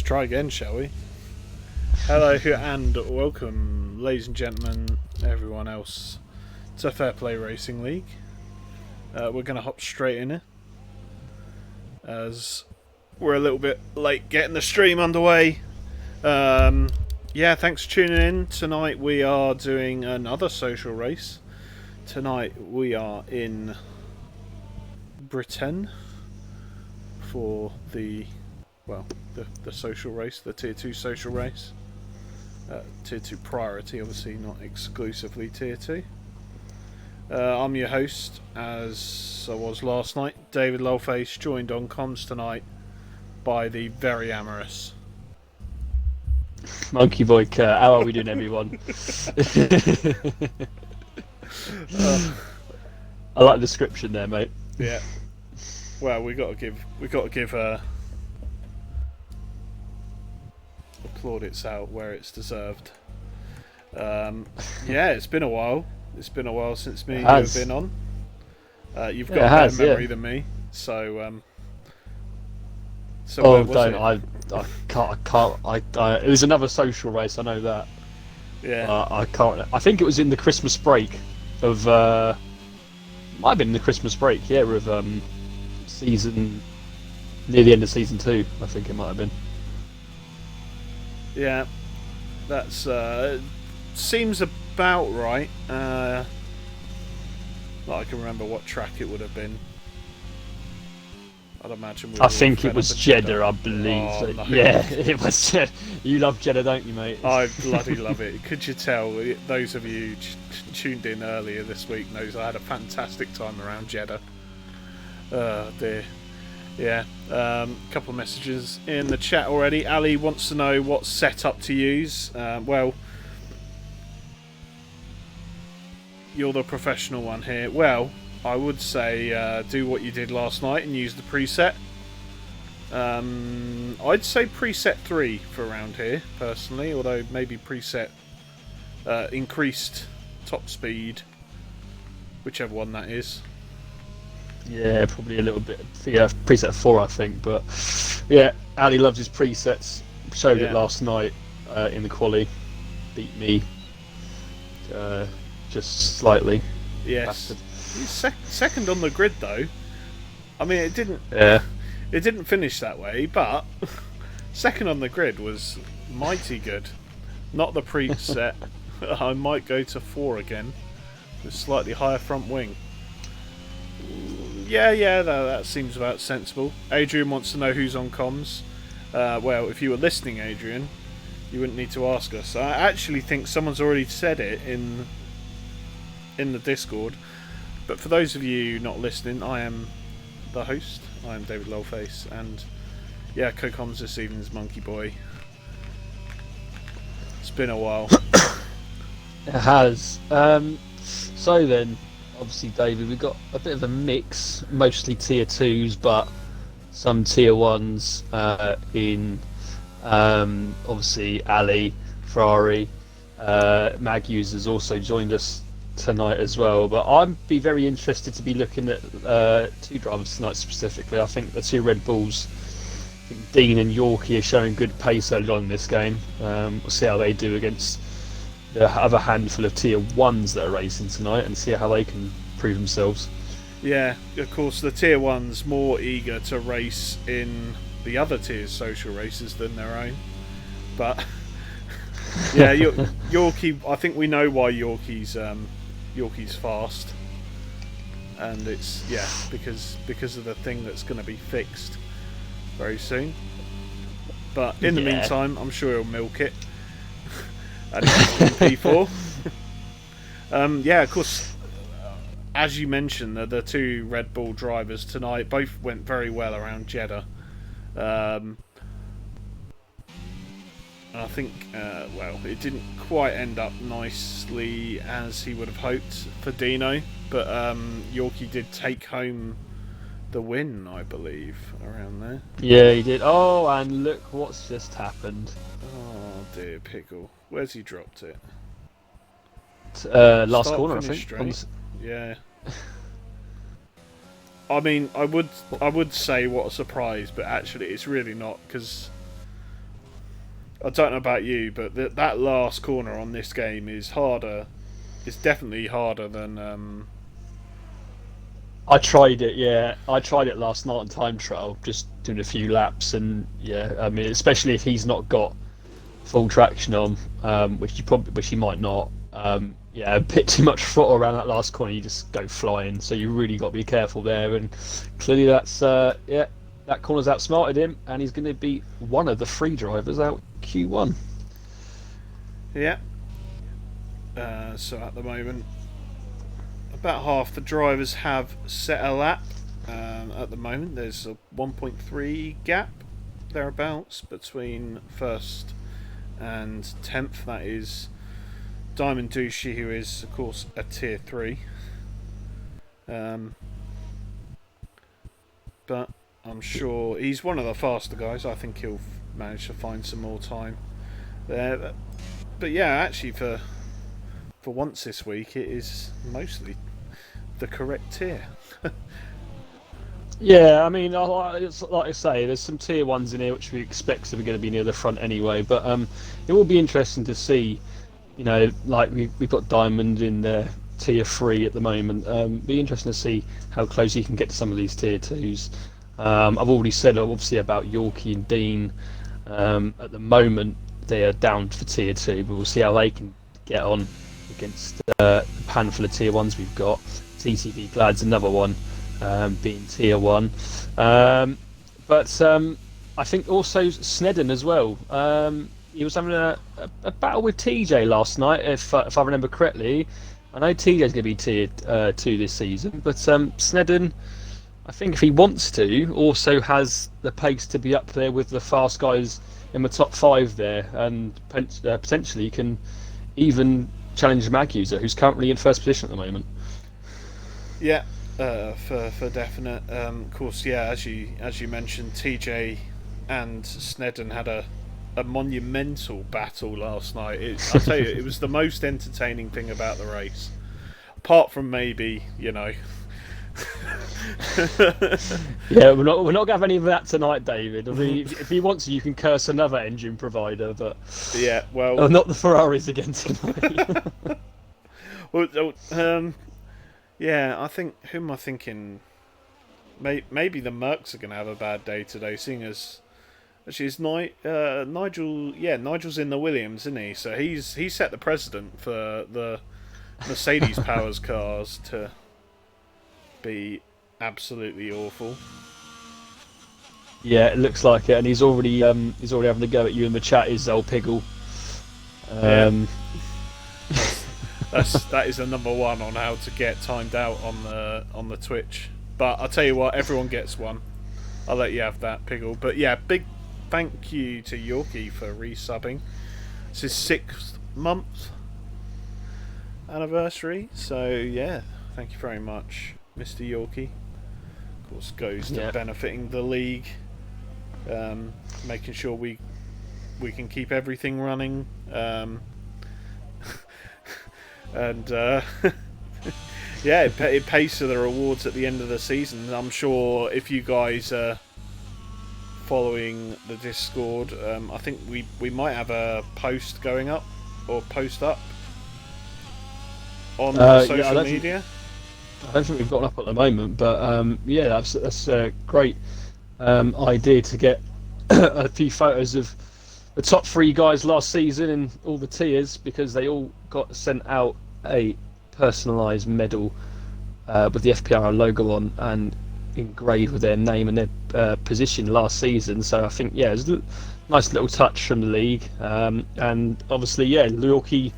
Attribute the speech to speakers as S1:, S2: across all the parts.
S1: Let's try again, shall we? Hello and welcome, ladies and gentlemen, everyone else, to Fair Play Racing League. We're going to hop straight in it, as we're a little bit late getting the stream underway. Yeah, thanks for tuning in. Tonight we are doing another social race. Tonight we are in Britain for the social race, the Tier 2 social race. Tier 2 priority, obviously not exclusively Tier 2. I'm your host, as I was last night, David Lowface, joined on comms tonight by the very amorous
S2: Monkey Boy Kurt. How are we doing, everyone? I like the description there, mate.
S1: Yeah. Well, we got to give plaudits out where it's deserved. Yeah, it's been a while. It's been a while since me and you have been on. You've got a better memory than me, so.
S2: Oh, don't! I can't. It was another social race. I know that.
S1: Yeah.
S2: I can't. I think it was in the Christmas break of. Might have been in the Christmas break. Yeah, of season near the end of season 2. I think it might have been.
S1: Yeah, that's seems about right. Not I can remember what track it would have been. I'd imagine.
S2: I think it was Jeddah, I believe.
S1: Oh, no.
S2: Yeah, it was Jeddah. You love Jeddah, don't you, mate?
S1: I bloody love it. Could you tell? Those of you tuned in earlier this week knows I had a fantastic time around Jeddah. Oh dear. Yeah, couple of messages in the chat already. Ali wants to know what setup to use. Well, you're the professional one here. Well, I would say do what you did last night and use the preset. I'd say preset 3 for around here, personally, although maybe preset increased top speed, whichever one that is.
S2: Yeah, probably a little bit. Yeah, preset 4, I think. But yeah, Ali loves his presets. Showed it last night in the quali. Beat me just slightly.
S1: Yes. Second on the grid, though. I mean, it didn't.
S2: Yeah.
S1: It didn't finish that way, but second on the grid was mighty good. Not the preset. I might go to 4 again, with slightly higher front wing. Yeah, that seems about sensible. Adrian wants to know who's on comms. Well, if you were listening, Adrian, you wouldn't need to ask us. I actually think someone's already said it in the Discord. But for those of you not listening, I am the host. I am David Lowface, and yeah, co-comms this evening's Monkey Boy. It's been a while.
S2: It has. So then, obviously, David, we've got a bit of a mix, mostly tier 2s, but some tier 1s in, obviously, Ali, Ferrari, Mag users also joined us tonight as well. But I'd be very interested to be looking at 2 drivers tonight specifically. I think the 2 Red Bulls, I think Dean and Yorkie, are showing good pace early on in this game. We'll see how they do against the other handful of tier 1s that are racing tonight and see how they can prove themselves.
S1: Yeah, of course, the tier 1's more eager to race in the other tiers' social races than their own. But yeah, Yorkie, I think we know why Yorkie's fast, and it's because of the thing that's going to be fixed very soon. But in the meantime, I'm sure he'll milk it. And he's in P4. Yeah, of course. As you mentioned, the 2 Red Bull drivers tonight both went very well around Jeddah. I think, it didn't quite end up nicely as he would have hoped for Dino, but Yorkie did take home the win, I believe, around there.
S2: Yeah, he did. Oh, and look what's just happened.
S1: Oh dear, Pickle. Where's he dropped it?
S2: Last
S1: Start,
S2: corner, I
S1: finish
S2: think.
S1: straight. Yeah. I mean, I would say what a surprise, but actually it's really not, because I don't know about you, but that last corner on this game is harder. It's definitely harder than.
S2: I tried it, yeah. I tried it last night on time trial, just doing a few laps, and yeah, I mean, especially if he's not got full traction on, which he might not. Yeah, a bit too much throttle around that last corner, you just go flying. So you really got to be careful there. And clearly, that corner's outsmarted him, and he's going to be one of the 3 drivers out Q1.
S1: Yeah. So at the moment, about half the drivers have set a lap. At the moment, there's a 1.3 gap thereabouts between first and 10th. That is Diamond Douchey, who is of course a tier 3. But I'm sure he's one of the faster guys. I think he'll manage to find some more time there. But yeah, actually for once this week, it is mostly the correct tier.
S2: Yeah, I mean, it's like I say, there's some tier 1s in here which we expect are going to be near the front anyway. But it will be interesting to see. You know, like we've got Diamond in there, tier 3 at the moment. Be interesting to see how close he can get to some of these tier 2s. I've already said obviously about Yorkie and Dean. At the moment, they are down for tier 2, but we'll see how they can get on against the handful of tier 1s we've got. TCV Glad's another one, being tier 1. But I think also Snedden as well. He was having a battle with TJ last night, if I remember correctly. I know TJ's going to be tier 2 this season, but Snedden, I think if he wants to, also has the pace to be up there with the fast guys in the top 5 there, and potentially can even challenge Maguser, who's currently in first position at the moment.
S1: Yeah, for definite. Of course, yeah, as you mentioned, TJ and Snedden had a monumental battle last night. I'll tell you, it was the most entertaining thing about the race, apart from maybe, you know.
S2: Yeah, we're not gonna have any of that tonight, David. I mean, if you want to, you can curse another engine provider, but
S1: yeah, well,
S2: not the Ferraris again tonight.
S1: Well, yeah, I think, who am I thinking? Maybe the Mercs are gonna have a bad day today, seeing as. Actually, is Nigel? Yeah, Nigel's in the Williams, isn't he? So he set the precedent for the Mercedes Powers cars to be absolutely awful.
S2: Yeah, it looks like it, and he's already having a go at you in the chat. Is Zol Piggle?
S1: That is the number 1 on how to get timed out on the Twitch. But I'll tell you what, everyone gets one. I'll let you have that, Piggle. But yeah, big thank you to Yorkie for resubbing. It's his 6th month anniversary, so yeah, thank you very much, Mr. Yorkie. Of course, goes to benefiting the league, making sure we can keep everything running, and yeah, it pays for the rewards at the end of the season. I'm sure if you guys are following the Discord, I think we might have a post going up, or post up on social media.
S2: I don't think we've got up at the moment, but yeah, that's a great idea to get a few photos of the top 3 guys last season in all the tiers, because they all got sent out a personalised medal with the FPR logo on and engraved with their name and their position last season. So I think, yeah, it's a nice little touch from the league, and obviously, yeah, Yorkie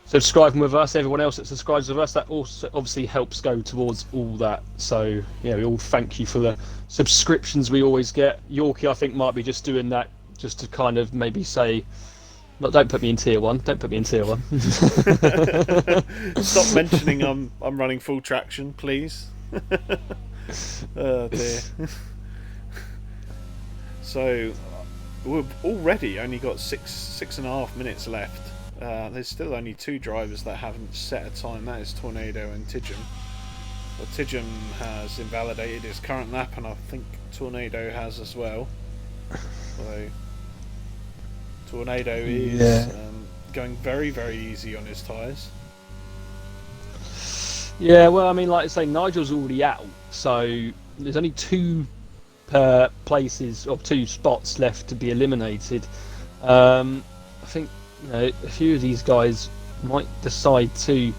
S2: subscribing with us, everyone else that subscribes with us, that also obviously helps go towards all that. So yeah, we all thank you for the subscriptions we always get. Yorkie, I think, might be just doing that just to kind of maybe say, "Look, don't put me in tier 1. Don't put me in tier 1."
S1: Stop mentioning I'm running full traction, please. Oh dear. So we've already only got 6.5 minutes left. There's still only 2 drivers that haven't set a time. That is Tornado and Tidjum. Well, Tidjum has invalidated his current lap, and I think Tornado has as well. So Tornado is going very, very easy on his tyres.
S2: Yeah, well, I mean, like I say, Nigel's already out, so there's only two places or two spots left to be eliminated. I think a few of these guys might decide to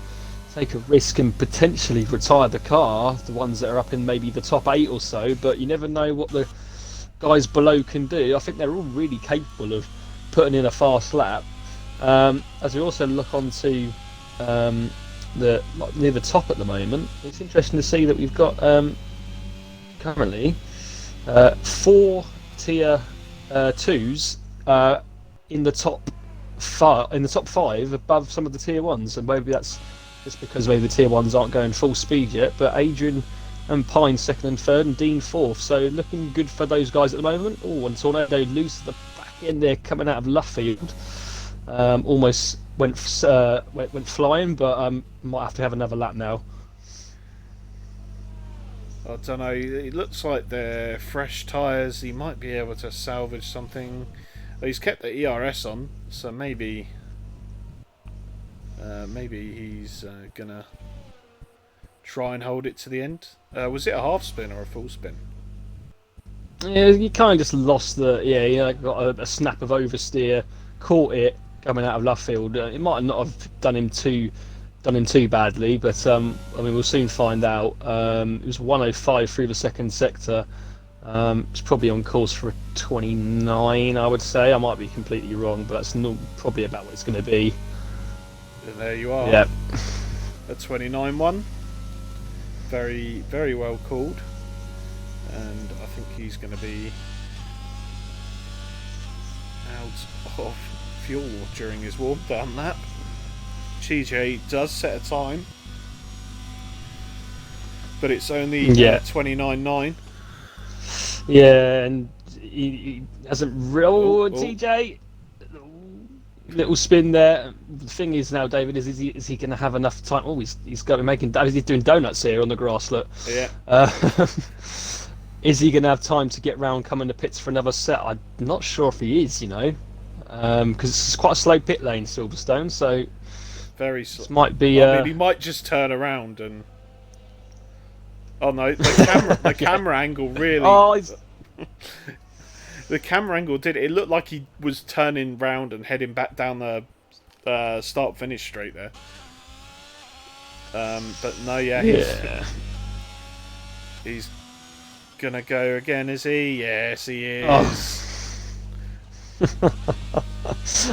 S2: take a risk and potentially retire the car, the ones that are up in maybe the top 8 or so, but you never know what the guys below can do. I think they're all really capable of putting in a fast lap. As we also look onto near the top at the moment, it's interesting to see that we've got currently 4 tier 2s in the top 5 above some of the tier 1s, and maybe that's just because maybe the tier 1s aren't going full speed yet. But Adrian and Pine second and third, and Dean fourth, so looking good for those guys at the moment. Oh, and Tornado loose at the back end there coming out of Luffield. Almost went flying, but might have to have another lap now.
S1: I don't know, it looks like they're fresh tyres. He might be able to salvage something. He's kept the ERS on, so maybe he's gonna try and hold it to the end. Was it a half spin or a full spin?
S2: Yeah, you kind of just lost got a snap of oversteer, caught it coming out of Luffield. It might not have done him too badly, but I mean, we'll soon find out. It was 105 through the second sector. It's probably on course for a 29, I would say. I might be completely wrong, but that's probably about what it's going to be.
S1: And there you are.
S2: Yeah.
S1: A 29-1. Very, very well called. And I think he's going to be out of fuel during his warm down lap. TJ does set a time, but it's only 29.9.
S2: Yeah, and he hasn't TJ. Little spin there. The thing is now, David, is he going to have enough time? Oh, he's got to making. He's doing donuts here on the grass. Look.
S1: Yeah.
S2: Is he going to have time to get round, come in the pits for another set? I'm not sure if he is. Because it's quite a slow pit lane, Silverstone. So
S1: very slow.
S2: Might be.
S1: I mean, he might just turn around and. Oh no! The camera angle really.
S2: Oh,
S1: the camera angle did it. It looked like he was turning round and heading back down the start-finish straight there. But no, he's gonna go again, is he? Yes, he is.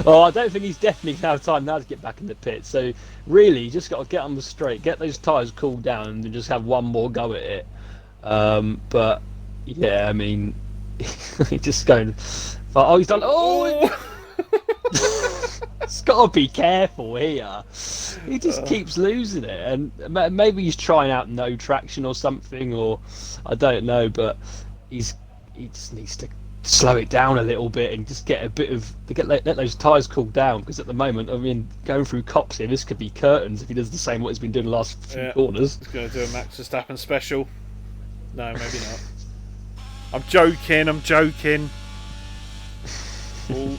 S2: Oh, I don't think he's definitely gonna have time now to get back in the pit. So really, you just got to get on the straight, get those tyres cooled down, and just have one more go at it. But yeah, I mean. He's just going. Oh, he's done. Oh, he's got to be careful here. He just keeps losing it, and maybe he's trying out no traction or something, or I don't know. But he just needs to slow it down a little bit and just get a bit of let those tyres cool down. Because at the moment, I mean, going through Cops here, this could be curtains if he does the same what he's been doing the last few corners.
S1: He's going to do a Max Verstappen special. No, maybe not. I'm joking. Well,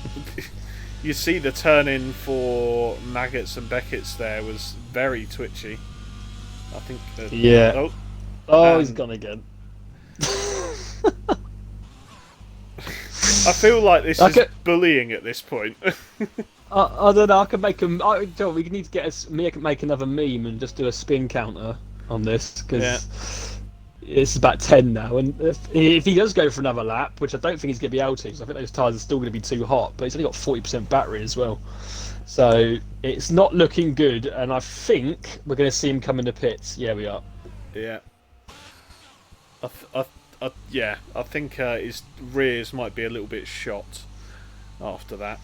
S1: you see the turn in for Maggots and Beckett's there was very twitchy. I think.
S2: He's gone again.
S1: I feel like this is bullying at this point.
S2: I don't know. I can make him. We need to get make another meme and just do a spin counter on this because. It's about 10 now, and if he does go for another lap, which I don't think he's going to be able to, because I think those tyres are still going to be too hot, but he's only got 40% battery as well. So it's not looking good, and I think we're going to see him come in the pits. Yeah, we are.
S1: Yeah. I think his rears might be a little bit shot after that.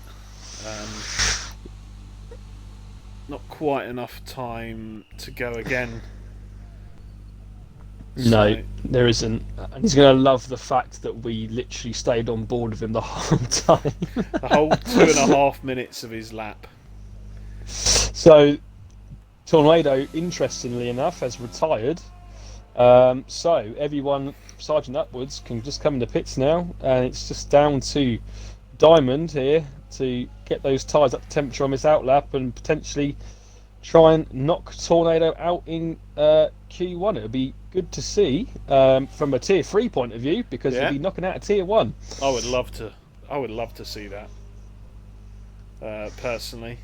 S1: Not quite enough time to go again.
S2: No, there isn't. And he's going to love the fact that we literally stayed on board with him the whole time.
S1: The whole 2.5 minutes of his lap.
S2: So, Tornado, interestingly enough, has retired. So, everyone, Sergeant upwards, can just come in the pits now. And it's just down to Diamond here to get those tyres up to temperature on this outlap and potentially try and knock Tornado out in Q1. It would be good to see from a Tier 3 point of view, because he'll be knocking out a Tier 1.
S1: I would love to see that. Personally,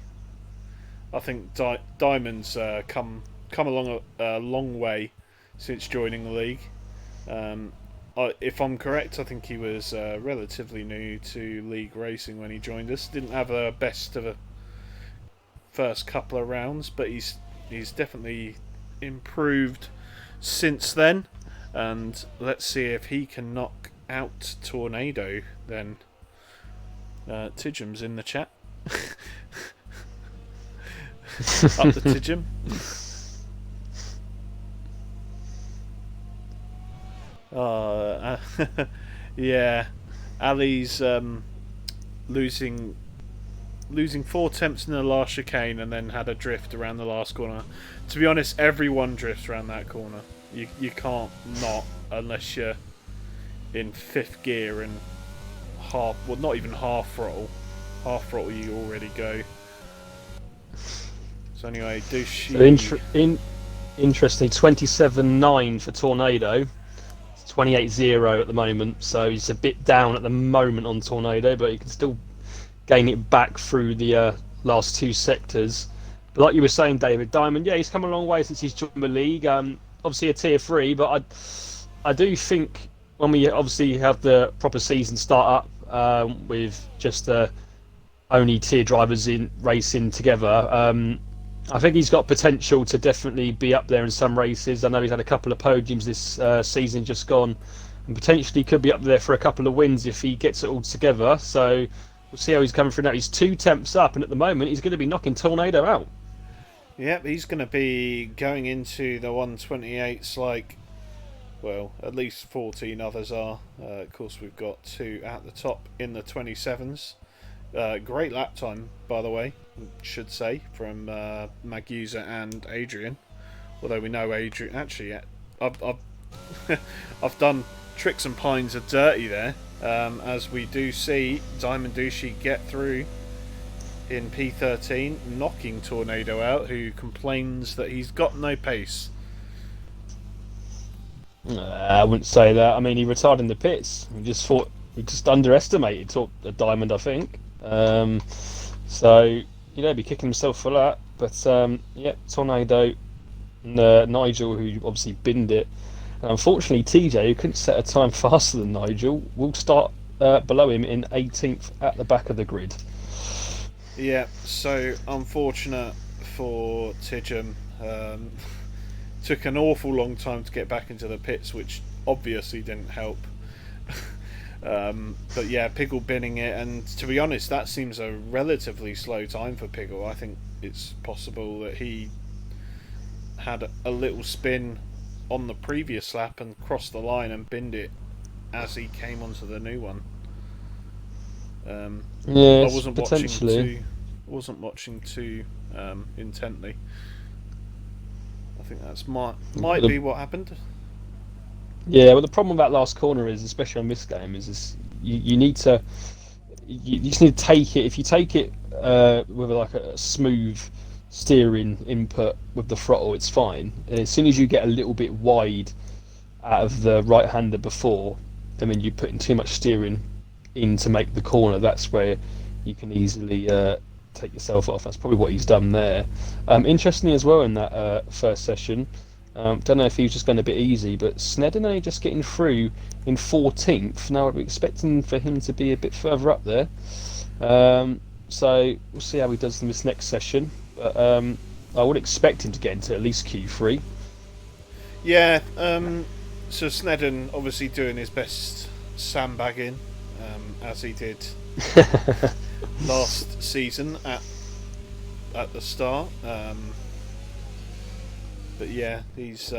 S1: I think Diamond's come along a long way since joining the league. If I'm correct, I think he was relatively new to league racing when he joined us. Didn't have a best of a first couple of rounds, but he's definitely improved since then. And let's see if he can knock out Tornado. Then Tidgem's in the chat. Up to Tidgem. Yeah, Ali's losing 4 attempts in the last chicane and then had a drift around the last corner. To be honest, everyone drifts around that corner. You can't not, unless you're in 5th gear and not even half throttle. Half throttle you already go. So anyway,
S2: interesting, 27.9 for Tornado. 28.0 at the moment, so he's a bit down at the moment on Tornado, but he can still gain it back through the last 2 sectors. But like you were saying, David, Diamond, yeah, he's come a long way since he's joined the league. Obviously a Tier 3, but I do think when we obviously have the proper season start up with just only tier drivers in racing together, I think he's got potential to definitely be up there in some races. I know he's had a couple of podiums this season just gone, and potentially could be up there for a couple of wins if he gets it all together. So we'll see how he's coming through now. He's 2 temps up, and at the moment he's going to be knocking Tornado out.
S1: Yep, he's going to be going into the 128s like, well, at least 14 others are. Of course, we've got 2 at the top in the 27s. Great lap time, by the way, should say, from Magusa and Adrian. Although we know Adrian, actually, I've done tricks and pines of dirty there, as we do see Diamond Dushi get through in P13, knocking Tornado out, who complains that he's got no pace.
S2: I wouldn't say that. I mean, he retired in the pits. He just underestimated Diamond, I think. So be kicking himself for that. But Tornado, Nigel, who obviously binned it. And unfortunately, TJ, who couldn't set a time faster than Nigel, will start below him in 18th at the back of the grid.
S1: Yeah, so unfortunate for Tidgem. Took an awful long time to get back into the pits, which obviously didn't help. But yeah, Piggle binning it, and to be honest, that seems a relatively slow time for Piggle. I think it's possible that he had a little spin on the previous lap and crossed the line and binned it as he came onto the new one.
S2: Yeah,
S1: I wasn't watching too intently. I think that's might be what happened.
S2: Yeah, well, the problem with that last corner is, especially on this game, is you need to you just need to take it. If you take it with like a smooth steering input with the throttle, it's fine. And as soon as you get a little bit wide out of the right-hander before, and then you put in too much steering in to make the corner, that's where you can easily take yourself off. That's probably what he's done there. Interestingly as well in that first session, don't know if he was just going a bit easy, but Snedden only just getting through in 14th. Now we're expecting for him to be a bit further up there. So we'll see how he does in this next session. But I would expect him to get into at least Q3.
S1: Yeah, so Snedden obviously doing his best sandbagging, as he did last season at the start. But yeah, he's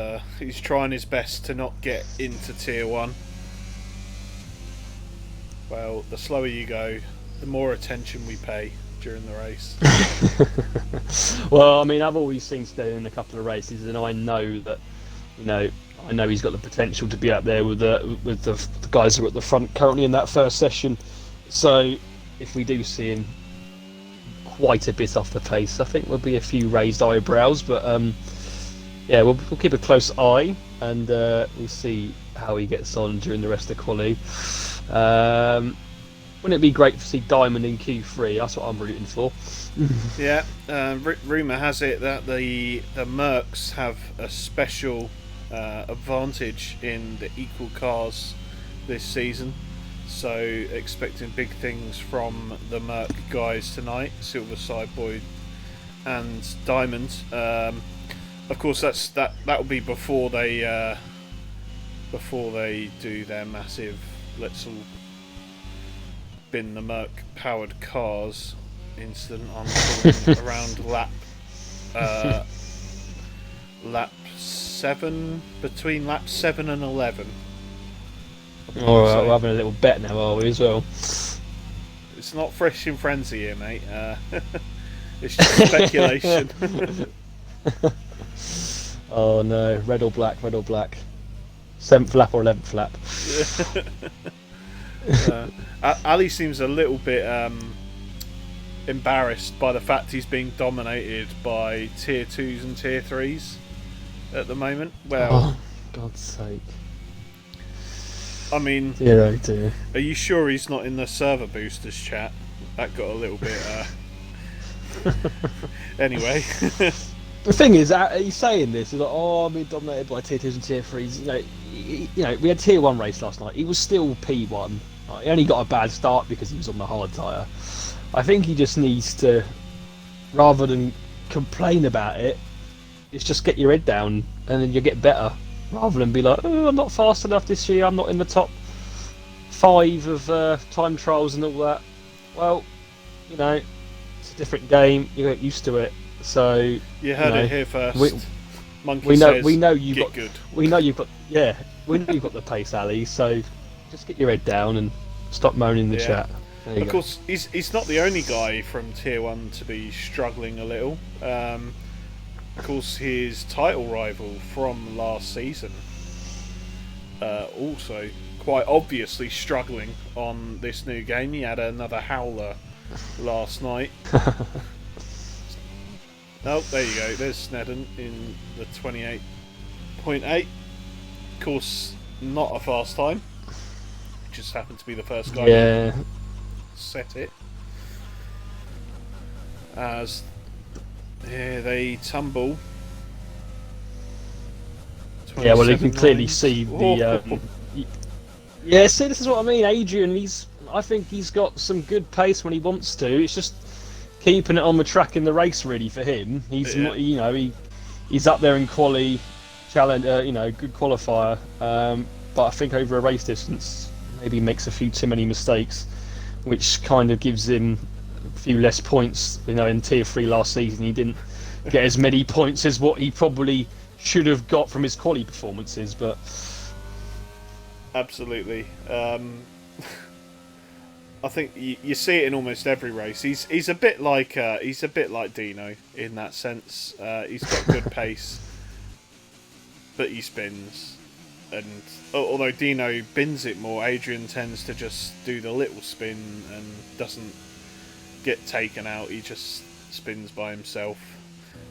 S1: trying his best to not get into Tier 1. Well, the slower you go, the more attention we pay during the race.
S2: Well, I mean, I've always seen Snedden in a couple of races, and I know that, I know he's got the potential to be up there with the guys who are at the front currently in that first session. So if we do see him quite a bit off the pace. I think there'll be a few raised eyebrows, but yeah, we'll keep a close eye, and we'll see how he gets on during the rest of the quali. Wouldn't it be great to see Diamond in Q3? That's what I'm rooting for.
S1: Yeah, rumour has it that the Mercs have a special advantage in the equal cars this season. So expecting big things from the Merc guys tonight, Silver Sideboy and Diamond. Of course, that will be before they do their massive let's all bin the Merc powered cars incident on around lap 7, between lap 7 and 11.
S2: Alright, we're having a little bet now, are we, as well?
S1: It's not fresh in frenzy here, mate. It's just speculation.
S2: Oh no, red or black, red or black. 7th lap or 11th lap.
S1: Ali seems a little bit embarrassed by the fact he's being dominated by tier 2s and tier 3s at the moment. Well,
S2: oh, God's sake.
S1: I mean,
S2: Dear oh dear.
S1: Are you sure he's not in the server boosters chat? That got a little bit. Anyway.
S2: The thing is, he's saying this. He's like, "Oh, I'm being dominated by tier 2s and tier 3s." You know, we had tier 1 race last night. He was still P1. He only got a bad start because he was on the hard tyre. I think he just needs to, rather than complain about it, is just get your head down and then you'll get better. Rather than be like, oh, I'm not fast enough this year, I'm not in the top 5 of time trials and all that. Well, you know, it's a different game, you get used to it. So
S1: you heard it here first.
S2: We know you've got the pace, Ali, so just get your head down and stop moaning in the chat.
S1: Of course, he's not the only guy from Tier 1 to be struggling a little. Of course, his title rival from last season also quite obviously struggling on this new game. He had another howler last night. Oh, there you go. There's Snedden in the 28.8. Of course, not a fast time. Just happened to be the first guy to set it. As here they tumble.
S2: Yeah, well, you can clearly see the. Yeah, see, this is what I mean. Adrian, I think he's got some good pace when he wants to. It's just keeping it on the track in the race, really, for him. He's, you know, he's up there in quali, challenge, you know, good qualifier. But I think over a race distance, maybe makes a few too many mistakes, which kind of gives him a few less points. You know, in Tier 3 last season, he didn't get as many points as what he probably should have got from his quali performances. But
S1: absolutely. I think you see it in almost every race. He's a bit like Dino in that sense. He's got good pace, but he spins. And although Dino bins it more, Adrian tends to just do the little spin and doesn't get taken out. He just spins by himself.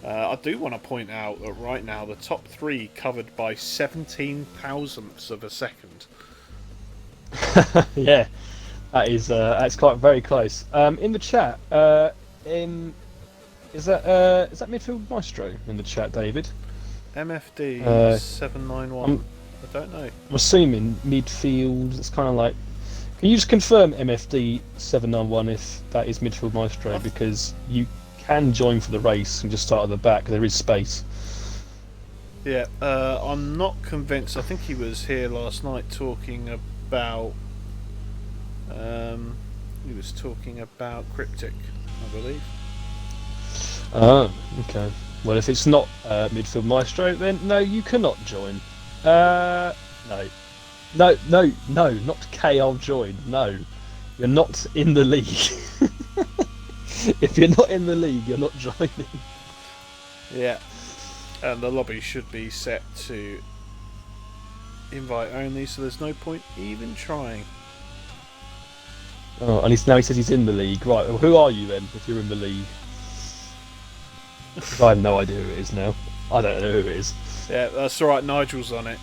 S1: I do want to point out that right now the top 3 covered by 17 thousandths of a second.
S2: Yeah. That's quite very close. In the chat, is that Midfield Maestro in the chat, David?
S1: MFD 791. I don't know.
S2: I'm assuming midfield. It's kind of like. Can you just confirm MFD 791 if that is Midfield Maestro? Because you can join for the race and just start at the back. There is space.
S1: Yeah, I'm not convinced. I think he was here last night talking about. He was talking about Cryptic, I believe.
S2: Oh, okay. Well, if it's not Midfield Maestro, then no, you cannot join. No, not K. I'll join. No, you're not in the league. If you're not in the league, you're not joining.
S1: Yeah, and the lobby should be set to invite only, so there's no point even trying.
S2: Oh, and now he says he's in the league. Right, well, who are you then, if you're in the league? 'Cause I have no idea who it is now. I don't know who it is.
S1: Yeah, that's alright, Nigel's on it.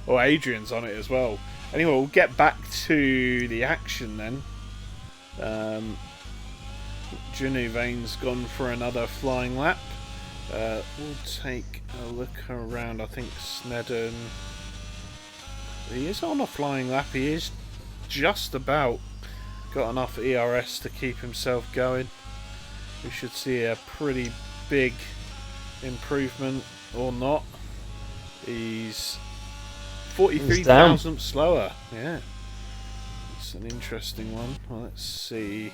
S1: Or Adrian's on it as well. Anyway, we'll get back to the action then. Genevain's gone for another flying lap. We'll take a look around. I think Snedden... He is on a flying lap. He is just about got enough ERS to keep himself going. We should see a pretty big improvement, or not. He's 43,000 slower. Yeah, it's an interesting one. Well, let's see.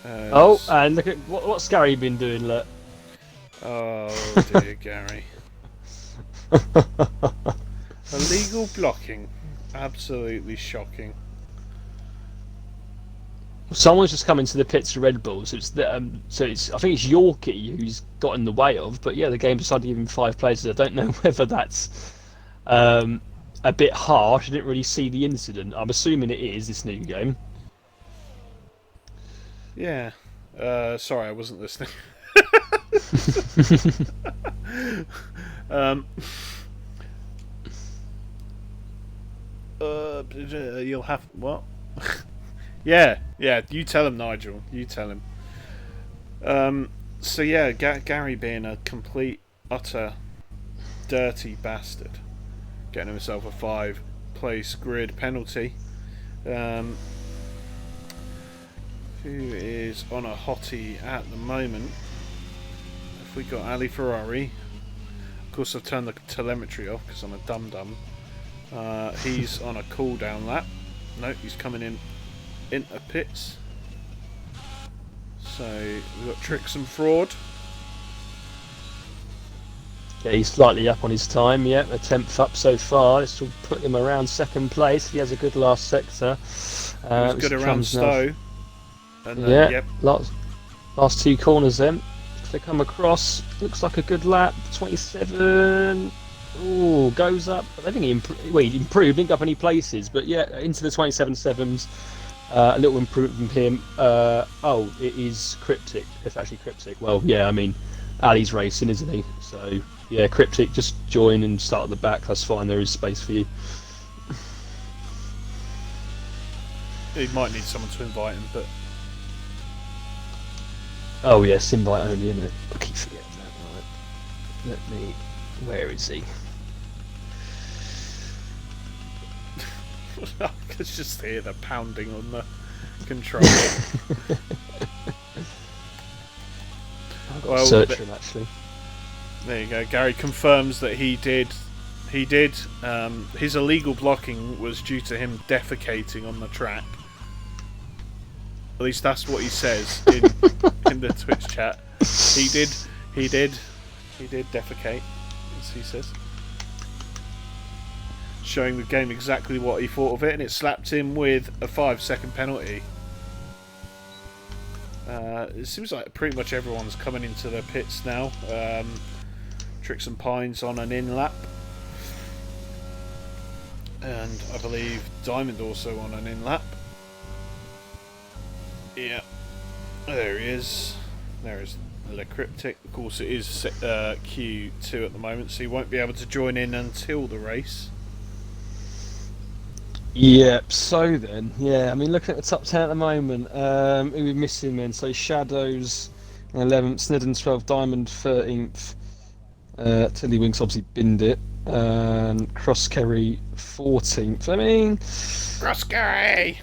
S2: And look at what's Gary been doing. Look.
S1: Oh dear, Gary. Illegal blocking. Absolutely shocking.
S2: Someone's just come into the pits for Red Bull, so I think it's Yorkie who's got in the way of. But yeah, the game decided to give him 5 places. I don't know whether that's a bit harsh. I didn't really see the incident. I'm assuming it is this new game.
S1: Yeah. Sorry, I wasn't listening. You'll have what? yeah. You tell him, Nigel. You tell him. So yeah, Gary being a complete, utter, dirty bastard, getting himself a 5-place grid penalty. Who is on a hottie at the moment? If we got Ali Ferrari, of course I've turned the telemetry off because I'm a dum-dum. He's on a cool-down lap. Nope, he's coming in into pits. So we've got Tricks and Fraud.
S2: Yeah, he's slightly up on his time. Yeah, a 10th up so far. This will put him around 2nd place. He has a good last sector.
S1: He's good around Stowe. And then,
S2: yeah,
S1: yep.
S2: last 2 corners then. If they come across, looks like a good lap. 27. Ooh, goes up. I think he improved, didn't go up any places, but yeah, into the 27.7s. A little improvement from him. It is Cryptic. It's actually Cryptic. Well, yeah, I mean, Ali's racing, isn't he? So, yeah, Cryptic, just join and start at the back. That's fine. There is space for you.
S1: He might need someone to invite him, but...
S2: Oh, yes, invite only, isn't it? I keep forgetting that. Right. Let me... Where is he?
S1: I could just hear the pounding on the controller.
S2: Well, search him actually.
S1: There you go. Gary confirms that he did. His illegal blocking was due to him defecating on the track. At least that's what he says in the Twitch chat. He did defecate, as he says. Showing the game exactly what he thought of it, and it slapped him with a 5-second penalty. It seems like pretty much everyone's coming into the pits now. Tricks and Pines on an in lap, and I believe Diamond also on an in lap. Yeah, there he is. There is Le Cryptic. Of course, it is Q2 at the moment, so he won't be able to join in until the race.
S2: Yep, so then, yeah, I mean, looking at the top 10 at the moment, who are we missing then? So Shadows 11th, Snedden 12th, Diamond 13th, Tiddlywinks obviously binned it, and Crosskerry 14th. I mean...
S1: Crosskerry!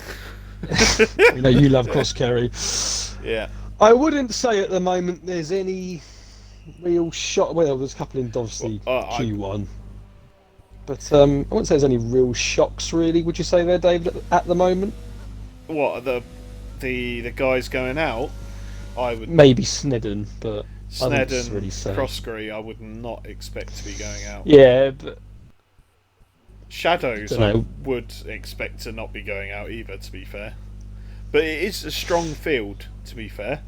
S2: You know, you love Crosskerry.
S1: Yeah.
S2: I wouldn't say at the moment there's any real shot. Well, there's a couple in obviously Q1. But I wouldn't say there's any real shocks, really. Would you say there, David, at the moment?
S1: What, the guys going out? I would
S2: maybe Snedden, but
S1: Snedden,
S2: I wouldn't really say.
S1: Crosskerry, I would not expect to be going out.
S2: Yeah, but
S1: Shadows, I would expect to not be going out either. To be fair, but it is a strong field. To be fair,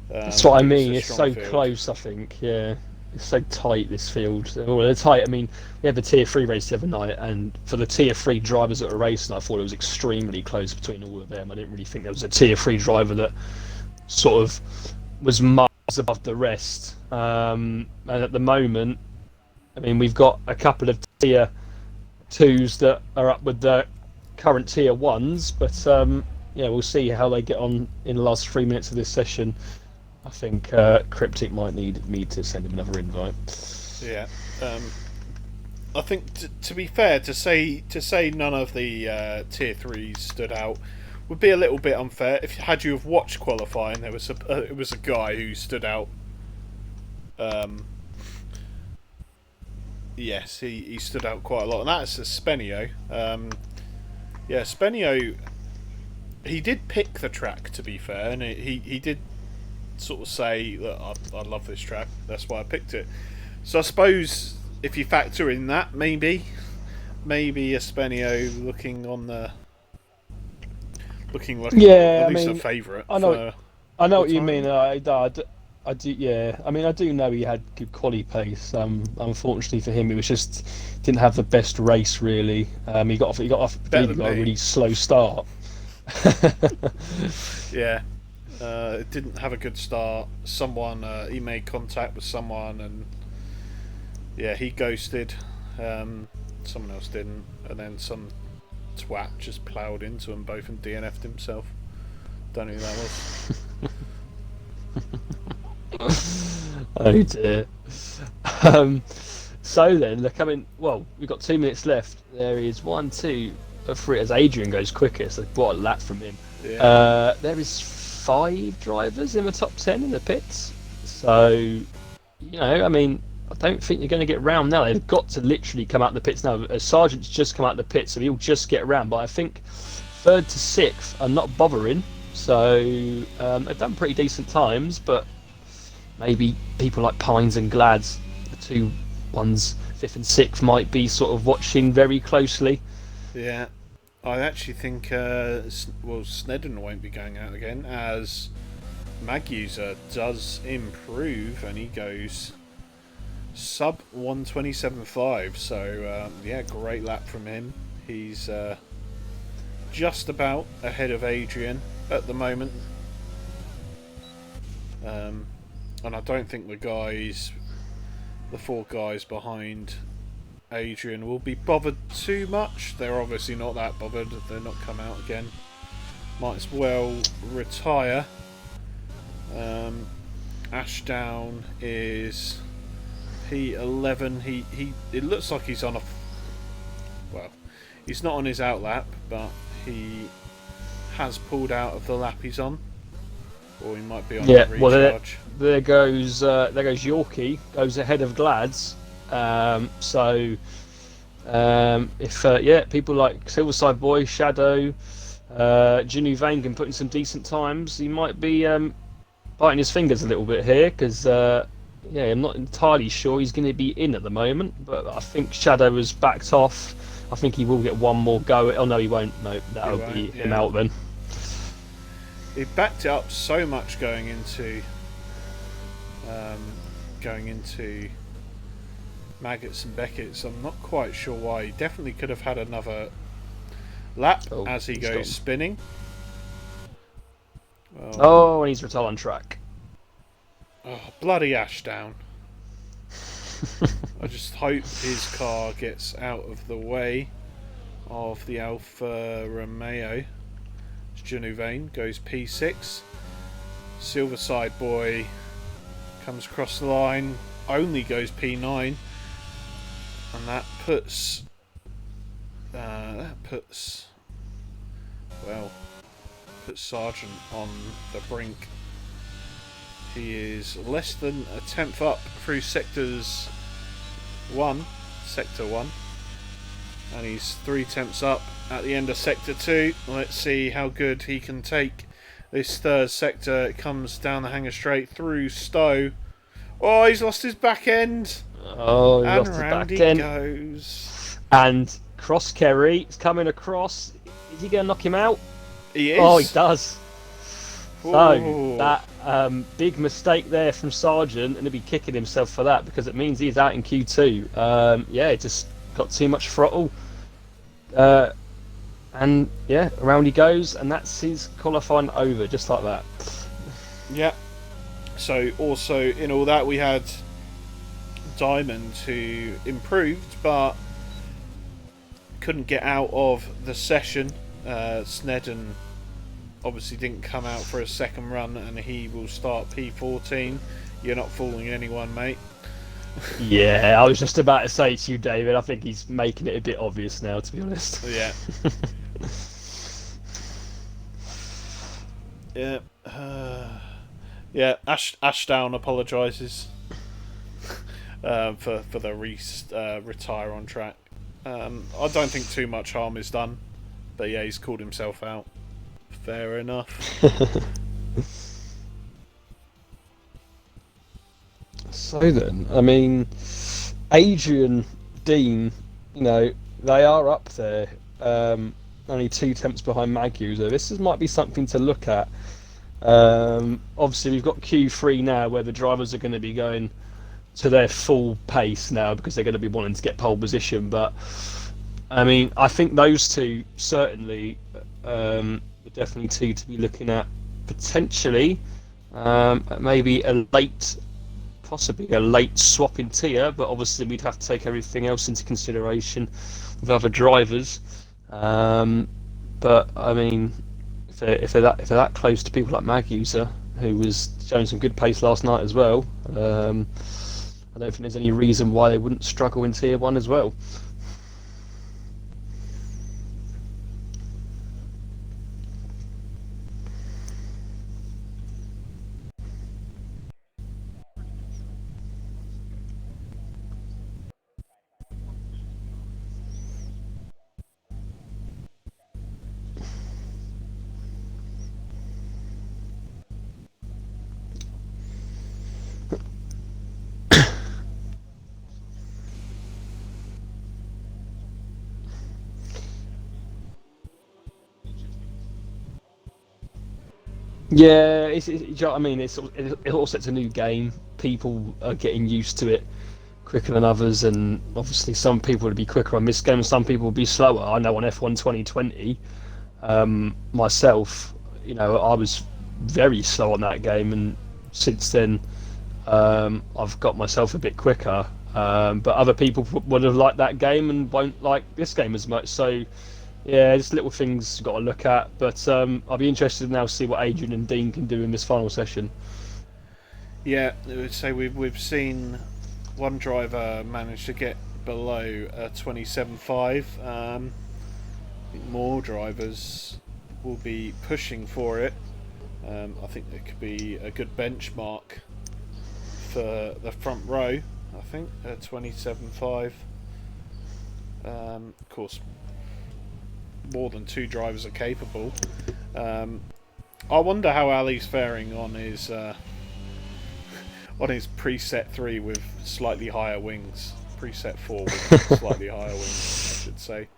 S2: that's what I mean. It's so field. Close, I think. Yeah. It's so tight, this field. Well, they're tight. I mean, we had the tier 3 race the other night, and for the tier 3 drivers that were racing, I thought it was extremely close between all of them. I didn't really think there was a tier 3 driver that sort of was miles above the rest. And at the moment, I mean, we've got a couple of tier 2s that are up with the current tier 1s, but yeah, we'll see how they get on in the last 3 minutes of this session. I think Cryptic might need me to send him another invite.
S1: Yeah, I think to be fair, to say none of the tier 3s stood out would be a little bit unfair. If had you have watched qualifying, there was it was a guy who stood out. Yes, he stood out quite a lot, and that's Spenio. Yeah, Spenio. He did pick the track, to be fair, and he did sort of say that I love this track, that's why I picked it. So I suppose if you factor in that, maybe Espenio looking like at least a favourite.
S2: I know what you mean. I do. Yeah, I mean, I do know he had good quali pace. Unfortunately for him, it was just didn't have the best race really. He got off a really slow start.
S1: Yeah. It didn't have a good start. He made contact with someone, and yeah, he ghosted. Someone else didn't, and then some twat just ploughed into them both and DNF'd himself. Don't know who that was.
S2: Oh dear. So then they're coming. Well, we've got 2 minutes left. There is 1, 2, 3. As Adrian goes quickest, they bought a lap from him.
S1: Yeah.
S2: There is 5 drivers in the top 10 in the pits, so I mean, I don't think you're going to get round now. They've got to literally come out the pits now. Sargent's just come out the pits, so he'll just get around. But I think 3rd to 6th are not bothering, so they've done pretty decent times. But maybe people like Pines and Glads, the 2 ones, 5th and 6th, might be sort of watching very closely.
S1: Yeah. I actually think Snedden won't be going out again, as Maguser does improve and he goes sub 127.5. So yeah, great lap from him. He's just about ahead of Adrian at the moment, and I don't think the 4 guys behind Adrian will be bothered too much. They're obviously not that bothered. They're not come out again. Might as well retire. Ashdown is P11. It looks like he's on a... Well, he's not on his out lap, but he has pulled out of the lap he's on. Or he might be on a recharge.
S2: Well, there goes Yorkie, goes ahead of Glads. So if people like Silverside Boy, Shadow, Jinu Vane can put in some decent times, he might be biting his fingers a little bit here, because I'm not entirely sure he's going to be in at the moment, but I think Shadow has backed off. I think he will get one more go. Oh no, he won't. No, that'll be him out then.
S1: He backed it up so much going into Maggots and Beckett, so I'm not quite sure why. He definitely could have had another lap as he goes spinning.
S2: And he's retired on track.
S1: Oh, bloody Ashdown. I just hope his car gets out of the way of the Alfa Romeo. Janu Vane goes P6. Silverside Boy comes across the line, only goes P9. And that puts Sargent on the brink. He is less than a tenth up through sector 1, and he's 3 tenths up at the end of sector 2. Let's see how good he can take this 3rd sector. It comes down the hanger straight through Stowe. Oh, he's lost his back end.
S2: Oh,
S1: and round he goes.
S2: And Cross Kerry is coming across. Is he going to knock him out?
S1: He is.
S2: Oh, he does. So
S1: Ooh.
S2: that big mistake there from Sargent, and he'll be kicking himself for that because it means he's out in Q2. Yeah, just got too much throttle, uh, and yeah, around he goes, and that's his qualifying over, just like that.
S1: Yeah. So also in all that we had Diamond, who improved but couldn't get out of the session. Snedden obviously didn't come out for a second run, and he will start P14. You're not fooling anyone, mate.
S2: Yeah, I was just about to say to you, David. I think he's making it a bit obvious now, to be honest.
S1: Yeah. Yeah. Yeah. Ashdown apologises for the retire on track. I don't think too much harm is done, but yeah, he's called himself out. Fair enough.
S2: So then, I mean, Adrian, Dean, you know, they are up there. Only 2 tenths behind Maggie, so might be something to look at. Obviously, we've got Q3 now, where the drivers are going to be going to their full pace now because they're going to be wanting to get pole position. But I mean, I think those two certainly are definitely two to be looking at potentially. Maybe possibly a late swap in tier, but obviously we'd have to take everything else into consideration with other drivers. But I mean, if they're that close to people like Magusa, who was showing some good pace last night as well, I don't think there's any reason why they wouldn't struggle in tier 1 as well. Yeah, you know what I mean? It also it's a new game. People are getting used to it quicker than others, and obviously some people will be quicker on this game, and some people will be slower. I know on F1 2020, myself, you know, I was very slow on that game, and since then, I've got myself a bit quicker. But other people would have liked that game and won't like this game as much. So yeah, just little things you've got to look at. But I'll be interested now to see what Adrian and Dean can do in this final session.
S1: Yeah, I would say we've seen one driver manage to get below a 27.5. I think more drivers will be pushing for it. I think it could be a good benchmark for the front row. I think a 27.5. Of course, more than 2 drivers are capable. I wonder how Ali's faring on his preset 3 with slightly higher wings. Preset 4 with slightly higher wings, I should say.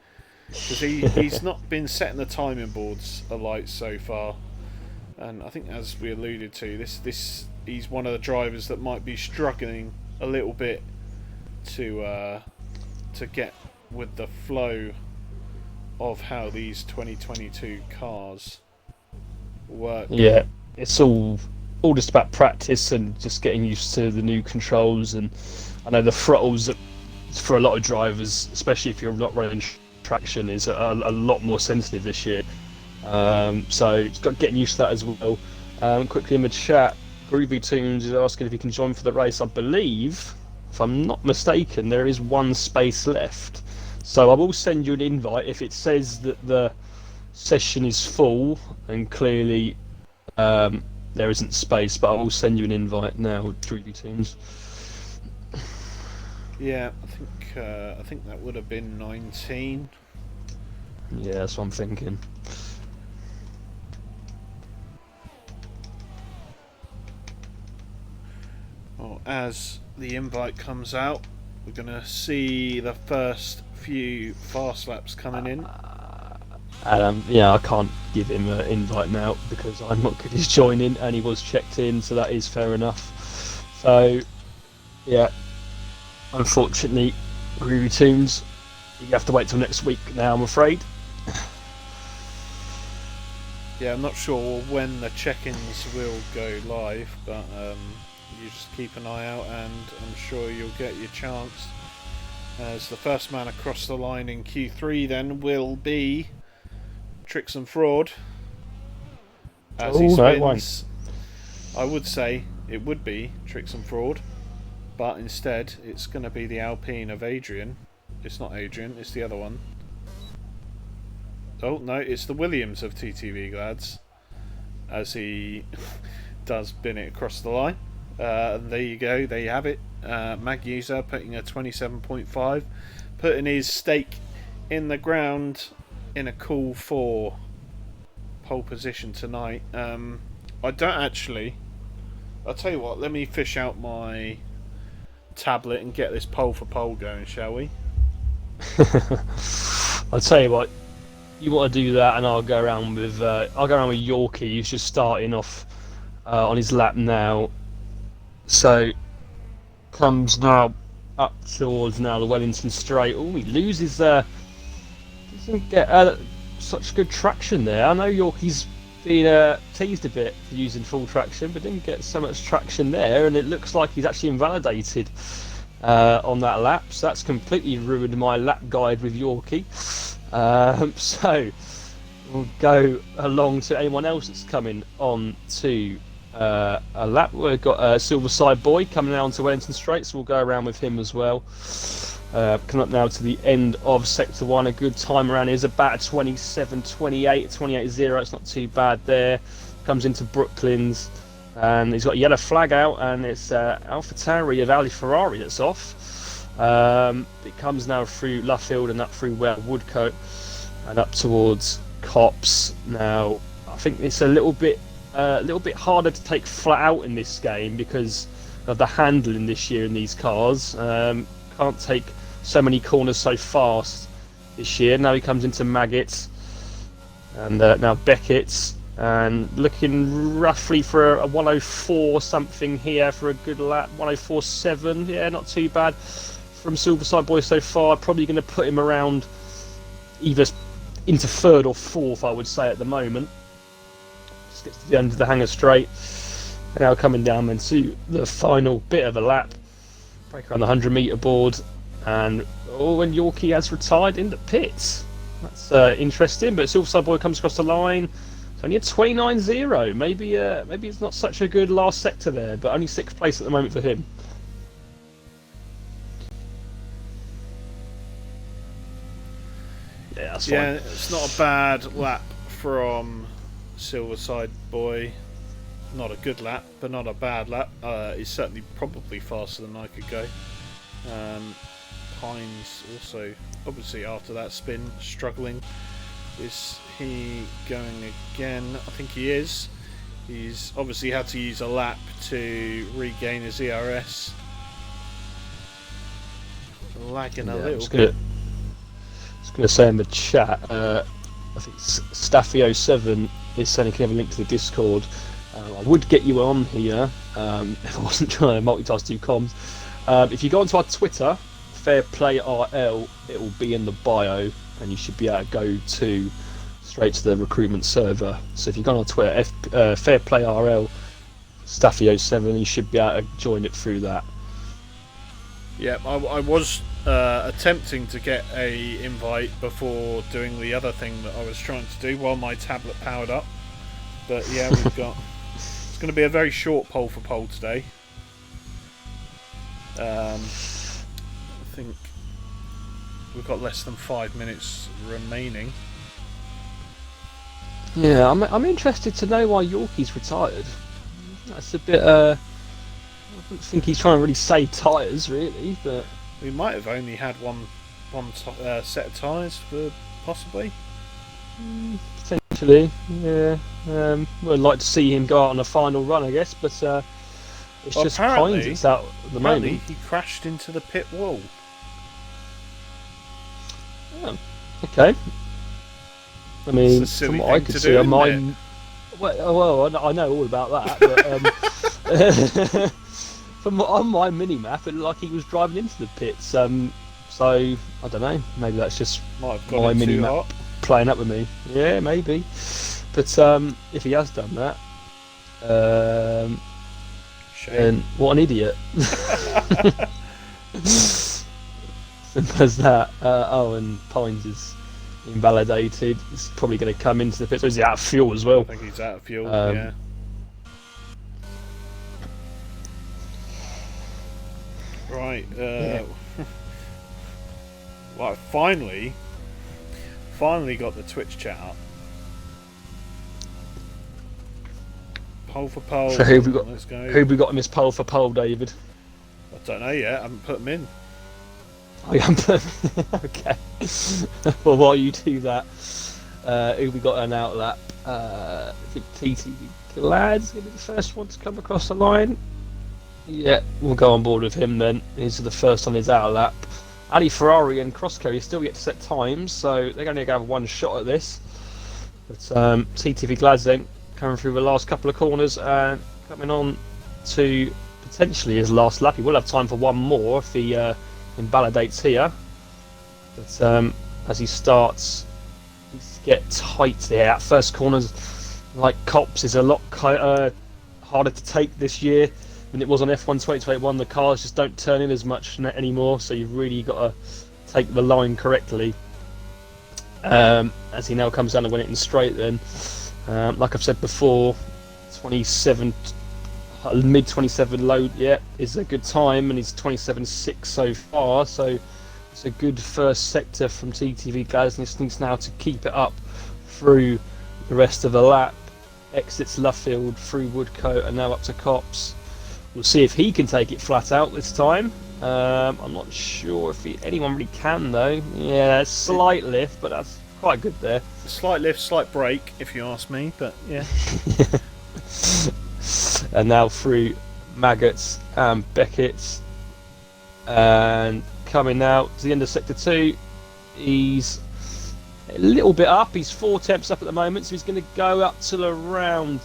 S1: Because he's not been setting the timing boards alight so far. And I think, as we alluded to, this he's one of the drivers that might be struggling a little bit to get with the flow of how these 2022 cars work.
S2: Yeah, it's all just about practice and just getting used to the new controls. And I know the throttles for a lot of drivers, especially if you're not running traction, is a lot more sensitive this year. So it's got getting used to that as well. Quickly in the chat, Groovy Tunes is asking if he can join for the race. I believe, if I'm not mistaken, there is one space left. So I will send you an invite if it says that the session is full and clearly there isn't space. But I will send you an invite now, Groovy Tunes.
S1: Yeah, I think that would have been 19.
S2: Yeah, that's what I'm thinking.
S1: Well, as the invite comes out, we're going to see the first few fast laps coming in.
S2: And yeah, I can't give him an invite now because I'm not good at joining, and he was checked in, so that is fair enough. So yeah, unfortunately, Groovy Tunes, you have to wait till next week now, I'm afraid.
S1: Yeah, I'm not sure when the check-ins will go live, but you just keep an eye out, and I'm sure you'll get your chance. As the first man across the line in Q3 then will be Tricks and Fraud. As he spins, I would say it would be Tricks and Fraud, but instead it's going to be the Alpine of Adrian. It's not Adrian, it's the other one. Oh no, it's the Williams of TTV Glads, as he does bin it across the line. There you go, there you have it. Mag User putting a 27.5, putting his stake in the ground in a cool 4 pole position tonight. I don't actually. I'll tell you what, let me fish out my tablet and get this pole for pole going, shall we?
S2: I'll tell you what, you want to do that, and I'll go around with Yorkie. He's just starting off on his lap now, so comes now up towards now the Wellington straight. Oh, he loses there. Doesn't get such good traction there. I know Yorkie's been teased a bit for using full traction, but didn't get so much traction there, and it looks like he's actually invalidated on that lap. So that's completely ruined my lap guide with Yorkie. So we'll go along to anyone else that's coming on to a lap. We've got Silverside Boy coming out onto Wellington Straight, so we'll go around with him as well. Coming up now to the end of Sector 1, a good time around is about 27.28, 28.0, it's not too bad there. Comes into Brooklands, and he's got a yellow flag out, and it's AlphaTauri of Ali Ferrari that's off. It comes now through Luffield and up through Woodcote and up towards Copse. Now, I think it's a little bit harder to take flat out in this game because of the handling this year in these cars. Can't take so many corners so fast this year. Now he comes into Maggotts and now Beckett's, and looking roughly for a 104 something here for a good lap. 104.7, yeah, not too bad from Silverside Boy so far. Probably going to put him around either into third or fourth, I would say, at the moment. Just gets to the end of the Hangar Straight. And now coming down into the final bit of a lap. Break around the 100-metre board. And when Yorkie has retired in the pits. That's interesting, but Silverside Boy comes across the line. It's only a 29.0. Maybe it's not such a good last sector there, but only 6th place at the moment for him. Yeah, that's fine.
S1: Yeah, it's not a bad lap from Silverside Boy. Not a good lap, but not a bad lap. He's certainly probably faster than I could go. Hines also, obviously after that spin, struggling. Is he going again? I think he is. He's obviously had to use a lap to regain his ERS. Lagging a little bit.
S2: I was going to say in the chat, I think Staffy07 is saying he can have a link to the Discord. I would get you on here if I wasn't trying to multitask two comms. If you go onto our Twitter, FairPlayRL, it will be in the bio, and you should be able to go straight to the recruitment server. So if you go on Twitter, FairPlayRL, Staffy07, you should be able to join it through that.
S1: Yeah, I was attempting to get a invite before doing the other thing that I was trying to do while my tablet powered up. But yeah, we've got. It's going to be a very short poll for poll today. I think we've got less than 5 minutes remaining.
S2: Yeah, I'm interested to know why Yorkie's retired. That's a bit. I don't think he's trying to really save tyres, really, but
S1: we might have only had one set of tyres for possibly.
S2: Potentially, yeah. We'd like to see him go out on a final run, I guess, but it's just Hines that's out at the moment.
S1: He crashed into the pit wall.
S2: Oh, okay. I mean,
S1: It's a silly
S2: from what I
S1: thing
S2: could
S1: to
S2: see
S1: do,
S2: on
S1: isn't
S2: my... Well, I know all about that, but from on my mini map, it looked like he was driving into the pits. So I don't know. Maybe that's just
S1: Might have got
S2: my
S1: it
S2: mini
S1: too
S2: map
S1: hot.
S2: playing up with me. Yeah, maybe. But if he has done that,
S1: Shame.
S2: then what an idiot. Simple as that. And Pines is invalidated. He's probably going to come into the pits. So he's out of fuel as
S1: I
S2: well.
S1: think he's out of fuel.
S2: Um,
S1: Yeah. Right. Well, finally got the Twitch chat up. Pole for pole.
S2: So who have we got?
S1: Let's go.
S2: Who have we got in this poll for poll, David?
S1: I don't know yet. I haven't put them in.
S2: I am. Okay. Well, while you do that, who we got an outlap? I think TTV Glad's going to be the first one to come across the line. Yeah, we'll go on board with him then. He's the first on his outlap. Ali Ferrari and Crosscarry still yet to set times, so they're going to have one shot at this. But TTV Glad's then coming through the last couple of corners and coming on to potentially his last lap. He will have time for one more if he invalidates here. But as he starts, he's get tight there. That first corner's like Cops is a lot harder to take this year than it was on F1 2021. The cars just don't turn in as much anymore, so you've really got to take the line correctly. As he now comes down to win it in straight then. Like I've said before, 27, mid 27 load, yeah, is a good time, and he's 27.6 so far, so it's a good first sector from TTV Glads, and he needs now to keep it up through the rest of the lap. Exits Luffield through Woodcote and now up to Cops. We'll see if he can take it flat out this time. I'm not sure if anyone really can though. Yeah, slight lift, but that's quite good there.
S1: Slight lift, slight break, if you ask me, but yeah.
S2: And now through Maggots and Beckett. And coming out to the end of Sector 2, he's a little bit up. He's 4 temps up at the moment, so he's going to go up till around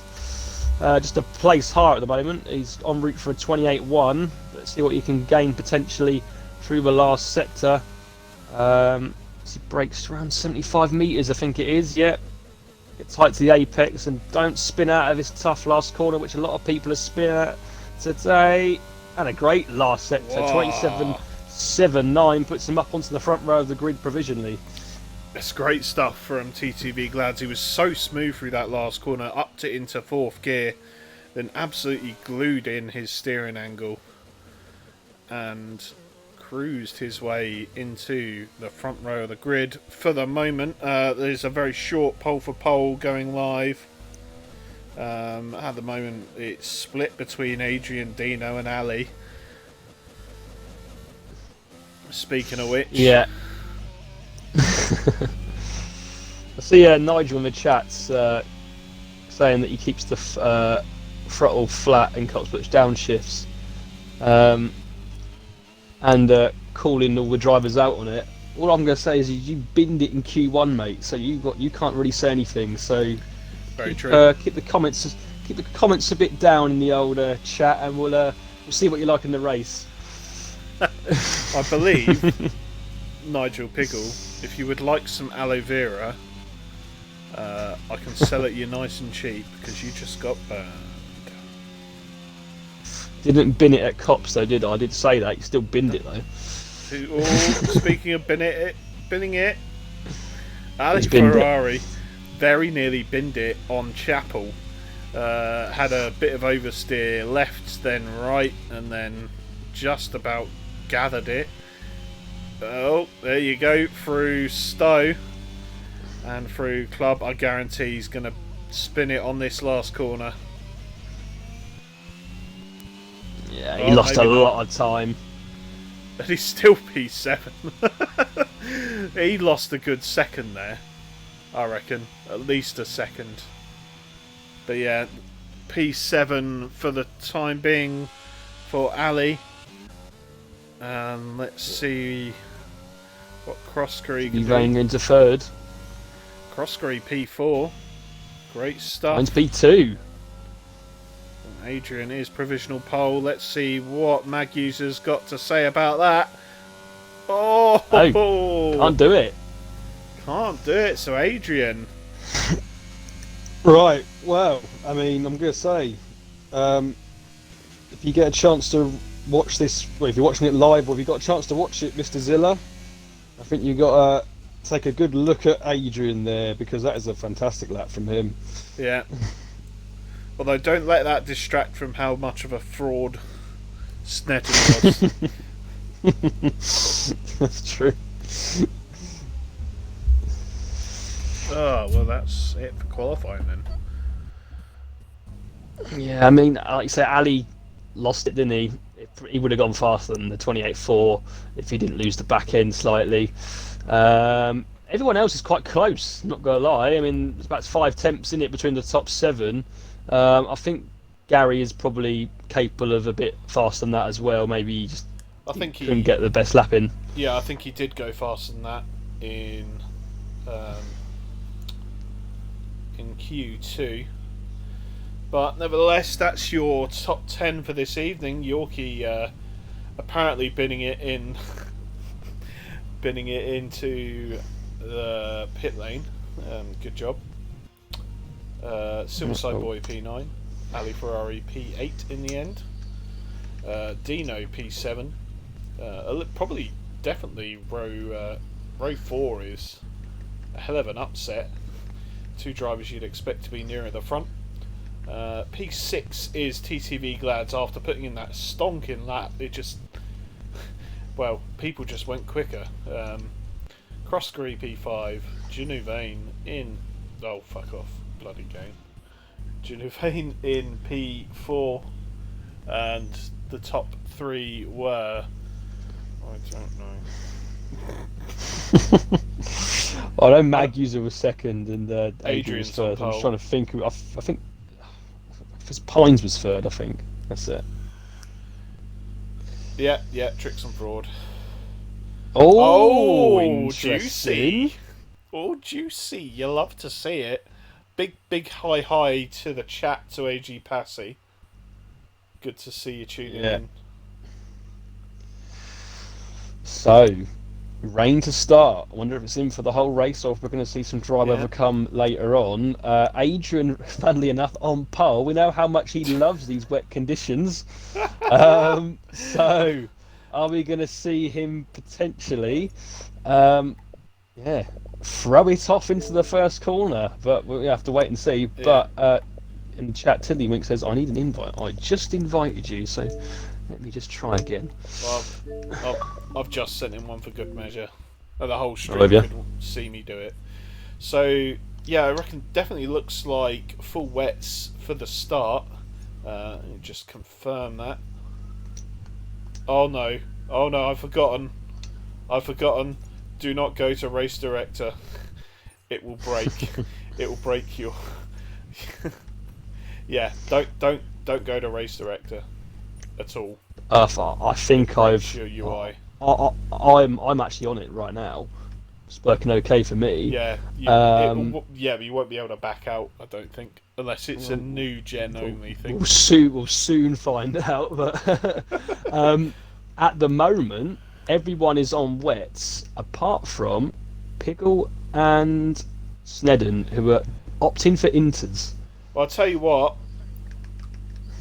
S2: just a place higher at the moment. He's en route for a 28.1. Let's see what he can gain potentially through the last sector. He breaks around 75 metres, I think it is. Yeah, get tight to the apex and don't spin out of this tough last corner, which a lot of people are spinning at today. And a great last sector, 27.79, puts him up onto the front row of the grid provisionally.
S1: That's great stuff from TTV Glads. He was so smooth through that last corner, upped it into 4th gear, then absolutely glued in his steering angle and cruised his way into the front row of the grid. For the moment, there's a very short pole for pole going live. At the moment, it's split between Adrian, Dino and Ali. Speaking of which...
S2: Yeah. I see Nigel in the chat saying that he keeps the throttle flat and Cops push downshifts, and calling all the drivers out on it. All I'm going to say is you binned it in Q1, mate. So you can't really say anything. So
S1: very true.
S2: Keep the comments a bit down in the old chat, and we'll see what you like in the race.
S1: I believe, Nigel Pickle, if you would like some aloe vera, I can sell it you nice and cheap because you just got burned.
S2: Didn't bin it at Cops though, did I? I did say that. You still binned it though.
S1: Speaking of binning it, Ali Ferrari very nearly binned it on Chapel. Had a bit of oversteer, left then right, and then just about gathered it. Oh, there you go, through Stowe and through Club. I guarantee he's going to spin it on this last corner.
S2: Yeah, he lost a lot of time.
S1: But he's still P7. He lost a good second there, I reckon. At least a second. But yeah, P7 for the time being for Ali. Let's see what Crosskreek
S2: He's going into third.
S1: Croskery P4. Great stuff.
S2: Mine's P2.
S1: Adrian is provisional pole. Let's see what Mag User's got to say about that. Oh!
S2: Can't do it.
S1: Can't do it, so Adrian.
S3: Right, well, I mean, I'm going to say, if you get a chance to watch this, well, if you're watching it live or if you've got a chance to watch it, Mr. Zilla, I think you've got to take a good look at Adrian there, because that is a fantastic lap from him.
S1: Yeah. Although, don't let that distract from how much of a fraud Snetton was.
S3: That's true.
S1: Oh, well, that's it for qualifying then.
S2: Yeah, I mean, like you say, Ali lost it, didn't he? He would have gone faster than the 28.4 if he didn't lose the back end slightly. Everyone else is quite close, not going to lie. I mean, there's about 5 tenths in it between the top 7. I think Gary is probably capable of a bit faster than that as well. Maybe he just couldn't get the best lap in.
S1: Yeah, I think he did go faster than that in Q2. But nevertheless, that's your top 10 for this evening. Yorkie apparently binning it into the pit lane. Good job. Silverside Boy P9, Ali Ferrari P8 in the end. Dino P7. Probably, definitely row 4 is a hell of an upset. 2 drivers you'd expect to be nearer the front. P6 is TTV Glads. After putting in that stonking lap, it just, well, people just went quicker. Croskery P5, Genuvain in, oh fuck off, bloody game. Genuvain in P4, and the top 3 were, I don't know.
S2: I know Mag User was second and Adrian was
S1: Adrian's
S2: third.
S1: on
S2: I'm
S1: pole.
S2: trying to think. I think Pines was third. I think that's it.
S1: Yeah, Tricks and Fraud.
S2: Oh,
S1: juicy! Oh, juicy! You love to see it. Big hi to the chat to AG Passy. Good to see you tuning in.
S2: So, rain to start. I wonder if it's in for the whole race or if we're going to see some dry weather come later on. Adrian, funnily enough, on pole. We know how much he loves these wet conditions. So, are we going to see him potentially, throw it off into the first corner? But we have to wait and see.
S1: Yeah.
S2: But in the chat, Tiddlywink says, I need an invite. I just invited you, so let me just try again.
S1: Well, I've just sent him one for good measure. The whole stream
S2: have you?
S1: could see me do it. So, yeah, I reckon definitely looks like full wets for the start. Let me just confirm that. Oh no, I've forgotten. Do not go to race director. It will break. It will break your. Yeah, don't go to race director at all.
S2: I think I've.
S1: Your UI.
S2: I'm actually on it right now. It's working okay for me.
S1: Yeah, but you won't be able to back out. I don't think, unless it's a new gen only thing.
S2: We'll soon find out. But at the moment, everyone is on wets apart from Piggle and Snedden, who are opting for inters.
S1: Well, I'll tell you what.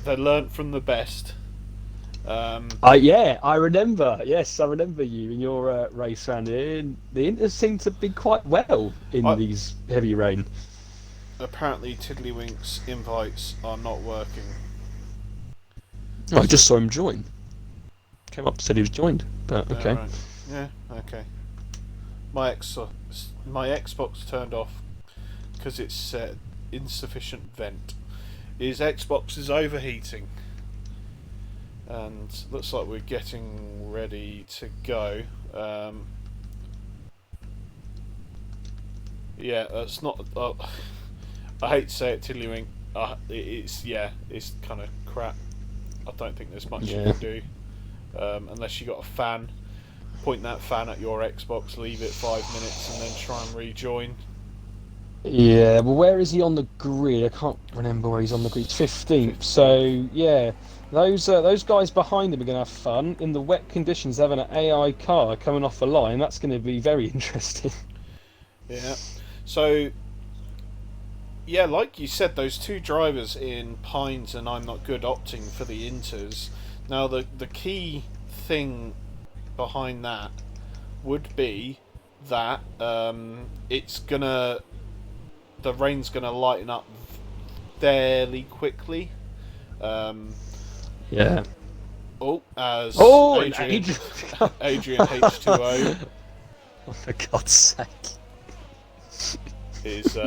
S1: They learnt from the best.
S2: I remember. Yes, I remember you in your race round here. The inters seem to be quite well in these heavy rain.
S1: Apparently, Tiddlywink's invites are not working.
S2: I just saw him join. Came up, said he was joined, but okay.
S1: Right. Yeah, okay. My Xbox turned off because it said insufficient vent. His Xbox is overheating. And looks like we're getting ready to go. Yeah, that's not. I hate to say it, Tiddlywink. It's kind of crap. I don't think there's much you can do unless you got a fan. Point that fan at your Xbox, leave it 5 minutes, and then try and rejoin.
S3: Yeah, well, where is he on the grid? I can't remember where he's on the grid. 15th. So yeah, those guys behind him are going to have fun in the wet conditions. Having an AI car coming off the line, that's going to be very interesting.
S1: Yeah. So, yeah, like you said, those two drivers in Pines and I'm Not Good opting for the Inters. Now, the key thing behind that would be that it's gonna the rain's gonna lighten up fairly quickly.
S2: Yeah.
S1: As
S2: Oh,
S1: Adrian H2O
S2: Oh, for God's sake.
S1: is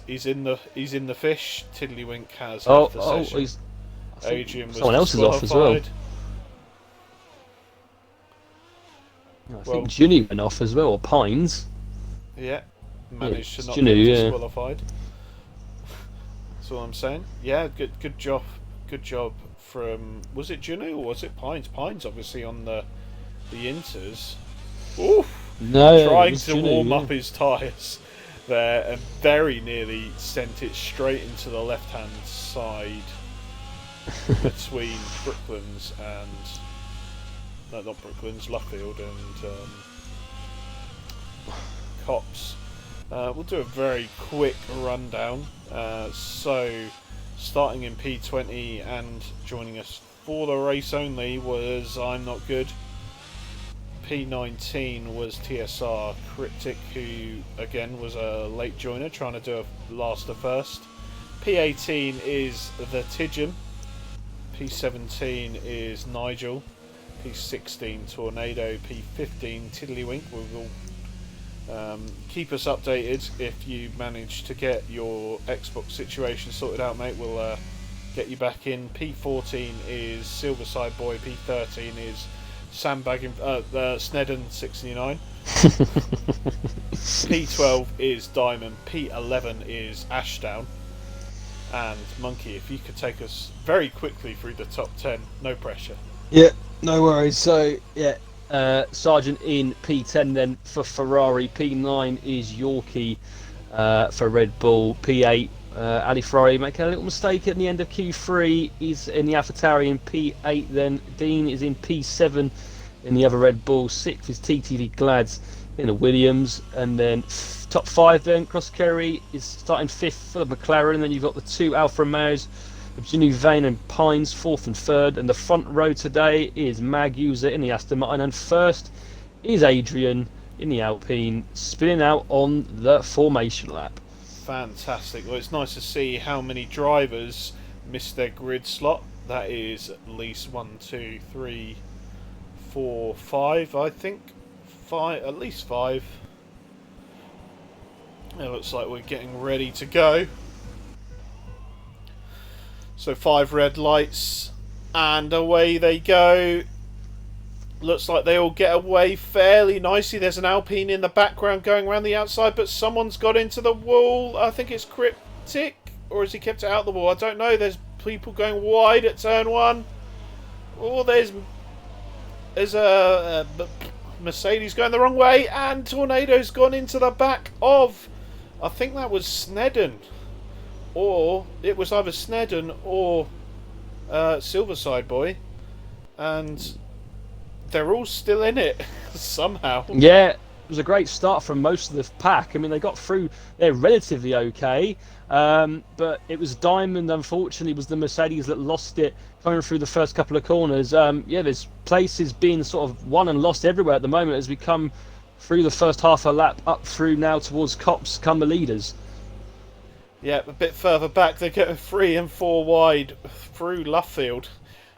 S1: he's in the fish. Tiddlywink has left the session. Adrian was
S2: someone else is off as well.
S1: disqualified.
S2: I think Ginny went off as well, or Pines.
S1: Yeah, managed to
S2: it's
S1: not
S2: Genu,
S1: get
S2: yeah.
S1: disqualified. That's all I'm saying. Yeah, good job from, was it Genu or was it Pines? Pines obviously on the Inters. Oof.
S3: No,
S1: Trying
S3: it was
S1: to
S3: Ginu,
S1: warm
S3: yeah.
S1: up his tyres there and very nearly sent it straight into the left hand side between Brooklands and not Brooklands, Luffield and Cops. We'll do a very quick rundown. So starting in P20 and joining us for the race only was I'm Not Good. P19 was TSR Cryptic, who again was a late joiner trying to do a last to first. P18 is the Tidjum. P17 is Nigel. P16 Tornado. P15 Tiddlywink. We will keep us updated if you manage to get your Xbox situation sorted out, mate. We'll get you back in. P14 is Silverside Boy. P13 is Sandbagging Snedden 69. P12 is Diamond. P11 is Ashdown. And Monkey, if you could take us very quickly through the top 10, no pressure.
S3: Yeah, no worries. So yeah,
S2: Sergeant in P10 then for Ferrari. P9 is Yorkie for Red Bull. P8 Ali Ferrari making a little mistake at the end of Q3. He's in the AlphaTauri in P8 then. Dean is in P7 in the other Red Bull. 6th is TTV Glads in the Williams. And then top 5 then, Cross Kerry is starting 5th for the McLaren. And then you've got the 2 Alfa Romeos, Ginny Vane and Pines 4th and 3rd. And the front row today is Mag User in the Aston Martin. And first is Adrian in the Alpine, spinning out on the formation lap.
S1: Fantastic. Well, it's nice to see how many drivers missed their grid slot. That is at least 1, 2, 3, 4, 5, I think. 5, at least 5. It looks like we're getting ready to go. So 5 red lights, and away they go. Looks like they all get away fairly nicely. There's an Alpine in the background going around the outside, but someone's got into the wall. I think it's Cryptic, or has he kept it out the wall? I don't know. There's people going wide at turn 1. Oh, there's a Mercedes going the wrong way, and Tornado's gone into the back of, I think that was Snedden, or it was either Snedden or Silverside Boy, and they're all still in it somehow.
S2: Yeah, it was a great start from most of the pack. I mean, they got through there relatively okay, but it was Diamond, unfortunately, was the Mercedes that lost it coming through the first couple of corners. Yeah, there's places being sort of won and lost everywhere at the moment as we come through the first half a lap up through now towards Cops come the leaders.
S1: Yeah, a bit further back, they're getting 3 and 4 wide through Luffield,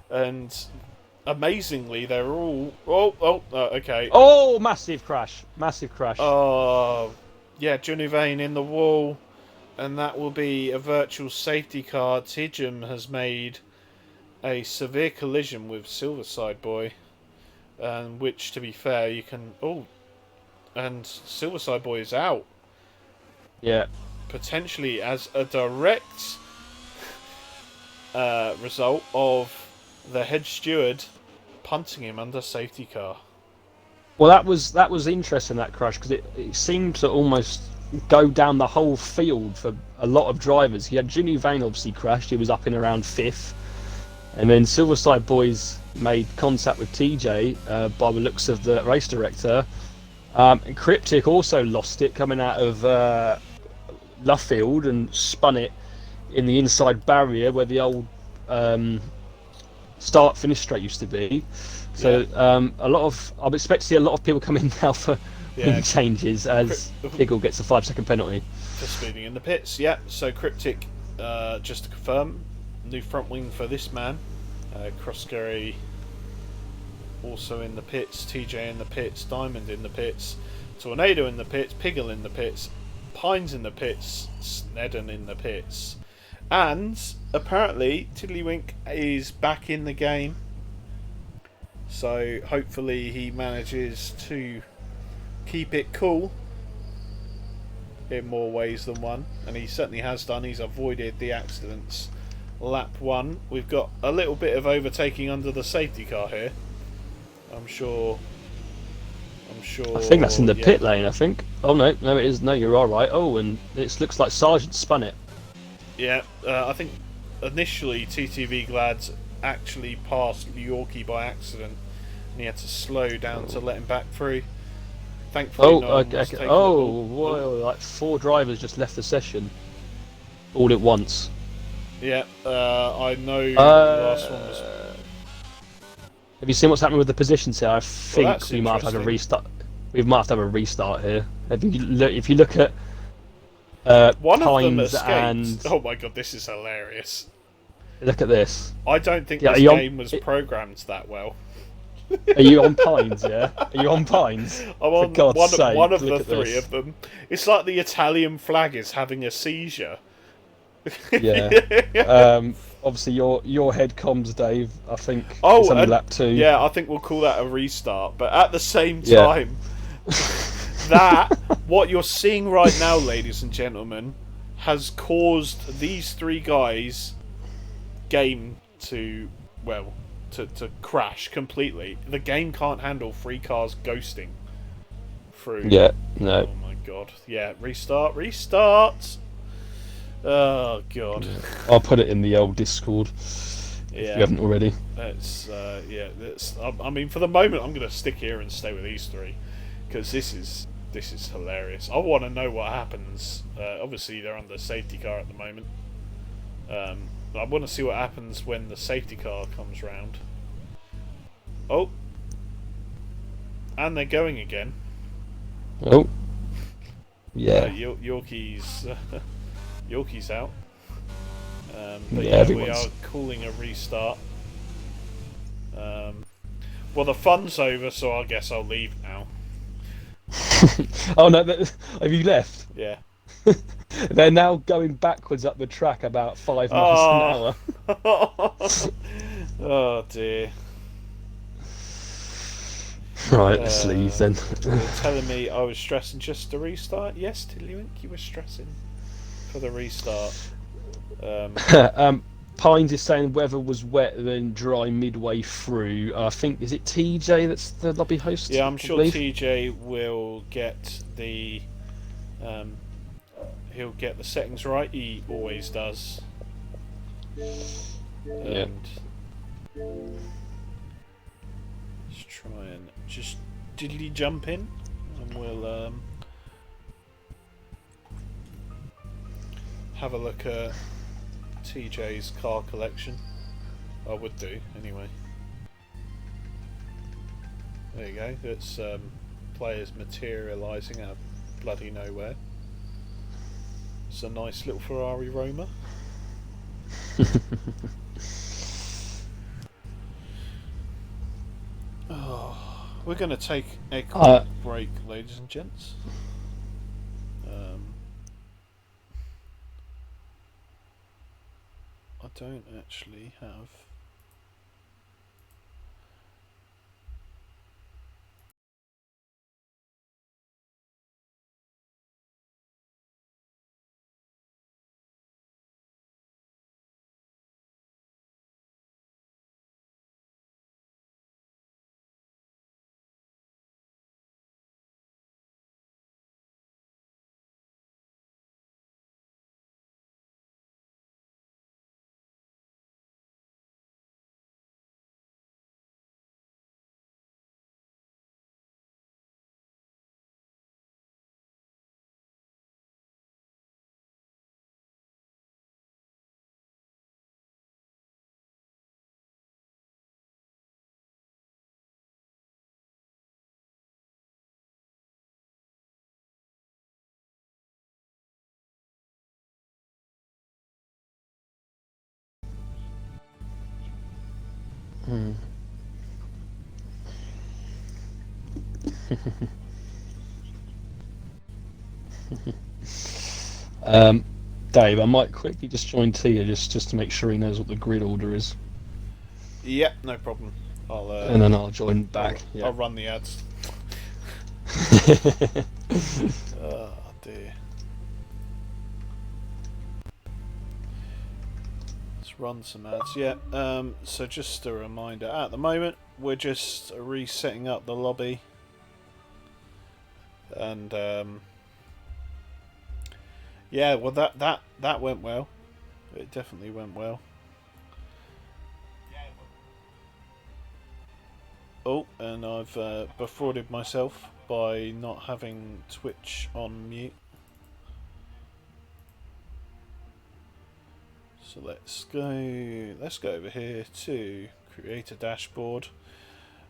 S1: and amazingly, they're all... okay.
S2: Oh, massive crash. Massive crash.
S1: Oh, yeah, Junivane in the wall, and that will be a virtual safety car. Tidjum has made a severe collision with Silverside Boy, which, to be fair, you can... Oh, and Silverside Boy is out.
S2: Yeah.
S1: Potentially as a direct result of the head steward punting him under safety car.
S2: Well, that was interesting, that crash, because it seemed to almost go down the whole field for a lot of drivers. He had Jimmy Vane obviously crashed. He was up in around 5th. And then Silverside Boys made contact with TJ by the looks of the race director. And Cryptic also lost it coming out of Luffield and spun it in the inside barrier where the old start-finish straight used to be. So I'm expecting to see a lot of people come in now for wing changes as Piggle gets a 5-second penalty.
S1: For speeding in the pits, yeah. So Cryptic, just to confirm, new front wing for this man. Crosscarry also in the pits, TJ in the pits, Diamond in the pits, Tornado in the pits, Piggle in the pits, Pines in the pits, Snedden in the pits. And apparently Tiddlywink is back in the game. So hopefully he manages to keep it cool in more ways than one. And he certainly has done. He's avoided the accidents. Lap 1. We've got a little bit of overtaking under the safety car here. I'm sure.
S2: I think that's in the pit lane, I think. Oh, no, it is. No, you're all right. Oh, and it looks like Sargent spun it.
S1: Yeah, I think initially TTV Glads actually passed Yorkie by accident, and he had to slow down to let him back through. Thankfully,
S2: like 4 drivers just left the session all at once.
S1: Yeah, I know the last one was...
S2: Have you seen what's happening with the positions here? I think
S1: that's
S2: we might have to have a restart. We might have to have a restart here. If you look at
S1: one
S2: Pines
S1: of them escaped.
S2: and
S1: oh my god, this is hilarious.
S2: Look at this.
S1: I don't think this game was programmed that well.
S2: Are you on Pines? Yeah. Are you on Pines?
S1: I'm on
S2: God's sake,
S1: one of
S2: look
S1: the
S2: at
S1: 3
S2: this.
S1: of them. It's like the Italian flag is having a seizure.
S2: Yeah. Obviously, your head comms, Dave. I think.
S1: Oh,
S2: it's only lap 2.
S1: Yeah, I think we'll call that a restart. But at the same time, what you're seeing right now, ladies and gentlemen, has caused these 3 guys' game to crash completely. The game can't handle 3 cars ghosting through.
S2: Yeah. No.
S1: Oh my god. Yeah. Restart. Oh god.
S2: I'll put it in the old Discord.
S1: Yeah.
S2: If you haven't already.
S1: That's I mean, for the moment, I'm gonna stick here and stay with these 3 because this is hilarious. I want to know what happens. Obviously, they're under safety car at the moment. I want to see what happens when the safety car comes round. Oh, and they're going again.
S2: Oh. Yeah.
S1: Yorkie's out. But
S2: Yeah,
S1: we are calling a restart. Well, the fun's over, so I guess I'll leave now.
S2: Oh no! Have you left?
S1: Yeah.
S2: They're now going backwards up the track about 5 miles an hour.
S1: Oh dear.
S2: Right, let's leave then.
S1: You're telling me I was stressing just to restart? Yes, Tiddlywink, you were stressing for the restart.
S2: Pines is saying weather was wet then dry midway through. I think, is it TJ that's the lobby host?
S1: Yeah, I'm sure
S2: believe?
S1: TJ will get the he'll get the settings right. He always does.
S2: Yeah.
S1: Let's try and just diddly jump in, and we'll have a look at TJ's car collection. I would do anyway. There you go. It's players materialising out of bloody nowhere. It's a nice little Ferrari Roma. Oh, we're going to take a quick break, ladies and gents. I don't actually have
S3: Dave, I might quickly just join Tia just to make sure he knows what the grid order is,
S1: Yep, no problem.
S3: and then I'll join back.
S1: I'll run the ads. Oh dear. Let's run some ads. Yeah. So just a reminder. At the moment, we're just resetting up the lobby, and yeah. Well, that went well. It definitely went well. Oh, and I've defrauded myself by not having Twitch on mute. So let's go over here to create a dashboard.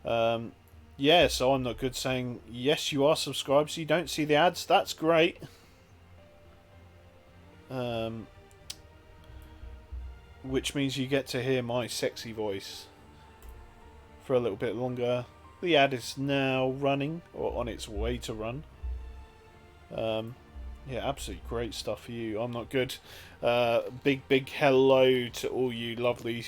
S1: Yeah, so I'm not good saying yes, you are subscribed, so you don't see the ads. That's great. Which means you get to hear my sexy voice for a little bit longer. The ad is now running, or on its way to run. Yeah, absolutely great stuff for you. I'm not good. Big hello to all you lovely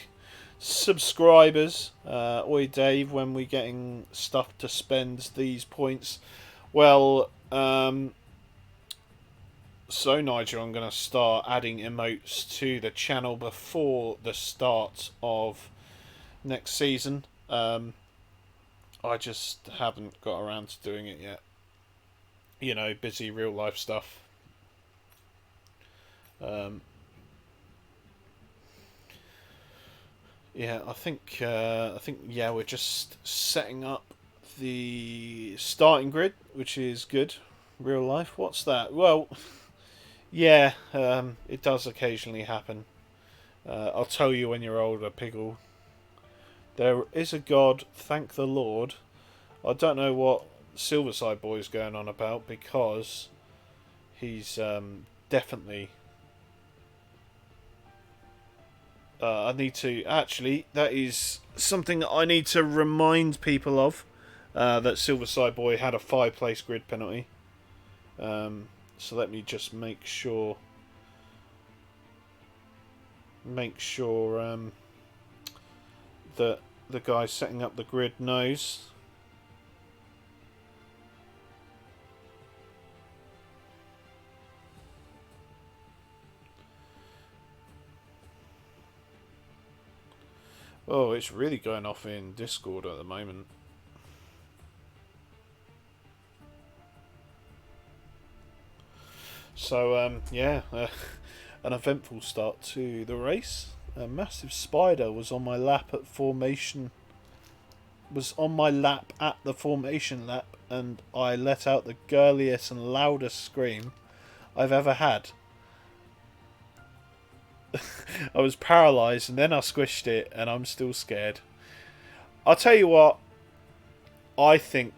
S1: subscribers. Oi Dave, when we getting stuff to spend these points? Well, so Nigel, I'm going to start adding emotes to the channel before the start of next season. I just haven't got around to doing it yet. You know, busy real life stuff. Yeah, I think yeah, we're just setting up the starting grid, which is good. Real life. What's that? Well, yeah, it does occasionally happen. I'll tell you when you're older, Piggle. There is a God, thank the Lord. I don't know what Silverside Boy's going on about, because he's definitely... I need to... Actually, that is something that I need to remind people of. That Silverside Boy had a 5-place grid penalty. So let me just make sure... that the guy setting up the grid knows. Oh, it's really going off in Discord at the moment. So, yeah, an eventful start to the race. A massive spider was on my lap at formation. Was on my lap at the formation lap, and I let out the girliest and loudest scream I've ever had. I was paralysed, and then I squished it, and I'm still scared. I'll tell you what. I think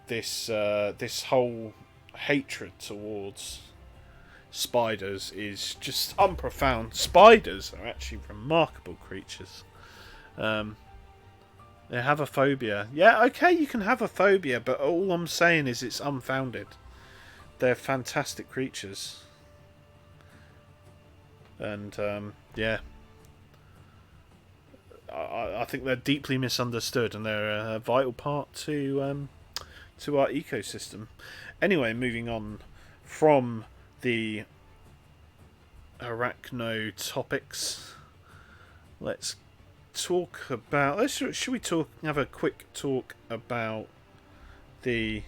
S1: this this whole hatred towards spiders is just unprofound. Spiders are actually remarkable creatures. They have a phobia. Yeah, okay, you can have a phobia, but all I'm saying is it's unfounded. They're fantastic creatures. And, yeah. I think they're deeply misunderstood, and they're a vital part to our ecosystem. Anyway, moving on from the arachno topics, let's talk about... Should we have a quick talk about the...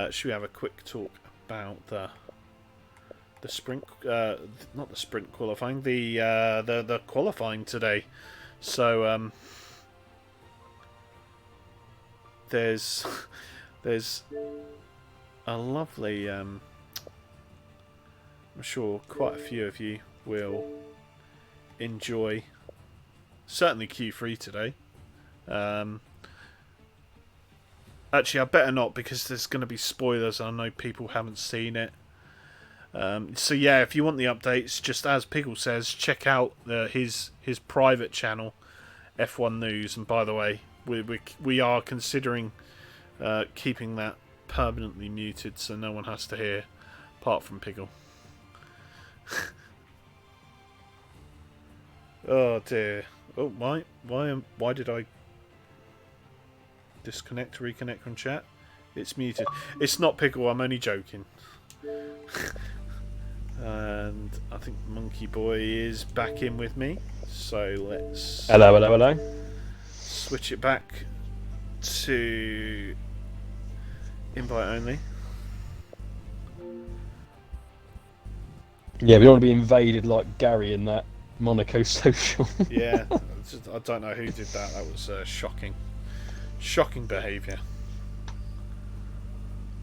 S1: should we have a quick talk about the sprint... not the sprint qualifying, the qualifying today. So, there's a lovely... I'm sure quite a few of you will enjoy, certainly Q3 today. Actually, I better not, because there's going to be spoilers. I know people haven't seen it. So yeah, if you want the updates, just as Piggle says, check out his private channel, F1 News. And by the way, we are considering keeping that permanently muted so no one has to hear, apart from Piggle. Oh dear. Oh, why did I disconnect, reconnect from chat? It's muted. It's not Piggle, I'm only joking. And I think Monkey Boy is back in with me. So let's
S3: Hello.
S1: switch it back to invite only.
S3: Yeah, we don't want to be invaded like Gary in that Monaco social.
S1: Yeah, I don't know who did that. That was shocking behaviour.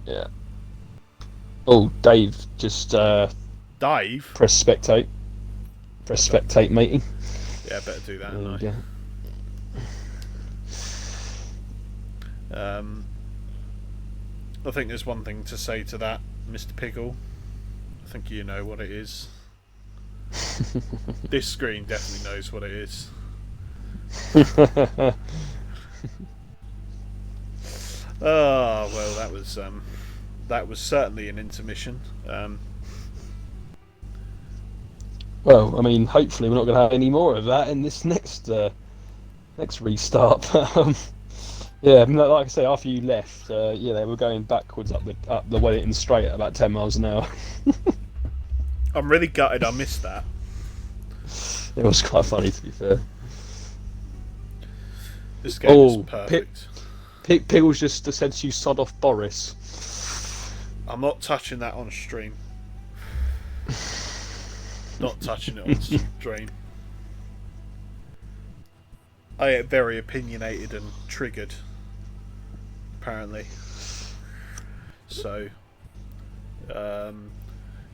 S3: Yeah. Oh, Dave just
S1: Dave?
S3: press spectate. Press spectate, matey.
S1: Yeah, better do that.
S3: Oh,
S1: No.
S3: yeah.
S1: I think there's one thing to say to that, Mr. Piggle. I think you know what it is. This screen definitely knows what it is. Oh well, that was certainly an intermission.
S3: Well, I mean, hopefully we're not going to have any more of that in this next restart. Yeah, like I say, after you left, yeah, they were going backwards up the Wellington Straight at about 10 miles an hour.
S1: I'm really gutted I missed that.
S3: It was quite funny, to be fair.
S1: This game is perfect.
S3: Piggles just said to you, sod off Boris.
S1: I'm not touching that on stream. Not touching it on stream. I get very opinionated and triggered, apparently. So,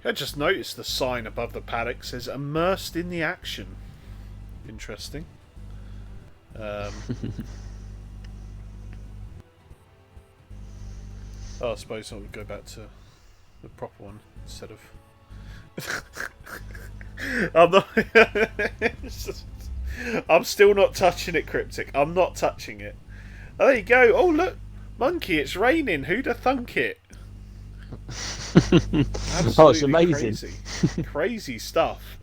S1: I just noticed the sign above the paddock says "immersed in the action." Interesting. I suppose I would go back to the proper one instead of. I'm not. I'm still not touching it, Cryptic. I'm not touching it. Oh, there you go. Oh, look. Monkey, it's raining. Who'd have thunk it?
S3: Oh, it's amazing.
S1: Crazy stuff.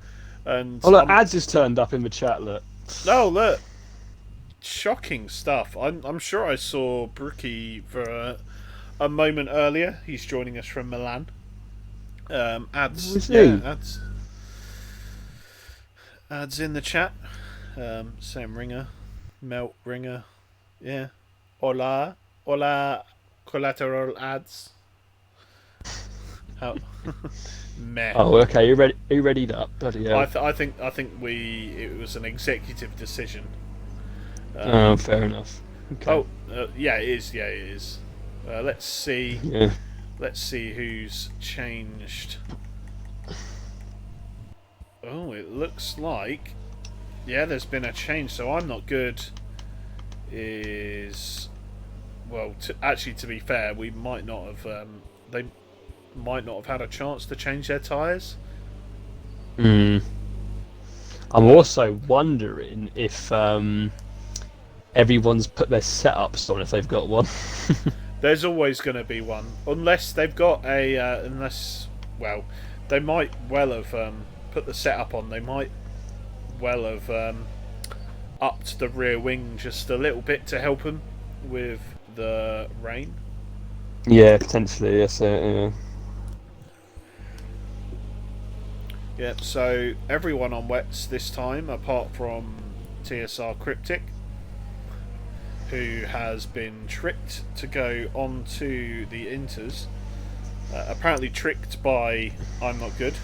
S1: And
S3: oh, look, Ads has turned up in the chat, look.
S1: Oh, look. Shocking stuff. I'm sure I saw Brookie for a moment earlier. He's joining us from Milan. Ads. Yeah, Ads in the chat. Sam Ringer, Melt Ringer, yeah. Hola, collateral ads. How? Meh.
S3: Oh, okay. You readied up? Bloody hell.
S1: I think it was an executive decision.
S3: Oh, fair enough. Okay.
S1: Oh, yeah, it is. Yeah, it is. Let's see.
S3: Yeah.
S1: Let's see who's changed. Oh, it looks like. Yeah, there's been a change, so I'm not good. Well, actually, to be fair, we might not have. They might not have had a chance to change their tyres.
S3: I'm also wondering if everyone's put their setups on, if they've got one.
S1: There's always going to be one, unless they've got a. Well, they might well have put the setup on. They might well have upped the rear wing just a little bit to help them with the rain.
S3: Yeah, potentially, yes. Yeah.
S1: Yep, so everyone on wets this time, apart from TSR Cryptic, who has been tricked to go onto the Inters. Apparently tricked by I'm Not Good.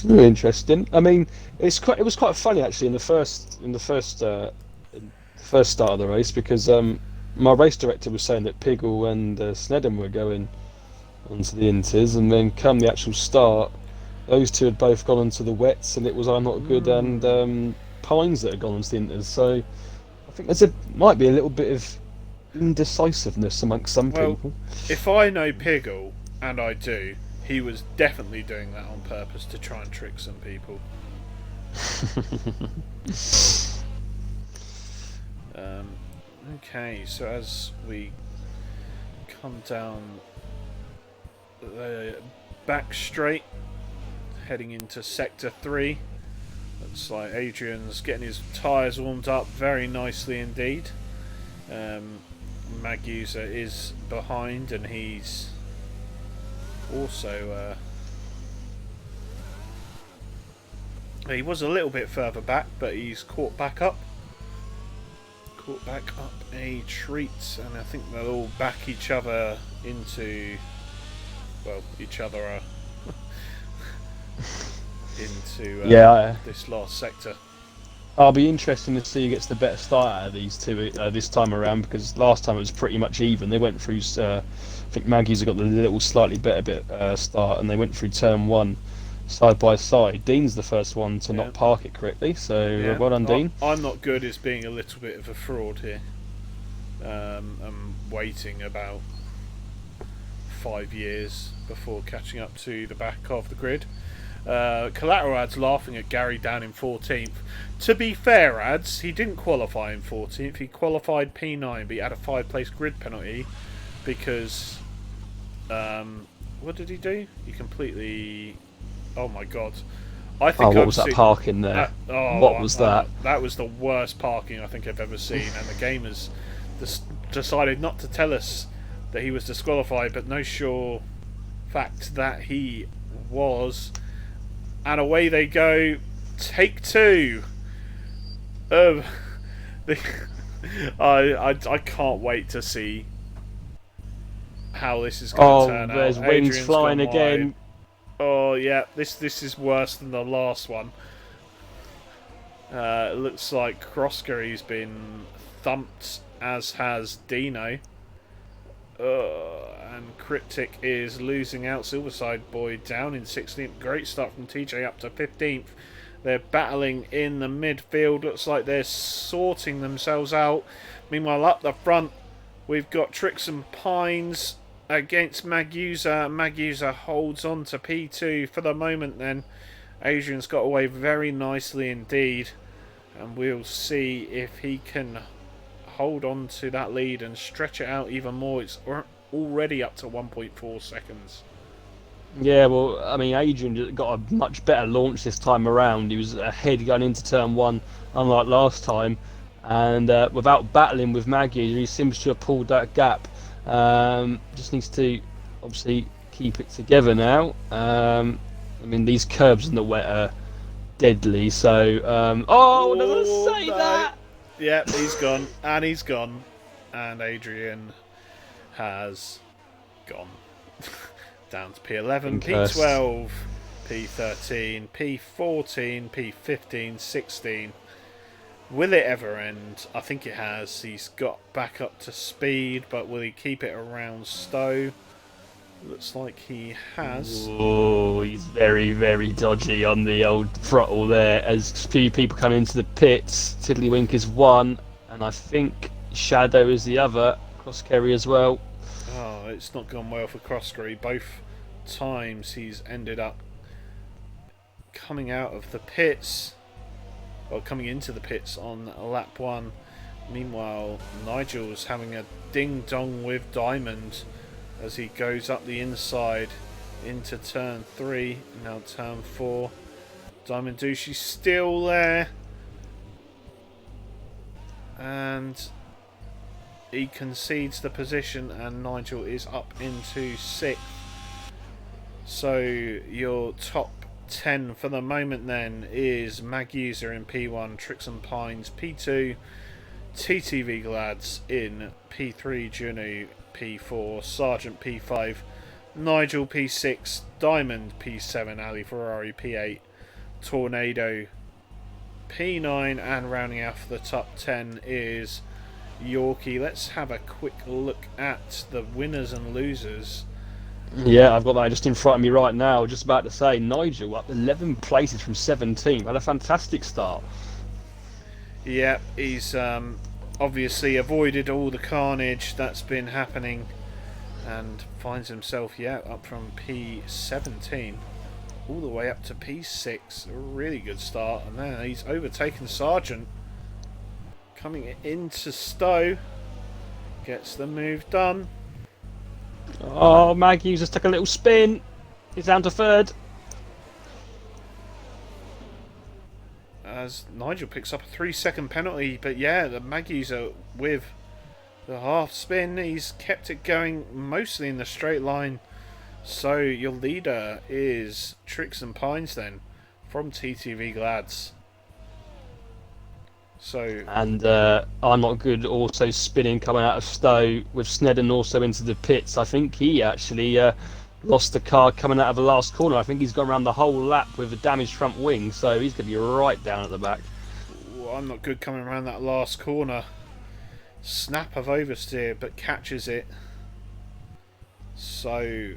S3: Interesting. I mean, it was quite funny actually in the first start of the race, because my race director was saying that Piggle and Snedden were going onto the Inters, and then come the actual start, those two had both gone onto the wets, and it was I'm Not Good and Pines that had gone onto the Inters. So I think might be a little bit of indecisiveness amongst some people.
S1: If I know Piggle, and I do, he was definitely doing that on purpose to try and trick some people. Okay, so as we come down the back straight, heading into Sector 3, looks like Adrian's getting his tyres warmed up very nicely indeed. Magusa is behind, and he's also he was a little bit further back, but he's caught back up a treat, and I think they'll all back each other into, well, each other are into this last sector.
S3: I'll be interested to see who gets the better start out of these two this time around, because last time it was pretty much even. They went through, I think Maggie's got the little slightly better start, and they went through turn 1 side by side. Dean's the first one to not park it correctly, so well done, Dean.
S1: I'm not good as being a little bit of a fraud here. I'm waiting about 5 years before catching up to the back of the grid. Collateral Ads laughing at Gary down in 14th. To be fair, Ads, he didn't qualify in 14th. He qualified P9, but he had a 5-place grid penalty because what did he do? He completely... Oh my god! I think
S2: what was that parking there? What was that?
S1: That was the worst parking I think I've ever seen, and the game has decided not to tell us that he was disqualified, but no sure fact that he was. And away they go. Take 2. I can't wait to see how this is going to turn out.
S3: There's wings flying again.
S1: Wide. Oh yeah, this is worse than the last one. It looks like Croskery's been thumped, as has Dino. And Cryptic is losing out. Silverside Boy down in 16th. Great start from TJ up to 15th. They're battling in the midfield. Looks like they're sorting themselves out. Meanwhile, up the front, we've got Tricks and Pines against Magusa. Magusa holds on to P2 for the moment then. Adrian's got away very nicely indeed. And we'll see if he can hold on to that lead and stretch it out even more. It's already up to 1.4 seconds.
S3: Yeah, well, I mean, Adrian got a much better launch this time around. He was ahead going into turn 1, unlike last time. And without battling with Maggie, he seems to have pulled that gap. Just needs to obviously keep it together now. I mean, these curbs in the wet are deadly, so... that!
S1: Yeah, he's gone, and he's gone. And Adrian has gone. Down to P11, P12, P13, P14, P15, 16. Will it ever end? I think it has. He's got back up to speed, but will he keep it around Stowe? Looks like he has.
S2: Oh, he's very, very dodgy on the old throttle there. As few people come into the pits, Tiddlywink is one, and I think Shadow is the other. Crosskerry as well.
S1: Oh, it's not gone well for Crosskerry. Both times he's ended up coming out of the pits. Well, coming into the pits on lap 1. Meanwhile, Nigel's having a ding-dong with Diamond as he goes up the inside into turn 3, now turn 4. Diamond Douchey's still there. And he concedes the position, and Nigel is up into 6th. So your top 10 for the moment then is Magusa in P1, Tricks and Pines P2, TTV Glads in P3, Juno P4, Sergeant P5, Nigel P6, Diamond P7, Ali Ferrari P8, Tornado P9, and rounding out for the top 10 is Yorkie. Let's have a quick look at the winners and losers.
S3: Yeah, I've got that just in front of me right now. Just about to say, Nigel up 11 places from 17. Had a fantastic start.
S1: Yeah, he's obviously avoided all the carnage that's been happening and finds himself up from P17 all the way up to P6. A really good start, and then he's overtaken Sargent. Coming into Stowe, gets the move done.
S2: Oh, Matthews just took a little spin. He's down to third.
S1: As Nigel picks up a 3-second penalty, but yeah, the Maggies are with the half spin. He's kept it going mostly in the straight line. So your leader is Tricks and Pines then from TTV Glads. So
S2: And I'm Not Good also spinning coming out of Stowe with Snedden also into the pits. I think he actually lost the car coming out of the last corner. I think he's gone around the whole lap with a damaged front wing, so he's going to be right down at the back.
S1: ooh, I'm Not Good coming around that last corner. Snap of oversteer, but catches it. So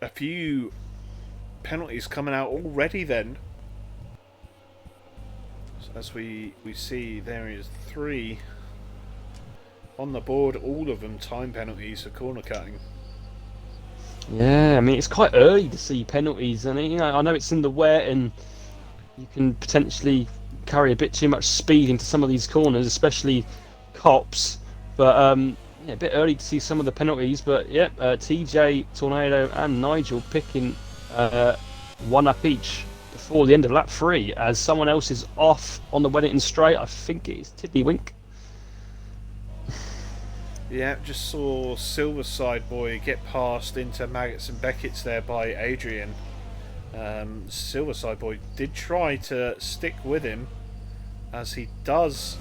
S1: a few penalties coming out already then. So as we see, there is 3 on the board, all of them time penalties for corner cutting.
S2: Yeah, I mean, it's quite early to see penalties, and I know it's in the wet and you can potentially carry a bit too much speed into some of these corners, especially Cops, but a bit early to see some of the penalties. But TJ, Tornado and Nigel picking 1 up each before the end of lap 3, as someone else is off on the Wellington straight. I think it's Tiddlywink.
S1: Yeah, just saw Silverside Boy get passed into Maggots and Beckett's there by Adrian. Silverside Boy did try to stick with him, as he does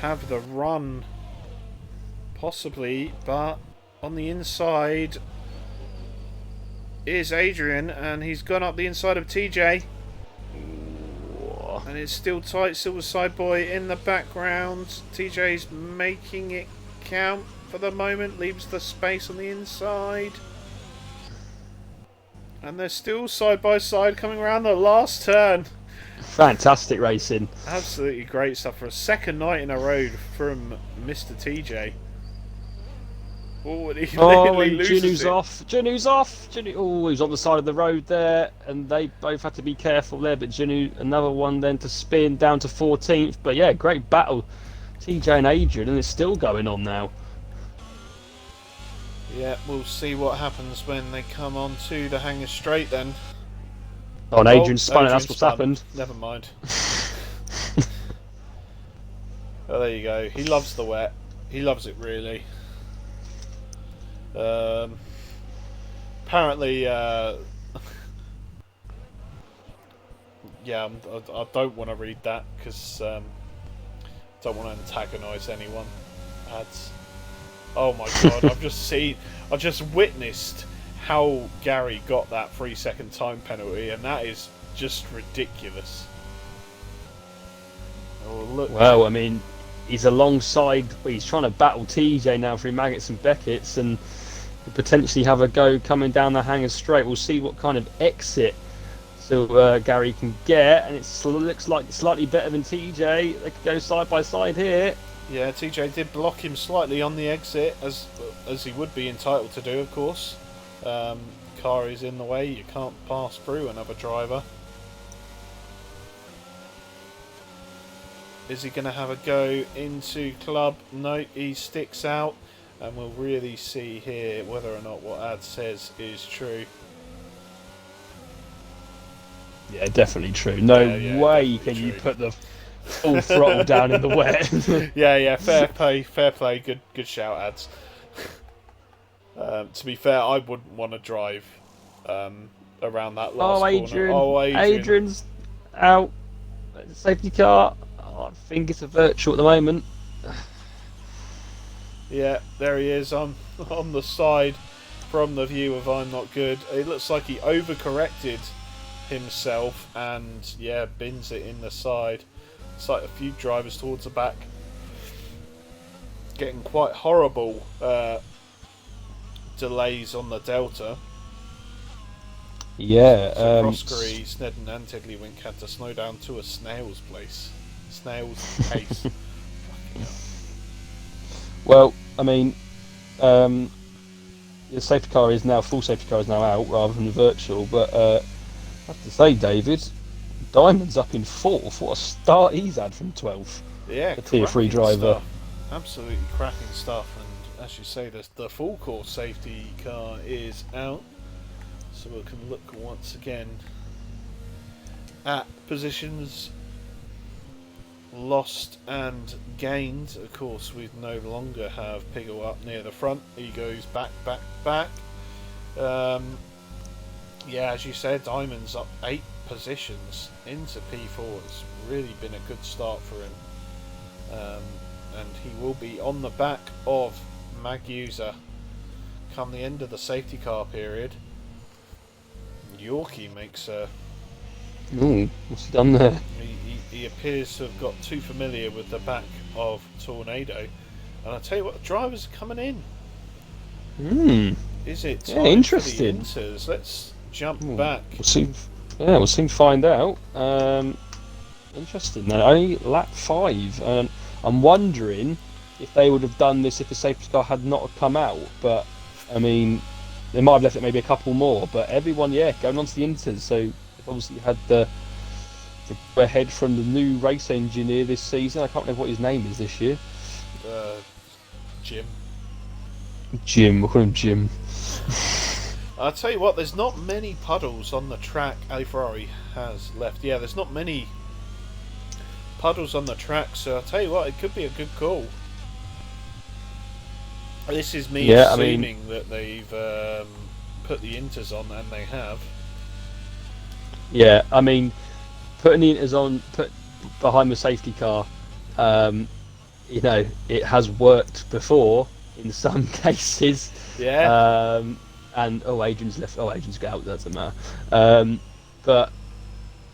S1: have the run possibly, but on the inside is Adrian, and he's gone up the inside of TJ. And it's still tight. Silverside Boy in the background. TJ's making it count for the moment, leaves the space on the inside. And they're still side by side coming around the last turn.
S2: Fantastic racing.
S1: Absolutely great stuff for a second night in a row from Mr. TJ. Oh, and he nearly loses
S2: Junu's
S1: it.
S2: off. Junu's off. Oh, he's on the side of the road there, and they both had to be careful there. But Junu, another one then to spin down to 14th. But yeah, great battle, TJ and Adrian, and it's still going on now.
S1: Yeah, we'll see what happens when they come on to the Hanger Straight then.
S2: Oh, and Adrian spun it.
S1: Adrian
S2: That's what's
S1: spun.
S2: happened.
S1: Never mind. Oh, there you go. He loves the wet. He loves it really. Apparently, yeah, I don't want to read that because don't want to antagonise anyone. Oh my god! I've just witnessed how Gary got that 3-second time penalty, and that is just ridiculous. Oh, look.
S2: Well, I mean, he's alongside. He's trying to battle TJ now through Maggots and Beckett's, and could potentially have a go coming down the Hanger Straight. We'll see what kind of exit so Gary can get, and it looks like slightly better than TJ. They could go side by side here.
S1: Yeah, TJ did block him slightly on the exit, as he would be entitled to do, of course. Car is in the way, you can't pass through another driver. Is he going to have a go into club? No, he sticks out, and we'll really see here whether or not what Ad says is true.
S2: Yeah, definitely true. No
S1: Yeah,
S2: way
S1: definitely
S2: can you
S1: true.
S2: put the full throttle down in the wet.
S1: Yeah, fair play, good shout, Ads. To be fair, I wouldn't want to drive around that last corner.
S2: Adrian.
S1: Oh, Adrian.
S2: Adrian's out. Safety car. Oh, I think it's a virtual at the moment.
S1: Yeah, there he is on the side from the view of I'm Not Good. It looks like he overcorrected himself and, yeah, bins it in the side. It's like a few drivers towards the back getting quite horrible delays on the Delta.
S2: Yeah.
S1: So Roscoe, Snedden and Tiddlywink had to slow down to a snail's pace. Snail's pace. Fucking hell.
S2: Well,
S3: I mean, the safety car is now full safety car is now out rather than virtual. But I have to say, David, Diamond's up in 4th. What a start he's had from 12th.
S1: Yeah,
S3: a tier 3
S1: cracking
S3: driver.
S1: Stuff. Absolutely cracking stuff. And as you say, the full course safety car is out, so we can look once again at positions lost and gained. Of course, we no longer have Piggle up near the front. He goes back. Yeah, as you said, Diamond's up 8 positions into P4. It's really been a good start for him. And he will be on the back of Magusa come the end of the safety car period. Yorkie makes a...
S3: Ooh, what's he done there?
S1: He appears to have got too familiar with the back of Tornado. And I tell you what, the drivers are coming in. Is it time
S3: interesting.
S1: for the Inters? Let's jump back.
S3: We'll soon find out. Interesting. Now, only lap 5, and I'm wondering if they would have done this if the safety car had not come out. But I mean, they might have left it maybe a couple more. But everyone, going on to the Inters. So they've obviously had the ahead from the new race engineer this season. I can't remember what his name is this year. Jim. We'll call him Jim.
S1: I'll tell you what, there's not many puddles on the track Ali Ferrari has left. Yeah, there's not many puddles on the track, so I'll tell you what, it could be a good call. This is me assuming that they've put the Inters on, and they have.
S3: Yeah, I mean, putting the Inters on, put behind the safety car, it has worked before in some cases.
S1: Yeah.
S3: And Adrian's left. Adrian's got out. Doesn't matter. But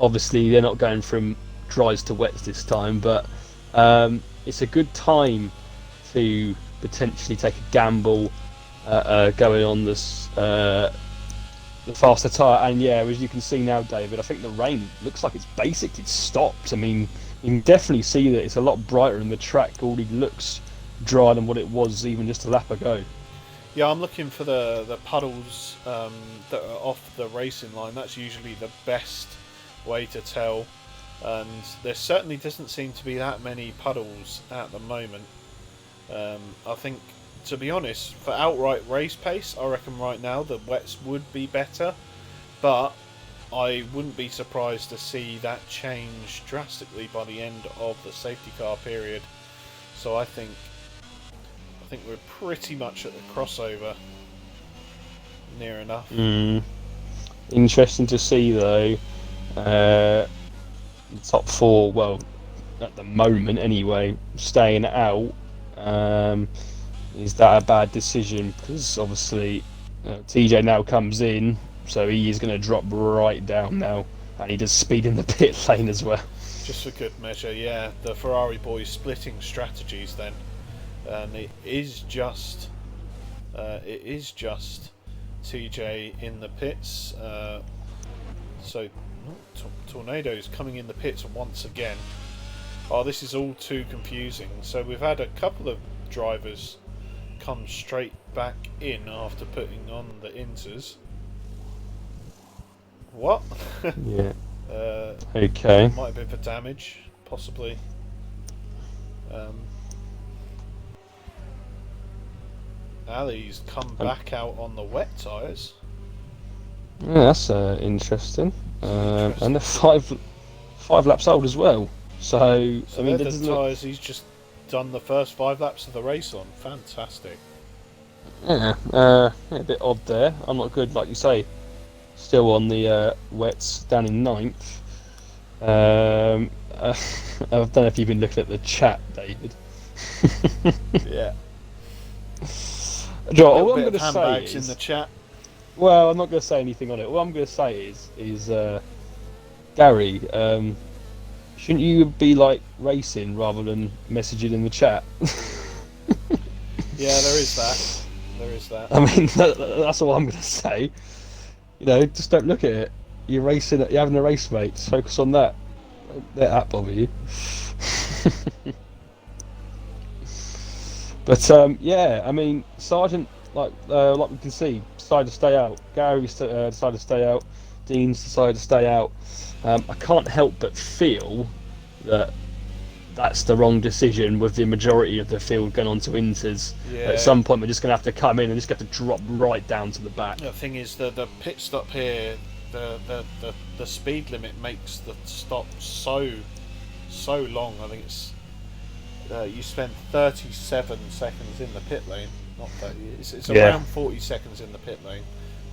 S3: obviously they're not going from dries to wets this time. But it's a good time to potentially take a gamble going on this the faster tyre. And as you can see now, David, I think the rain looks like it's basically stopped. I mean, you can definitely see that it's a lot brighter, and the track already looks drier than what it was even just a lap ago.
S1: Yeah, I'm looking for the puddles that are off the racing line. That's usually the best way to tell. And there certainly doesn't seem to be that many puddles at the moment. I think, to be honest, for outright race pace, I reckon right now the wets would be better. But I wouldn't be surprised to see that change drastically by the end of the safety car period. So I think we're pretty much at the crossover, near enough.
S3: Interesting to see though. The top 4, well, at the moment anyway, staying out. Is that a bad decision? Because obviously TJ now comes in, so he is going to drop right down now, and he does speed in the pit lane as well.
S1: Just for good measure, yeah. The Ferrari boys splitting strategies then. And it is just TJ in the pits. So Tornado's coming in the pits once again. Oh, this is all too confusing. So we've had a couple of drivers come straight back in after putting on the Inters. What?
S3: Yeah. Okay.
S1: Might have been for damage, possibly. Ali's come back out on the wet tyres.
S3: Yeah, that's interesting. And they're five laps old as well. So I mean,
S1: they're the tyres he's just done the first 5 laps of the race on. Fantastic.
S3: Yeah, a bit odd there. I'm not good, like you say. Still on the wets, down in 9th. I don't know if you've been looking at the chat, David.
S1: Yeah.
S3: Joe, all I'm going to say
S1: handbags
S3: is,
S1: in the chat.
S3: Well, I'm not going to say anything on it. All I'm going to say is Gary, shouldn't you be like racing rather than messaging in the chat?
S1: Yeah, there is that. There is that.
S3: I mean, that's all I'm going to say. Just don't look at it. You're racing. You're having a race, mate. Just focus on that. Don't let that bother you. But yeah, I mean, Sargent, like we can see, decided to stay out. Gary decided to stay out. Dean's decided to stay out. I can't help but feel that that's the wrong decision, with the majority of the field going on to Inters.
S1: Yeah.
S3: At some point, we're just going to have to come in and just have to drop right down to the back.
S1: The thing is, the pit stop here, the speed limit makes the stop so long. I think it's you spend 37 seconds in the pit lane, not 30. It's
S3: Yeah.
S1: around 40 seconds in the pit lane.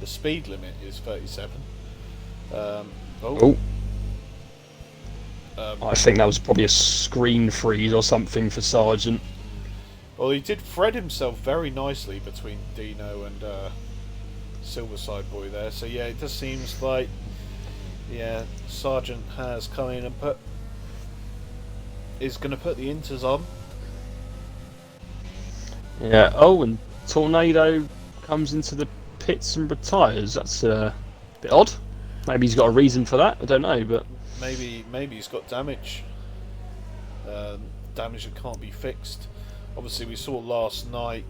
S1: The speed limit is 37.
S3: Oh. I think that was probably a screen freeze or something for Sargent.
S1: Well, he did thread himself very nicely between Dino and Silverside Boy there. So yeah, it just seems like Sargent has come in and is going to put the Inters on.
S3: Yeah. Oh, and Tornado comes into the pits and retires. That's a bit odd. Maybe he's got a reason for that. I don't know, but
S1: Maybe he's got damage. Damage that can't be fixed. Obviously, we saw last night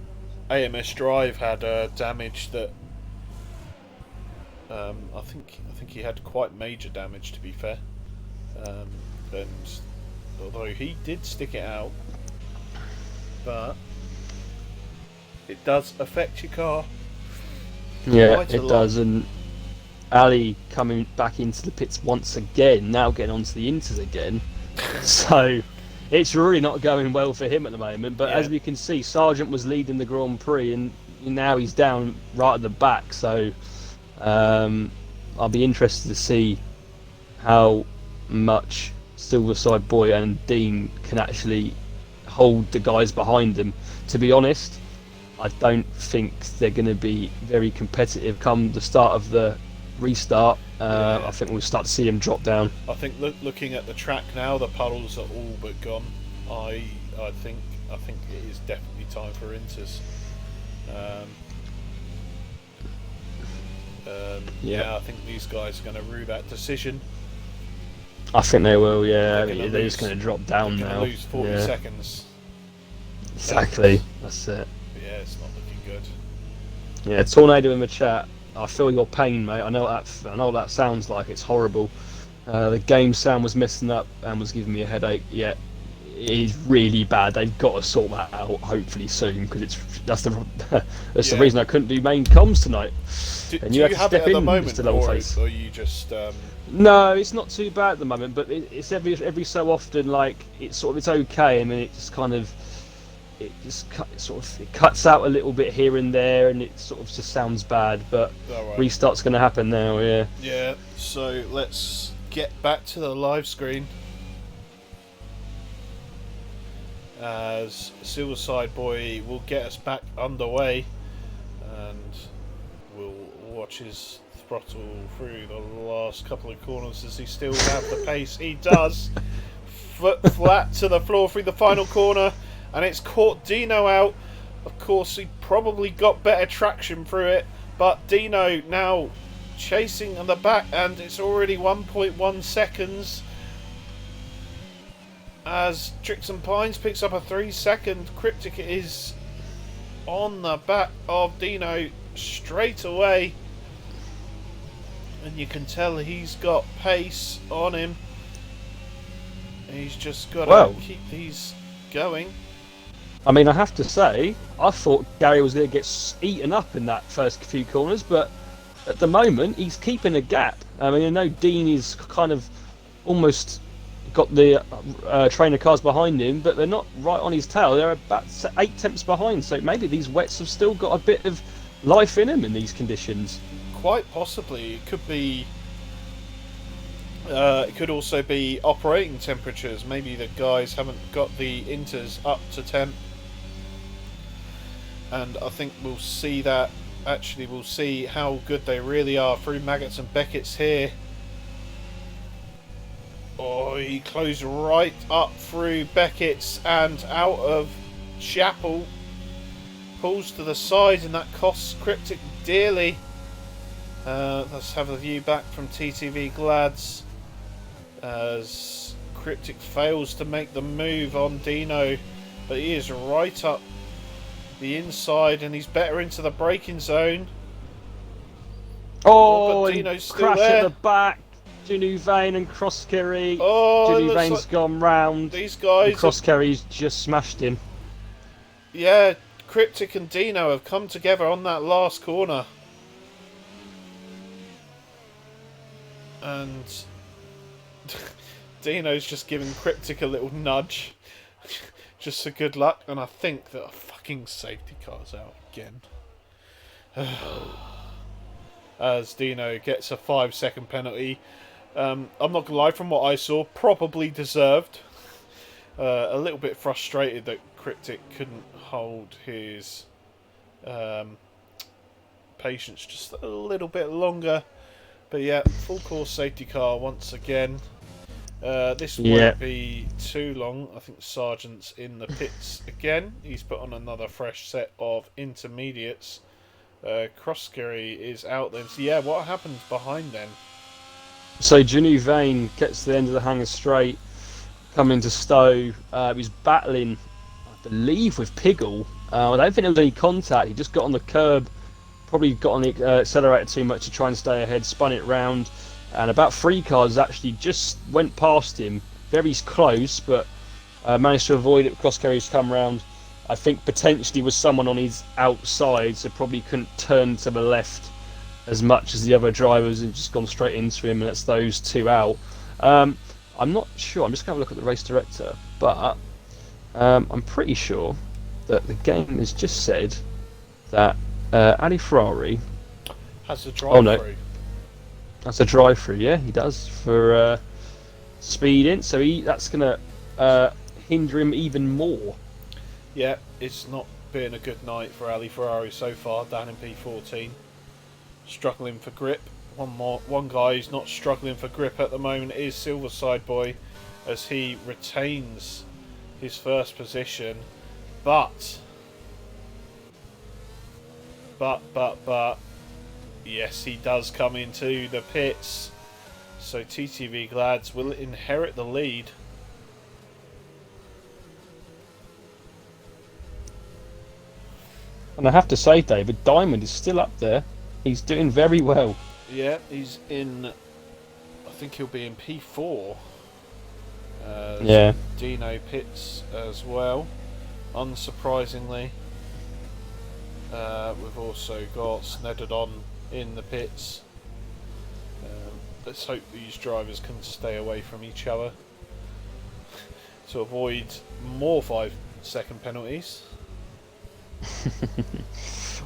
S1: AMS Drive had damage that I think he had quite major damage, to be fair. And although he did stick it out, but it does affect your car.
S3: yeah,
S1: Quite a
S3: it
S1: lot.
S3: does. And Ali coming back into the pits once again, now getting onto the Inters again. So it's really not going well for him at the moment. But
S1: Yeah.
S3: as we can see, Sargent was leading the Grand Prix, and now he's down right at the back. So I'll be interested to see how much Silverside Boy and Dean can actually hold the guys behind them. To be honest, I don't think they're going to be very competitive come the start of the restart. I think we'll start to see him drop down.
S1: I think looking at the track now, the puddles are all but gone. I think it is definitely time for Inters. Yeah, I think these guys are going to rue that decision.
S3: I think they will, yeah.
S1: They're gonna
S3: They're just
S1: lose-
S3: going to drop down
S1: They're
S3: now.
S1: going to lose 40
S3: Yeah,
S1: seconds.
S3: exactly. That's it.
S1: Yeah, it's not looking good.
S3: Yeah, Tornado in the chat. I feel your pain, mate. I know what that sounds like. It's horrible. The game sound was messing up and was giving me a headache. Yeah, it is really bad. They've got to sort that out hopefully soon, because that's the
S1: Yeah.
S3: reason I couldn't do main comms tonight.
S1: Do
S3: And
S1: you
S3: you have to
S1: have it
S3: step
S1: at the
S3: in,
S1: moment,
S3: Mr. Leatherface.
S1: or you just...
S3: No, it's not too bad at the moment, but it's every so often, like it's okay. I mean, it just kind of it cuts out a little bit here and there, and it sort of just sounds bad. But
S1: Alright.
S3: restart's going to happen now. Yeah.
S1: Yeah, so let's get back to the live screen. As Silverside Boy will get us back underway, and we'll watch his throttle through the last couple of corners. Does he still have the pace? He does. Foot flat to the floor through the final corner, and it's caught Dino out. Of course, he probably got better traction through it, but Dino now chasing on the back, and it's already 1.1 seconds as Tricks and Pines picks up a 3-second. Cryptic is on the back of Dino straight away, and you can tell he's got pace on him. He's just got to keep these going.
S3: I mean, I have to say, I thought Gary was going to get eaten up in that first few corners, but at the moment, he's keeping a gap. I mean, I know Dean is kind of almost got the trainer cars behind him, but they're not right on his tail. They're about 8 tenths behind, so maybe these wets have still got a bit of life in them in these conditions.
S1: Quite possibly. It could be... it could also be operating temperatures. Maybe the guys haven't got the Inters up to temp. And I think we'll see that. Actually, we'll see how good they really are through Maggots and Beckett's here. Oh, he closed right up through Beckett's and out of Chapel. Pulls to the side, and that costs Cryptic dearly. Let's have a view back from TTV Glads as Cryptic fails to make the move on Dino, but he is right up the inside, and he's better into the braking zone.
S2: Oh,
S1: but
S2: and
S1: Dino's still
S2: crash
S1: there.
S2: at the back. Janu Vane and Crosskerry.
S1: Oh, it
S2: Janu
S1: looks
S2: Vane's
S1: like
S2: gone round.
S1: these guys.
S2: And Crosskerry's just smashed him.
S1: Yeah, Cryptic and Dino have come together on that last corner. And Dino's just giving Cryptic a little nudge. Just for good luck. And I think that a fucking safety car's out again. As Dino gets a 5-second penalty. I'm not going to lie, from what I saw, probably deserved. A little bit frustrated that Cryptic couldn't hold his patience just a little bit longer. But yeah, full course safety car once again. This won't be too long. I think Sargent's in the pits again. He's put on another fresh set of intermediates. Crosskerry is out then. So yeah, what happens behind them?
S2: So Janu Vane gets to the end of the hanger straight, coming to Stowe. He was battling, I believe, with Piggle. I don't think there was any contact. He just got on the curb, probably got on the accelerator too much to try and stay ahead, spun it round, and about 3 cars actually just went past him, very close, but managed to avoid it. Crosskerry's come round. I think potentially was someone on his outside, so probably couldn't turn to the left as much as the other drivers and just gone straight into him, and that's those 2 out. I'm not sure, I'm just going to have a look at the race director, but I'm pretty sure that the game has just said that Ali Ferrari
S1: has a drive-through.
S2: Oh no, that's a drive-through, yeah, he does, for speeding, so that's going to hinder him even more.
S1: Yeah, it's not been a good night for Ali Ferrari so far, down in P14. Struggling for grip. One guy who's not struggling for grip at the moment is Silverside Boy, as he retains his first position. But, yes, he does come into the pits. So TTV Glads will inherit the lead.
S3: And I have to say, David, Diamond is still up there. He's doing very well.
S1: Yeah, he's in. I think he'll be in P4.
S3: Yeah.
S1: Dino pits as well. Unsurprisingly, we've also got Sneddered in the pits. Let's hope these drivers can stay away from each other to avoid more 5-second penalties.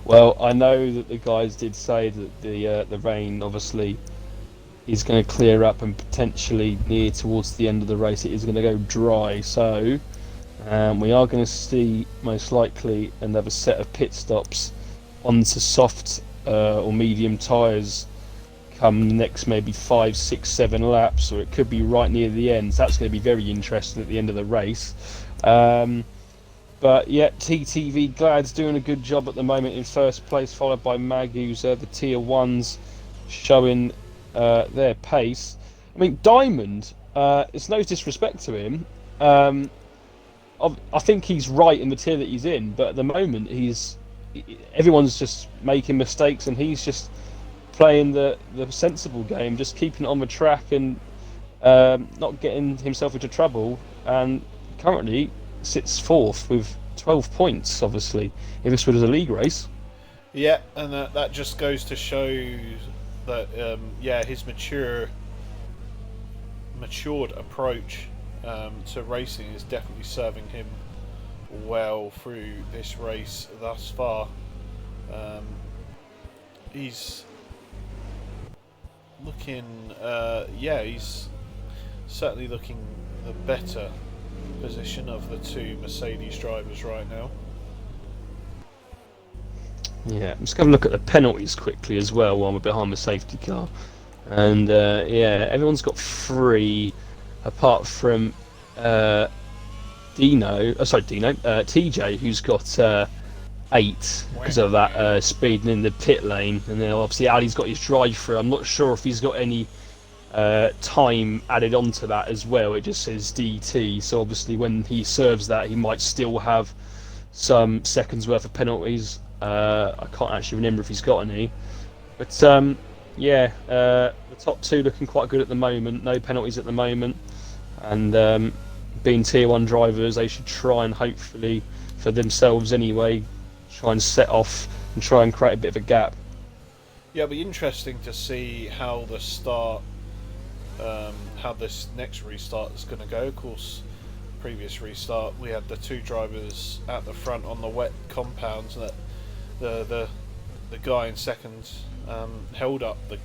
S3: Well, I know that the guys did say that the rain obviously is going to clear up, and potentially near towards the end of the race it is going to go dry. So we are going to see most likely another set of pit stops onto soft or medium tyres come next maybe 5, 6, 7 laps, or it could be right near the end. So that's going to be very interesting at the end of the race. But yeah, TTV Glad's doing a good job at the moment in first place, followed by Mag, who's the tier 1s showing their pace. I mean, Diamond, it's no disrespect to him. I think he's right in the tier that he's in, but at the moment everyone's just making mistakes, and he's just playing the sensible game, just keeping it on the track and not getting himself into trouble, and currently sits 4th with 12 points, obviously, if this was a league race.
S1: Yeah, and that just goes to show that his matured approach to racing is definitely serving him well through this race thus far. He's looking he's certainly looking the better position of the 2 Mercedes drivers right now.
S3: Yeah, let's have a look at the penalties quickly as well while we're behind the safety car. And everyone's got 3, apart from TJ, who's got 8 because of that speeding in the pit lane. And then obviously Ali's got his drive-through. I'm not sure if he's got any time added onto that as well. It just says DT, so obviously when he serves that he might still have
S2: some seconds worth of penalties. I can't actually remember if he's got any, but the top two looking quite good at the moment. No penalties at the moment, and being tier 1 drivers, they should try and hopefully, for themselves anyway, try and set off and try and create a bit of a gap.
S1: Yeah, it'll be interesting to see how the start, how this next restart is going to go. Of course, previous restart we had the two drivers at the front on the wet compounds, that the guy in second held up the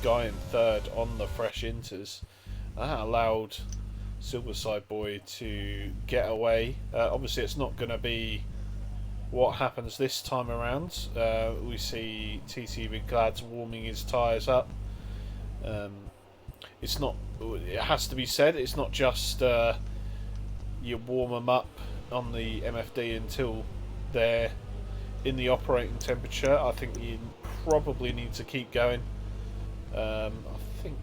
S1: guy in third on the fresh inters. That allowed Silverside Boy to get away. Obviously, it's not going to be what happens this time around. We see TTV Glads warming his tyres up. It's not. It has to be said. It's not just you warm them up on the MFD until they're in the operating temperature. I think you probably need to keep going. I think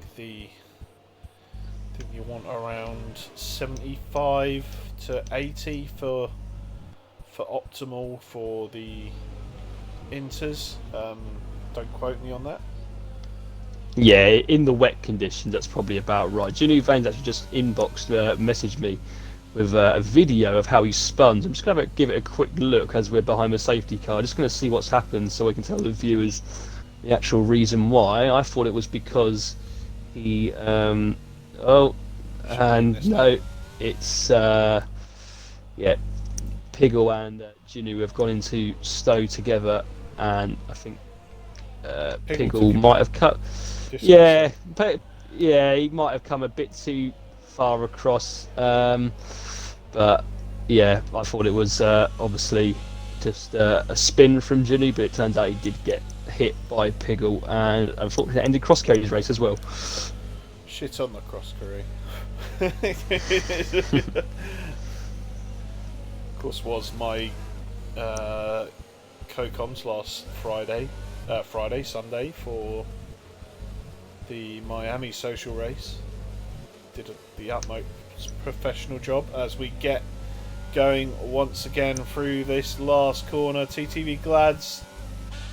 S1: you want around 75 to 80 for optimal for the inters. Don't quote me on that.
S2: Yeah, in the wet conditions, that's probably about right. Ginny Vane's actually just messaged me with a video of how he spun. So I'm just going to give it a quick look as we're behind the safety car. Just going to see what's happened so we can tell the viewers the actual reason why. I thought it was because he... no, it's... Piggle and Ginu have gone into Stowe together, and I think Piggle might have cut. He might have come a bit too far across. But yeah, I thought it was obviously just a spin from Ginu, but it turns out he did get hit by Piggle, and unfortunately it ended Cross Carry's race as well.
S1: Shit on the Cross Carry. Of course, was my co-coms last Sunday for the Miami social race. Did the utmost professional job as we get going once again through this last corner. TTV Glads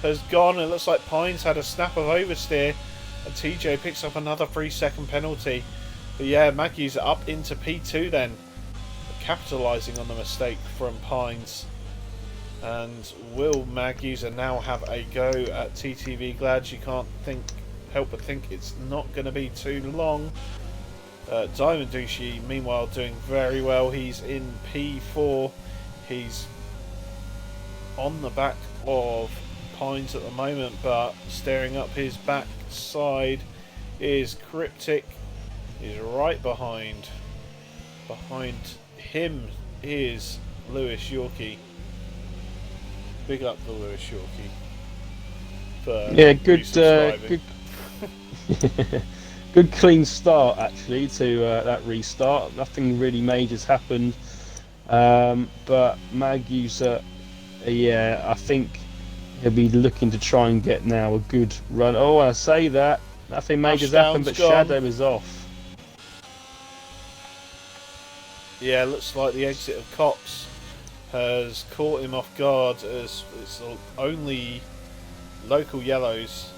S1: has gone. It looks like Pines had a snap of oversteer, and TJ picks up another 3-second penalty. But yeah, Maggie's up into P2 then, capitalising on the mistake from Pines. And will Magusa now have a go at TTV Glads? You can't help but think it's not going to be too long. Diamond Dushi, meanwhile, doing very well. He's in P4. He's on the back of Pines at the moment, but staring up his backside is Cryptic. He's right behind. Behind him is Lewis Yorkie. Big up the Lewis Yorkie.
S2: Good clean start actually to that restart. Nothing really major's happened, but Magusa, I think he'll be looking to try and get now a good run. Oh, I say that nothing major's happened, but gone. Shadow is off.
S1: Yeah, looks like the exit of Cox has caught him off guard, as it's only local yellows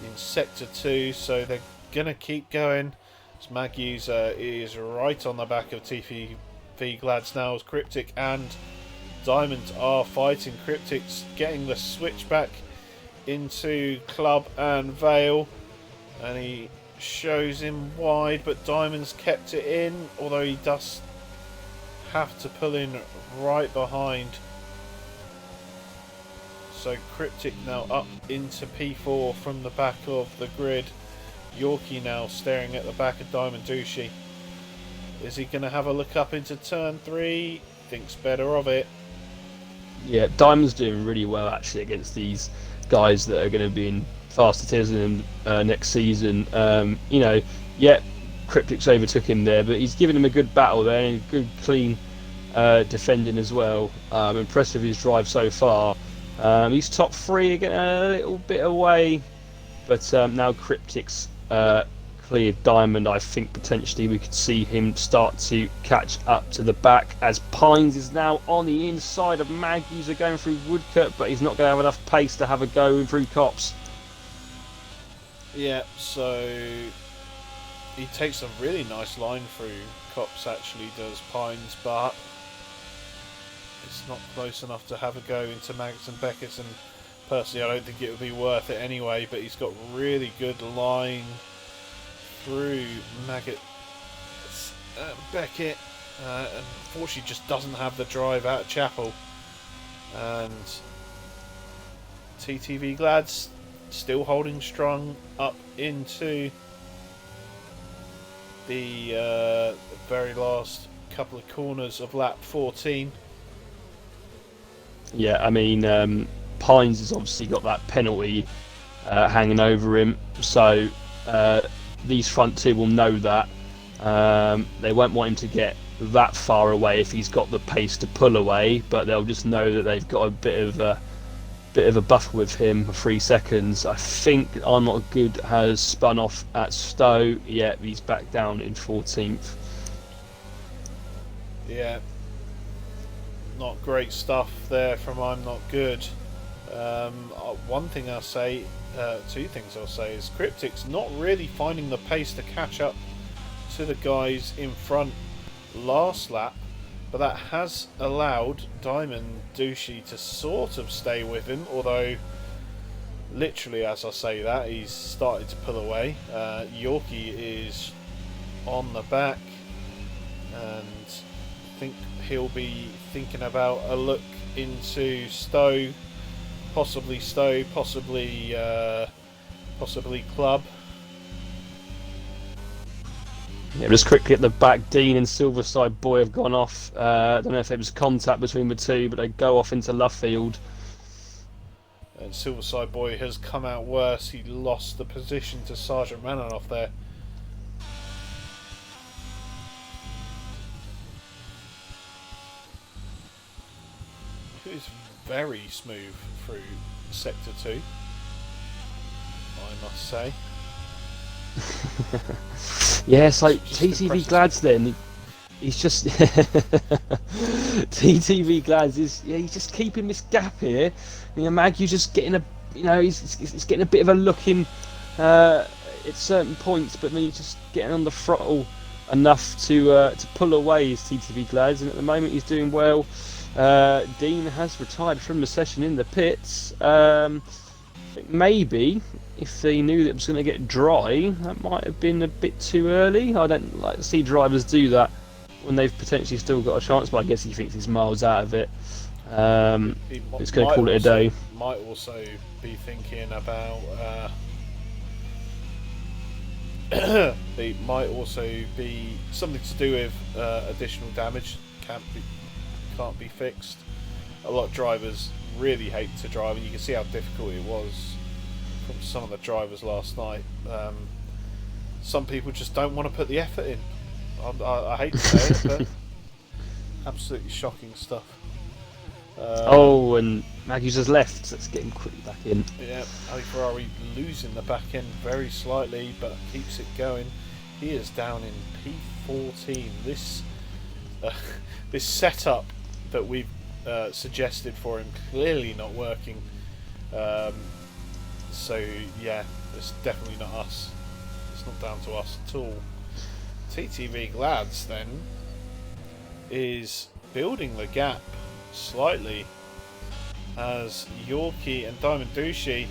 S1: in Sector 2, so they're going to keep going. As Magusa is right on the back of TTV Glads now, as Cryptic and Diamond are fighting. Cryptic's getting the switch back into Club and Vale, and he shows him wide, but Diamond's kept it in, although he does have to pull in right behind. So Cryptic now up into P4 from the back of the grid. Yorkie now staring at the back of Diamond Dushi. Is he going to have a look up into turn 3? Thinks better of it.
S2: Yeah, Diamond's doing really well actually against these guys that are going to be in faster tiers than him next season. Cryptic's overtook him there, but he's given him a good battle there and good clean defending as well. Impressive his drive so far. He's top 3 again, a little bit away, but now Cryptic's cleared Diamond, I think potentially we could see him start to catch up to the back, as Pines is now on the inside of Matthews, are going through Woodcote, but he's not going to have enough pace to have a go through Copse.
S1: Yeah, so he takes a really nice line through Copse, actually does Pines, but it's not close enough to have a go into Maggots and Beckett, and personally I don't think it would be worth it anyway, but he's got really good line through Maggot Beckett, and unfortunately just doesn't have the drive out of Chapel. And TTV Glads still holding strong up into the very last couple of corners of lap 14.
S2: Yeah, I mean, Pines has obviously got that penalty hanging over him, so these front two will know that. They won't want him to get that far away if he's got the pace to pull away, but they'll just know that they've got a bit of a buffer with him for 3 seconds. I think I'm Not Good has spun off at Stowe. Yeah, he's back down in 14th.
S1: Yeah, not great stuff there from I'm Not Good. One thing I'll say, 2 things I'll say is Cryptic's not really finding the pace to catch up to the guys in front last lap, but that has allowed Diamond Douchy to sort of stay with him, although literally as I say that he's started to pull away. Yorkie is on the back, and I think he'll be thinking about a look into Stowe, possibly Club.
S2: Yeah, just quickly at the back, Dean and Silverside Boy have gone off. I don't know if there was contact between the two, but they go off into Luffield.
S1: And Silverside Boy has come out worse. He lost the position to Sergeant Mananoff there. Who is very smooth through Sector 2, I must say.
S2: Yeah, it's like TTV Glads then. He's just TTV Glads is he's just keeping this gap here. You know, Maggie's just getting he's getting a bit of a look in at certain points, but then he's just getting on the throttle enough to pull away his TTV Glads, and at the moment he's doing well. Dean has retired from the session in the pits. I think maybe if they knew that it was going to get dry, that might have been a bit too early. I don't like to see drivers do that when they've potentially still got a chance, but I guess he thinks he's miles out of it. It's going to call it a day.
S1: Might also be thinking about it might also be something to do with additional damage can't be fixed. A lot of drivers really hate to drive, and you can see how difficult it was from some of the drivers last night. Some people just don't want to put the effort in. I hate to say it, but absolutely shocking stuff.
S2: And Maggie's has left, so let's get him quickly back in.
S1: Yeah, Ali Ferrari losing the back end very slightly, but keeps it going. He is down in P14. This setup that we've suggested for him clearly not working. So yeah, it's definitely not us. It's not down to us at all. TTV Glads then is building the gap slightly as Yorkie and Diamond Douchy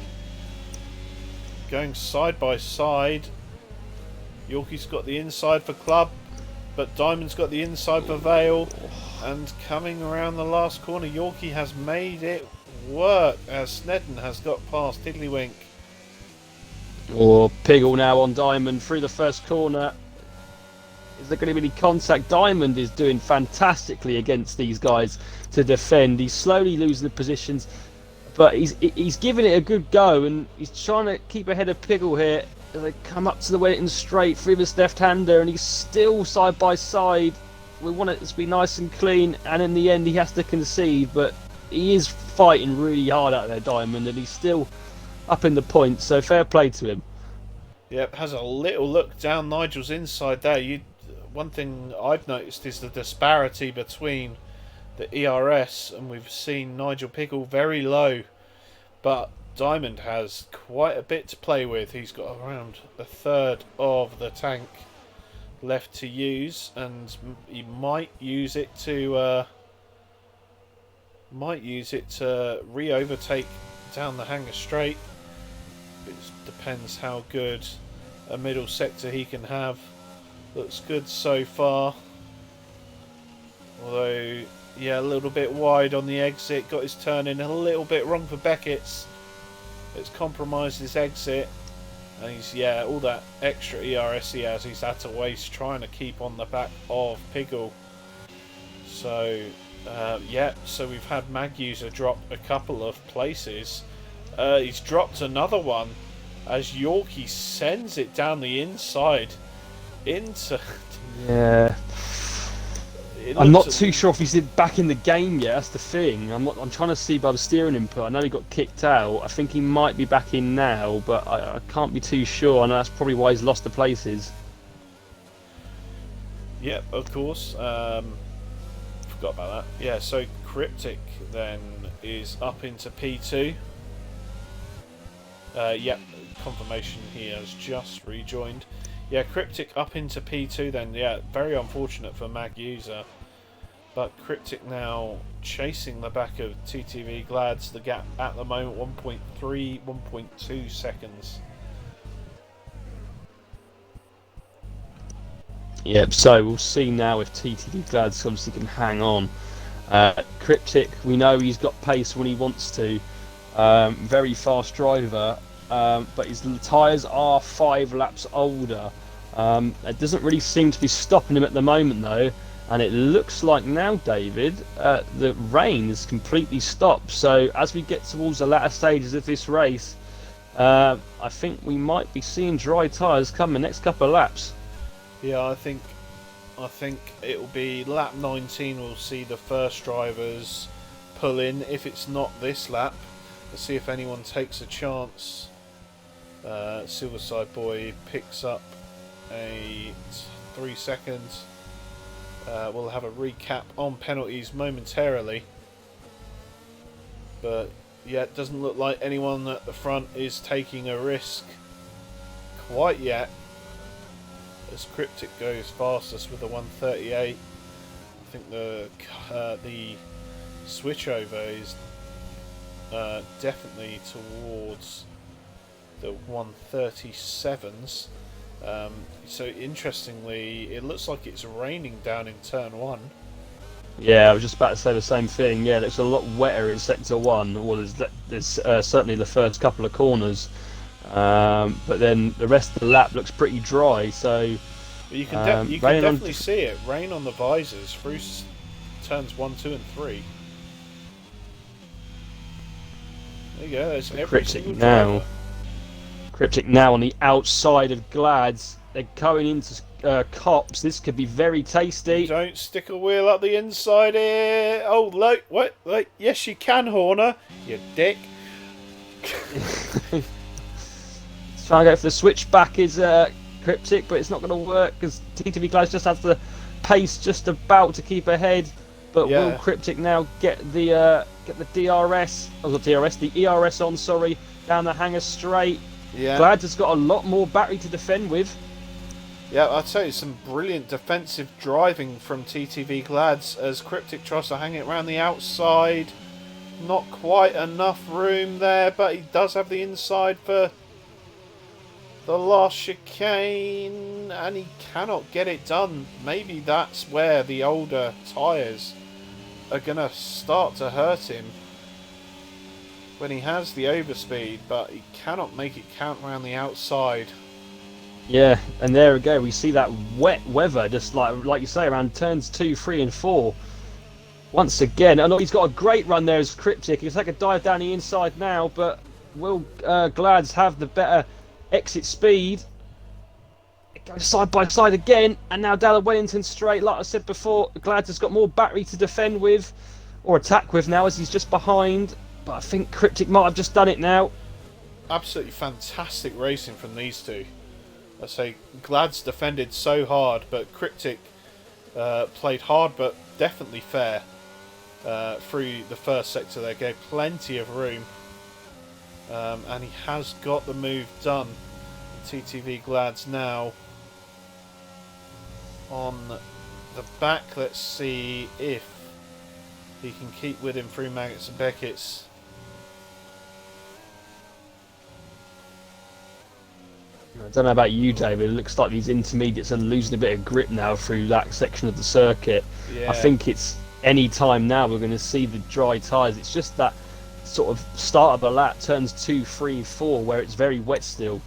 S1: going side by side. Yorkie's got the inside for Club, but Diamond's got the inside for Vale. And coming around the last corner, Yorkie has made it work as Snedden has got past Tiddlywink.
S2: Or Piggle now on Diamond through the first corner. Is there going to be any contact? Diamond is doing fantastically against these guys to defend. He's slowly losing the positions, but he's giving it a good go, and he's trying to keep ahead of Piggle here as they come up to the Wellington straight through this left-hander, and he's still side by side. We want it to be nice and clean, and in the end he has to concede, but he is fighting really hard out there, Diamond, and he's still up in the points, so fair play to him.
S1: Yep, has a little look down Nigel's inside there. One thing I've noticed is the disparity between the ERS, and we've seen Nigel Pickle very low, but Diamond has quite a bit to play with. He's got around a third of the tank left to use, and he might use it to re-overtake down the hangar straight. It depends how good a middle sector he can have. Looks good so far, although yeah, a little bit wide on the exit. Got his turn in a little bit wrong for Beckett's. It's compromised his exit, and he's, yeah, all that extra ERS he has, he's had to waste trying to keep on the back of Piggle. So yeah, so we've had Mag User drop a couple of places. He's dropped another one as Yorkie sends it down the inside into.
S3: Yeah. I'm not too sure if he's back in the game yet. That's the thing. I'm trying to see by the steering input. I know he got kicked out. I think he might be back in now, but I can't be too sure. I know that's probably why he's lost the places.
S1: Yep, of course. Forgot about that. Yeah, so Cryptic then is up into P2. Yep, confirmation he has just rejoined. Yeah, Cryptic up into P2 then. Yeah, very unfortunate for Mag User. But Cryptic now chasing the back of TTV Glads. The gap at the moment 1.3, 1.2 seconds.
S3: Yep, so we'll see now if TTV Glads obviously can hang on. Cryptic, we know he's got pace when he wants to. Very fast driver. But his tyres are 5 laps older. It doesn't really seem to be stopping him at the moment though, and it looks like now, David, the rain is completely stopped. So as we get towards the latter stages of this race, I think we might be seeing dry tyres come the next couple of laps.
S1: Yeah, I think it will be lap 19. We'll see the first drivers pull in. If it's not this lap, let's see if anyone takes a chance. Silverside Boy picks up a 3 seconds. We'll have a recap on penalties momentarily, but yeah, it doesn't look like anyone at the front is taking a risk quite yet, as Cryptic goes fastest with a 138. I think the switchover is definitely towards the 137s. So interestingly, it looks like it's raining down in turn 1.
S3: Yeah, I was just about to say the same thing. Yeah, it's a lot wetter in sector 1. Well, there's certainly the first couple of corners, but then the rest of the lap looks pretty dry. So
S1: but you can definitely see it. Rain on the visors through turns 1, 2, and 3. There you go. There's every single driver.
S3: Cryptic now on the outside of Glads. They're going into Cops. This could be very tasty.
S1: Don't stick a wheel up the inside here. Oh, look, what? Like, yes, you can, Horner. You dick.
S3: Trying to go for the switchback is Cryptic, but it's not going to work because TTV Glads just has the pace just about to keep ahead. But yeah. Will Cryptic now get the DRS? Oh, not DRS, the ERS on. Sorry, down the hangar straight.
S1: Yeah.
S3: Glads has got a lot more battery to defend with.
S1: Yeah, I'd say it's some brilliant defensive driving from TTV Glads as Cryptic tries to hang it around the outside. Not quite enough room there, but he does have the inside for the last chicane, and he cannot get it done. Maybe that's where the older tyres are going to start to hurt him when he has the overspeed, but he cannot make it count around the outside.
S3: Yeah, and there we go. We see that wet weather, just like you say, around turns 2, 3, and 4. Once again, I know he's got a great run there as Cryptic. He'll take a dive down the inside now, but will Glads have the better exit speed? It goes side by side again, and now down the Wellington straight. Like I said before, Glads has got more battery to defend with, or attack with now, as he's just behind. But I think Cryptic might have just done it now.
S1: Absolutely fantastic racing from these two. I say Glad's defended so hard, but Cryptic played hard but definitely fair through the first sector there. Gave plenty of room, and he has got the move done. TTV Glad's now on the back. Let's see if he can keep with him through Maggots and Beckett's.
S2: I don't know about you, David. It looks like these intermediates are losing a bit of grip now through that section of the circuit.
S1: Yeah.
S2: I think it's any time now we're going to see the dry tyres. It's just that sort of start of a lap, turns 2, 3, 4, where it's very wet still.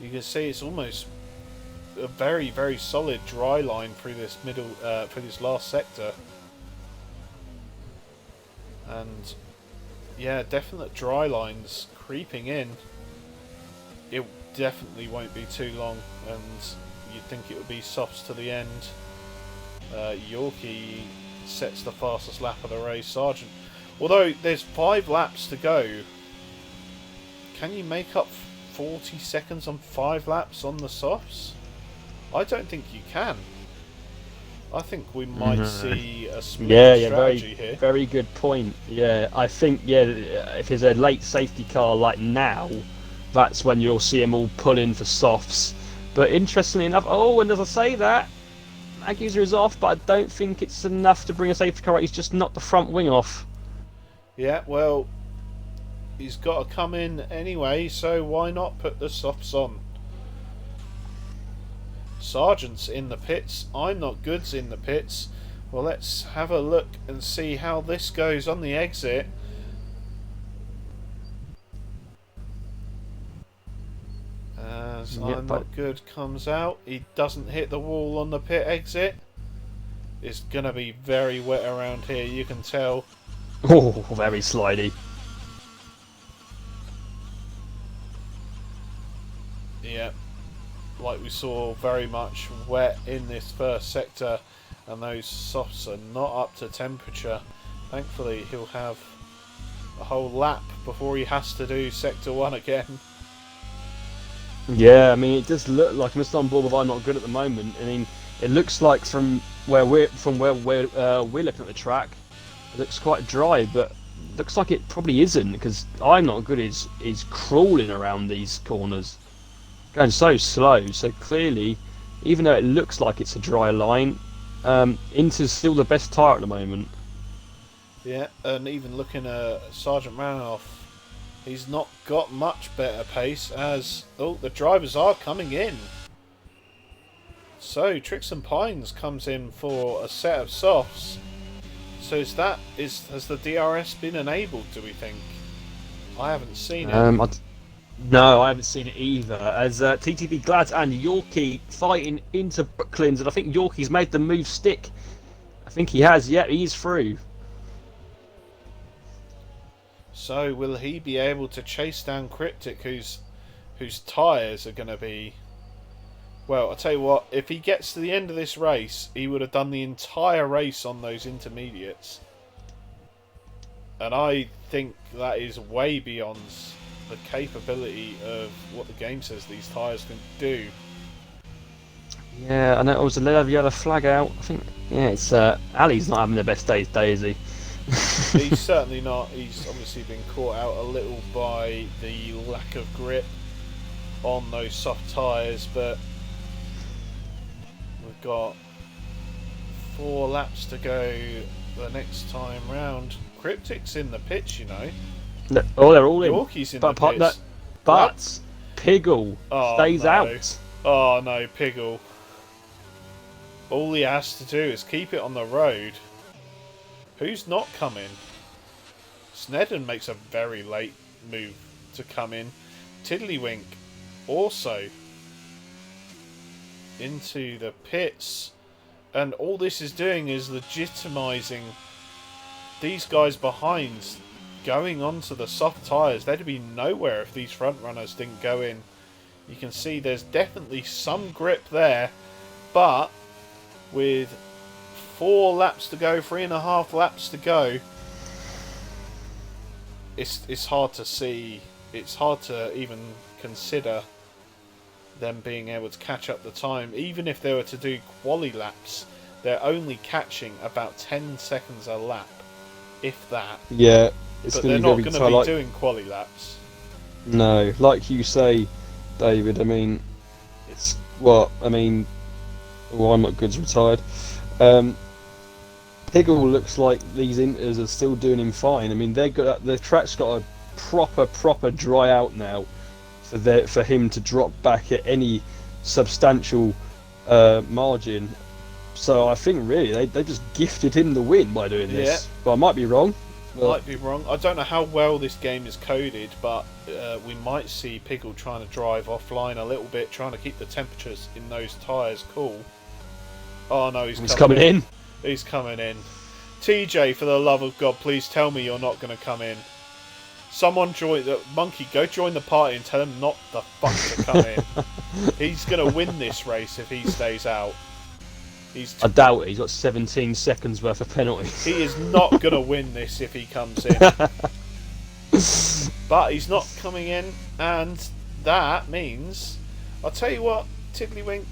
S1: You can see it's almost a very, very solid dry line through this through this last sector. And yeah, definite dry lines creeping in. It definitely won't be too long, and you'd think it would be softs to the end. Yorkie sets the fastest lap of the race. Sargent, although there's 5 laps to go, can you make up 40 seconds on 5 laps on the softs? I don't think you can. I think we might see a smooth strategy here.
S2: Very good point. Yeah, I think if there's a late safety car like now, that's when you'll see them all pull in for softs. But interestingly enough, and as I say that, Aguser is off, but I don't think it's enough to bring a safety car out. He's just knocked the front wing off.
S1: Yeah, well, he's got to come in anyway, so why not put the softs on? Sargent's in the pits. I'm Not Good's in the pits. Well, let's have a look and see how this goes on the exit. As I'm Not Good comes out, he doesn't hit the wall on the pit exit. It's going to be very wet around here, you can tell.
S2: Oh, very slidey.
S1: Yeah, like we saw, very much wet in this first sector, and those softs are not up to temperature. Thankfully, he'll have a whole lap before he has to do Sector 1 again.
S2: Yeah, I mean, it does look like I'm just on board with I'm Not Good at the moment. I mean, it looks like from where we're looking at the track, it looks quite dry, but looks like it probably isn't, because I'm Not Good is crawling around these corners, going so slow. So clearly, even though it looks like it's a dry line, Inter's still the best tyre at the moment.
S1: Yeah, and even looking at Sergeant Ranoff, he's not got much better pace, as the drivers are coming in. So Trixon Pines comes in for a set of softs. So has the DRS been enabled, do we think? I haven't seen it.
S2: No, I haven't seen it either. As TTV Glads and Yorkie fighting into Brooklands, and I think Yorkie's made the move stick. I think he has. Yeah, he's through.
S1: So will he be able to chase down Cryptic, whose tyres are going to be... Well, I'll tell you what, if he gets to the end of this race, he would have done the entire race on those intermediates. And I think that is way beyond the capability of what the game says these tyres can do.
S2: Yeah, I know it was a yellow flag out. I think, it's Ali's not having the best day today, is he?
S1: He's certainly not. He's obviously been caught out a little by the lack of grip on those soft tyres, but we've got 4 laps to go the next time round. Cryptic's in the pits, you know.
S2: Oh, they're all in.
S1: Yorkie's in the pits.
S2: But Piggle stays out.
S1: Oh no, Piggle. All he has to do is keep it on the road. Who's not coming? Snedden makes a very late move to come in. Tiddlywink also into the pits. And all this is doing is legitimising these guys behind going onto the soft tyres. They'd be nowhere if these front runners didn't go in. You can see there's definitely some grip there, but with 4 laps to go, 3.5 laps to go, it's hard to see. It's hard to even consider them being able to catch up the time. Even if they were to do quali laps, they're only catching about 10 seconds a lap, if that.
S3: Yeah, it's
S1: But
S3: going
S1: they're
S3: to be
S1: not
S3: very
S1: going to
S3: tight.
S1: be doing quali laps.
S3: No, like you say, David. I mean, it's what I mean. Well, I'm not good's retired. Piggle looks like these Inters are still doing him fine. I mean, the track's got a proper dry out now for him to drop back at any substantial margin. So I think really they just gifted him the win by doing this.
S1: Yeah.
S3: But I might be wrong. Well,
S1: Might be wrong. I don't know how well this game is coded, but we might see Piggle trying to drive offline a little bit, trying to keep the temperatures in those tyres cool. Oh no, he's
S3: coming in.
S1: He's coming in. TJ, for the love of God, please tell me you're not going to come in. Someone join the Monkey. Go join the party and tell him not the fuck to come in. He's going to win this race if he stays out.
S2: I doubt it. He's got 17 seconds worth of penalties.
S1: He is not going to win this if he comes in. But he's not coming in, and that means, I'll tell you what, Tiddlywink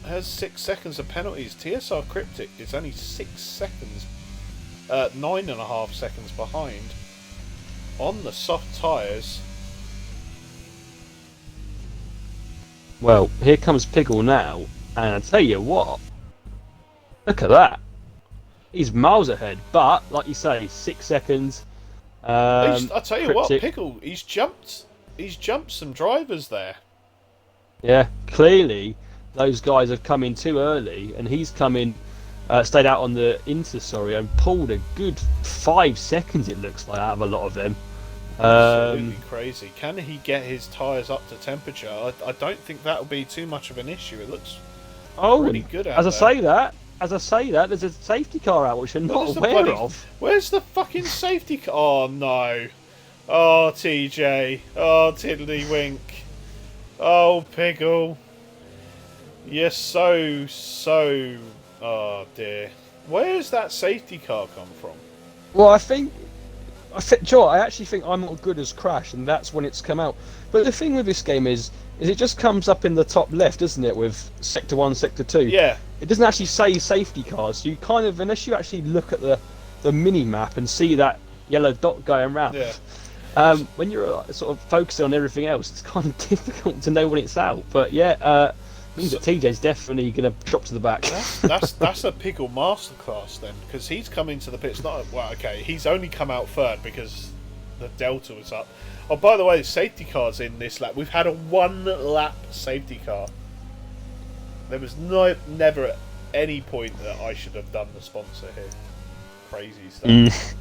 S1: has 6 seconds of penalties. TSR Cryptic is only 6 seconds, 9.5 seconds behind on the soft tyres.
S2: Well, here comes Piggle now, and I tell you what, look at that. He's miles ahead, but like you say, 6 seconds.
S1: I'll tell you what,
S2: Cryptic.
S1: Pickle, he's jumped some drivers there.
S2: Yeah, clearly those guys have come in too early, and he's come in, stayed out on the Inter, and pulled a good 5 seconds. It looks like out of a lot of them.
S1: Absolutely crazy. Can he get his tyres up to temperature? I don't think that'll be too much of an issue. It looks pretty good out
S2: as I
S1: there.
S2: say that, there's a safety car out which I'm not
S1: Where's the
S2: aware
S1: bloody-
S2: of.
S1: Where's the fucking safety car? Oh no. Oh TJ. Oh Tiddlywink. Oh Piggle. You're so. Oh dear. Where's that safety car come from?
S2: Well, Joe, I actually think I'm not good as Crash, and that's when it's come out. But the thing with this game is it just comes up in the top left, doesn't it, with Sector 1, Sector 2?
S1: Yeah.
S2: It doesn't actually say safety cars, so you kind of, unless you actually look at the mini-map and see that yellow dot going around,
S1: Yeah.
S2: when you're sort of focusing on everything else, it's kind of difficult to know when it's out. But yeah, means that TJ's definitely going to drop to the back.
S1: That's a Piggle masterclass then, because he's come into the pits. He's only come out third because the delta was up. Oh, by the way, the safety car's in this lap. We've had a 1 lap safety car. There was never at any point that I should have done the sponsor here. Crazy stuff.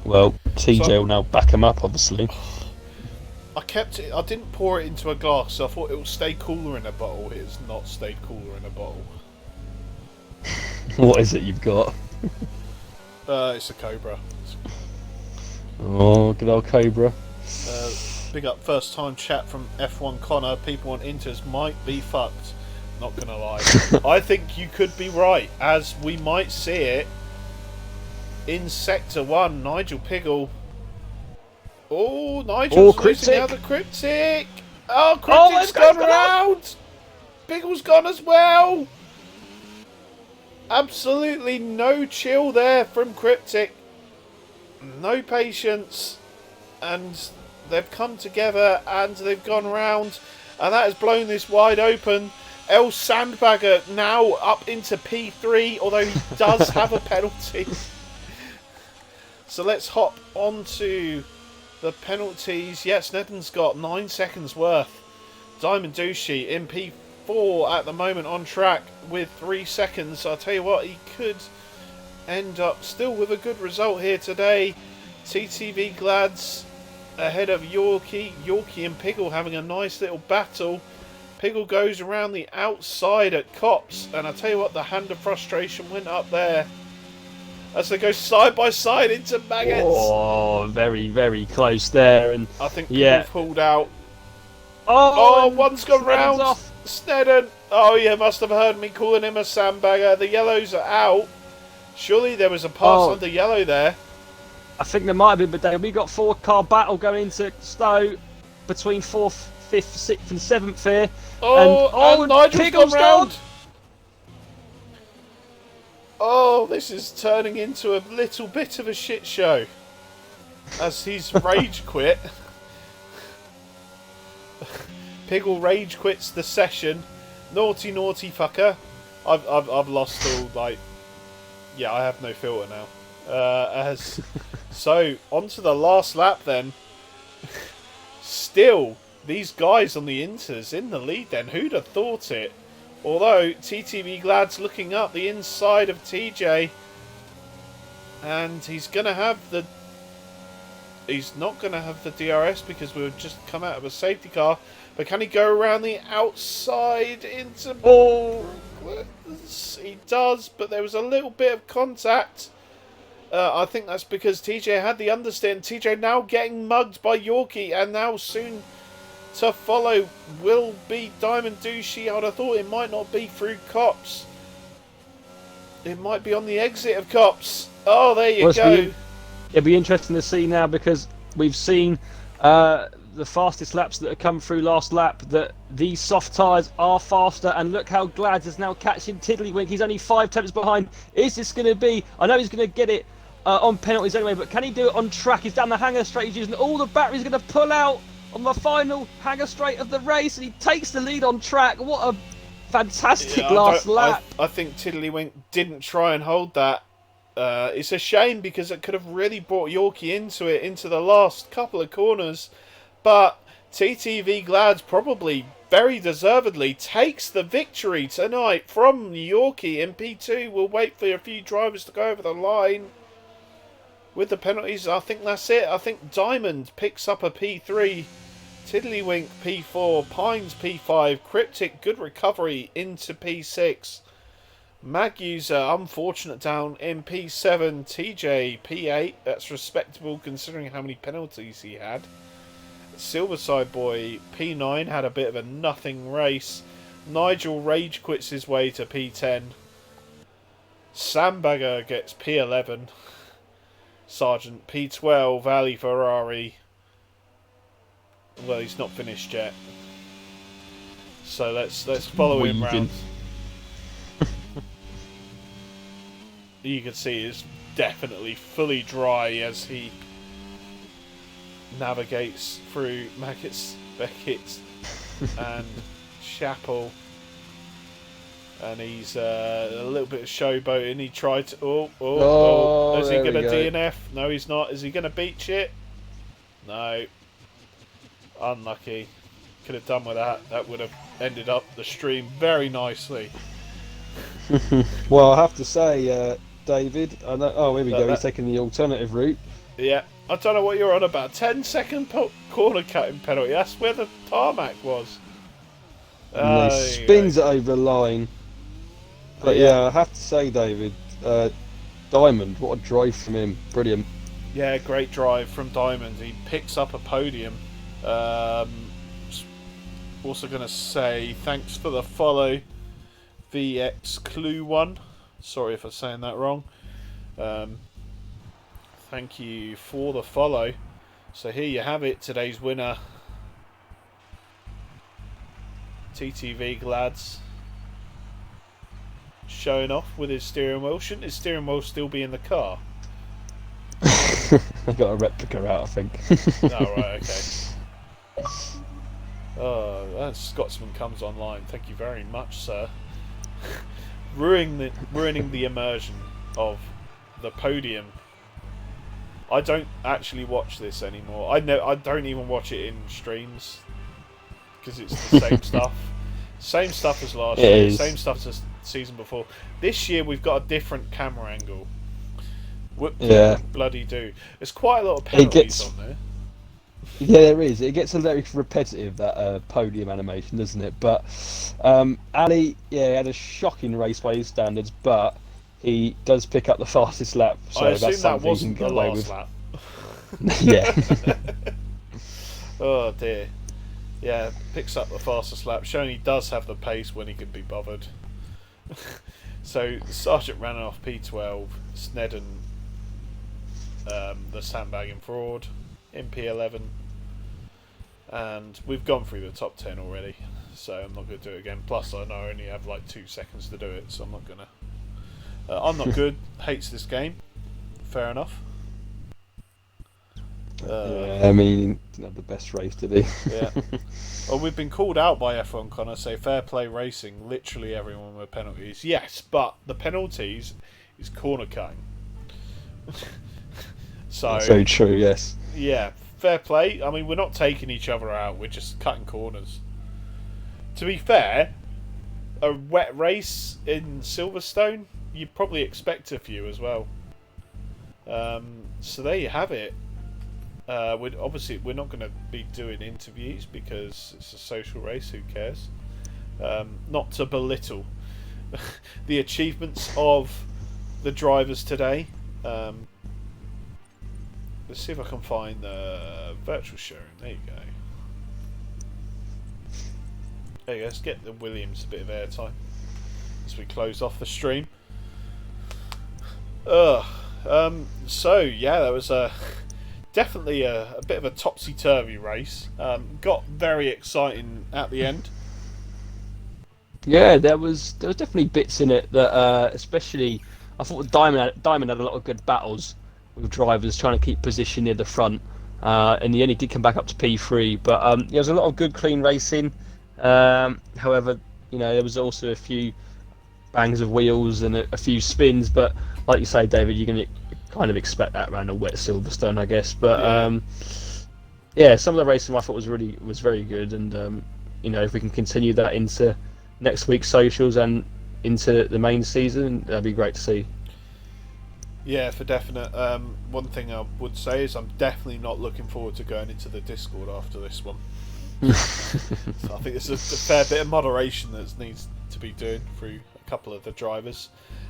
S2: Well, TJ will now back him up, obviously.
S1: I kept it. I didn't pour it into a glass, so I thought it will stay cooler in a bottle. It has not stayed cooler in a bottle.
S2: What is it you've got?
S1: It's a Cobra.
S2: Oh, good old Cobra.
S1: Big up first time chat from F1 Connor. People on Inters might be fucked. Not gonna lie. I think you could be right, as we might see it in Sector 1. Nigel Piggle. Oh, Nigel's losing the other Cryptic. Oh, Cryptic's gone round. Piggle's gone as well. Absolutely no chill there from Cryptic. No patience. And they've come together and they've gone round. And that has blown this wide open. El Sandbagger now up into P3, although he does have a penalty. So let's hop onto the penalties. Yes, Nedden's got 9 seconds worth. Diamond Douchey in P4 at the moment on track with 3 seconds. I'll tell you what, he could end up still with a good result here today. TTV Glads ahead of Yorkie. Yorkie and Piggle having a nice little battle. Piggle goes around the outside at Cops, and I tell you what, the hand of frustration went up there as they go side by side into Maggots.
S2: Oh, very, very close there, and
S1: I think
S2: yeah,
S1: pulled out.
S2: Oh,
S1: One's gone round.
S2: Off.
S1: Snedden. Oh, you must have heard me calling him a sandbagger. The yellows are out. Surely there was a pass under yellow there.
S2: I think there might have been, but then we got 4-car battle going into Stowe between 4th, 5th, 6th, and 7th here.
S1: And Nigel's
S2: Piggle's
S1: gone
S2: gone.
S1: round. Oh, this is turning into a little bit of a shit show as he's rage quit. Piggle rage quits the session. Naughty fucker. I've lost all, like, yeah, I have no filter now. So onto the last lap then. Still, these guys on the Inters in the lead then. Who'd have thought it? Although TTV Glad's looking up the inside of TJ, and he's gonna have the. He's not gonna have the DRS because we've just come out of a safety car. But can he go around the outside into?
S2: Oh,
S1: he does, but there was a little bit of contact. I think that's because TJ had the understeer, and TJ now getting mugged by Yorkie, and now soon to follow will be Diamond Douchey. I would have thought it might not be through Cops. It might be on the exit of Cops. Oh, there you go.
S2: It'll be interesting to see now, because we've seen the fastest laps that have come through last lap, that these soft tyres are faster, and look how Glads is now catching Tiddlywink. He's only 5 tenths behind. Is this going to be... I know he's going to get it on penalties anyway, but can he do it on track? He's down the hanger straight. He's using all the batteries. Going to pull out on the final hanger straight of the race, and he takes the lead on track. What a fantastic last lap.
S1: I think Tiddlywink didn't try and hold that. It's a shame, because it could have really brought Yorkie into the last couple of corners. But TTV Glads probably very deservedly takes the victory tonight from Yorkie in P2. We'll wait for a few drivers to go over the line with the penalties. I think that's it. I think Diamond picks up a P3, Tiddlywink P4, Pines P5, Cryptic good recovery into P6, Mag User unfortunate down in P7, TJ P8. That's respectable considering how many penalties he had. Silverside Boy P9 had a bit of a nothing race. Nigel rage quits his way to P10. Sandbagger gets P11. Sergeant P12. Ali Ferrari. Well, he's not finished yet. So let's follow him round. You can see it's definitely fully dry as he navigates through Maggots, Beckett and Chapel, and he's a little bit of showboating. He tried to is he going to DNF? No, he's not. Is he going to beach it? No, unlucky. Could have done with that. That would have ended up the stream very nicely.
S3: Well, I have to say, David, I know, oh, here we go, he's taking the alternative route.
S1: Yeah, I don't know what you're on about. 10-second corner cutting penalty. That's where the tarmac was.
S3: And he spins it over the line. But yeah, I have to say, David, Diamond, what a drive from him. Brilliant.
S1: Yeah, great drive from Diamond. He picks up a podium. Also going to say thanks for the follow, VX Clue 1. Sorry if I'm saying that wrong. Thank you for the follow. So here you have it, today's winner. TTV Glads. Showing off with his steering wheel. Shouldn't his steering wheel still be in the car?
S3: I got a replica out, I think.
S1: Oh, right, okay. Oh, that Scotsman comes online. Thank you very much, sir. ruining the immersion of the podium. I don't actually watch this anymore. I don't even watch it in streams because it's the same stuff. Same stuff as last year. Same stuff as season before. This year we've got a different camera angle.
S3: Yeah.
S1: Bloody do. There's quite a lot of penalties on there.
S3: Yeah, there is. It gets a very repetitive, that podium animation, doesn't it? But Ali, had a shocking race by his standards, but he does pick up the fastest lap. So
S1: I assume
S3: that's
S1: that wasn't the last lap.
S3: Yeah.
S1: Oh dear. Yeah, picks up the fastest lap, showing he does have the pace when he can be bothered. So Sergeant ran off P12, Snedden the sandbagging fraud in P11, and we've gone through the top 10 already, so I'm not going to do it again. Plus, I know I only have like 2 seconds to do it, so I'm not going to. I'm not good. Hates this game. Fair enough.
S3: Yeah, I mean, didn't have the best race, did he?
S1: Yeah. Well, we've been called out by F1 Connor, say fair play racing, literally everyone with penalties. Yes, but the penalties is corner cutting. So
S3: That's very true, yes.
S1: yeah, fair play. I mean, we're not taking each other out, we're just cutting corners. To be fair, a wet race in Silverstone, you'd probably expect a few as well. So there you have it. We're not going to be doing interviews because it's a social race. Who cares? Not to belittle the achievements of the drivers today. Let's see if I can find the virtual sharing. There you go. There you go. Let's get the Williams a bit of airtime as we close off the stream. So yeah, that was definitely a bit of a topsy-turvy race. Got very exciting at the end.
S3: Yeah, there was definitely bits in it that, especially, I thought Diamond had a lot of good battles with drivers trying to keep position near the front. In the end, he did come back up to P3, but there was a lot of good, clean racing. However, there was also a few bangs of wheels and a few spins, but like you say, David, you're going to kind of expect that around a wet Silverstone, I guess. But yeah, some of the racing I thought was very good, and if we can continue that into next week's socials and into the main season, that'd be great to see.
S1: Yeah, for definite. One thing I would say is I'm definitely not looking forward to going into the Discord after this one. So I think there's a fair bit of moderation that needs to be doing through a couple of the drivers.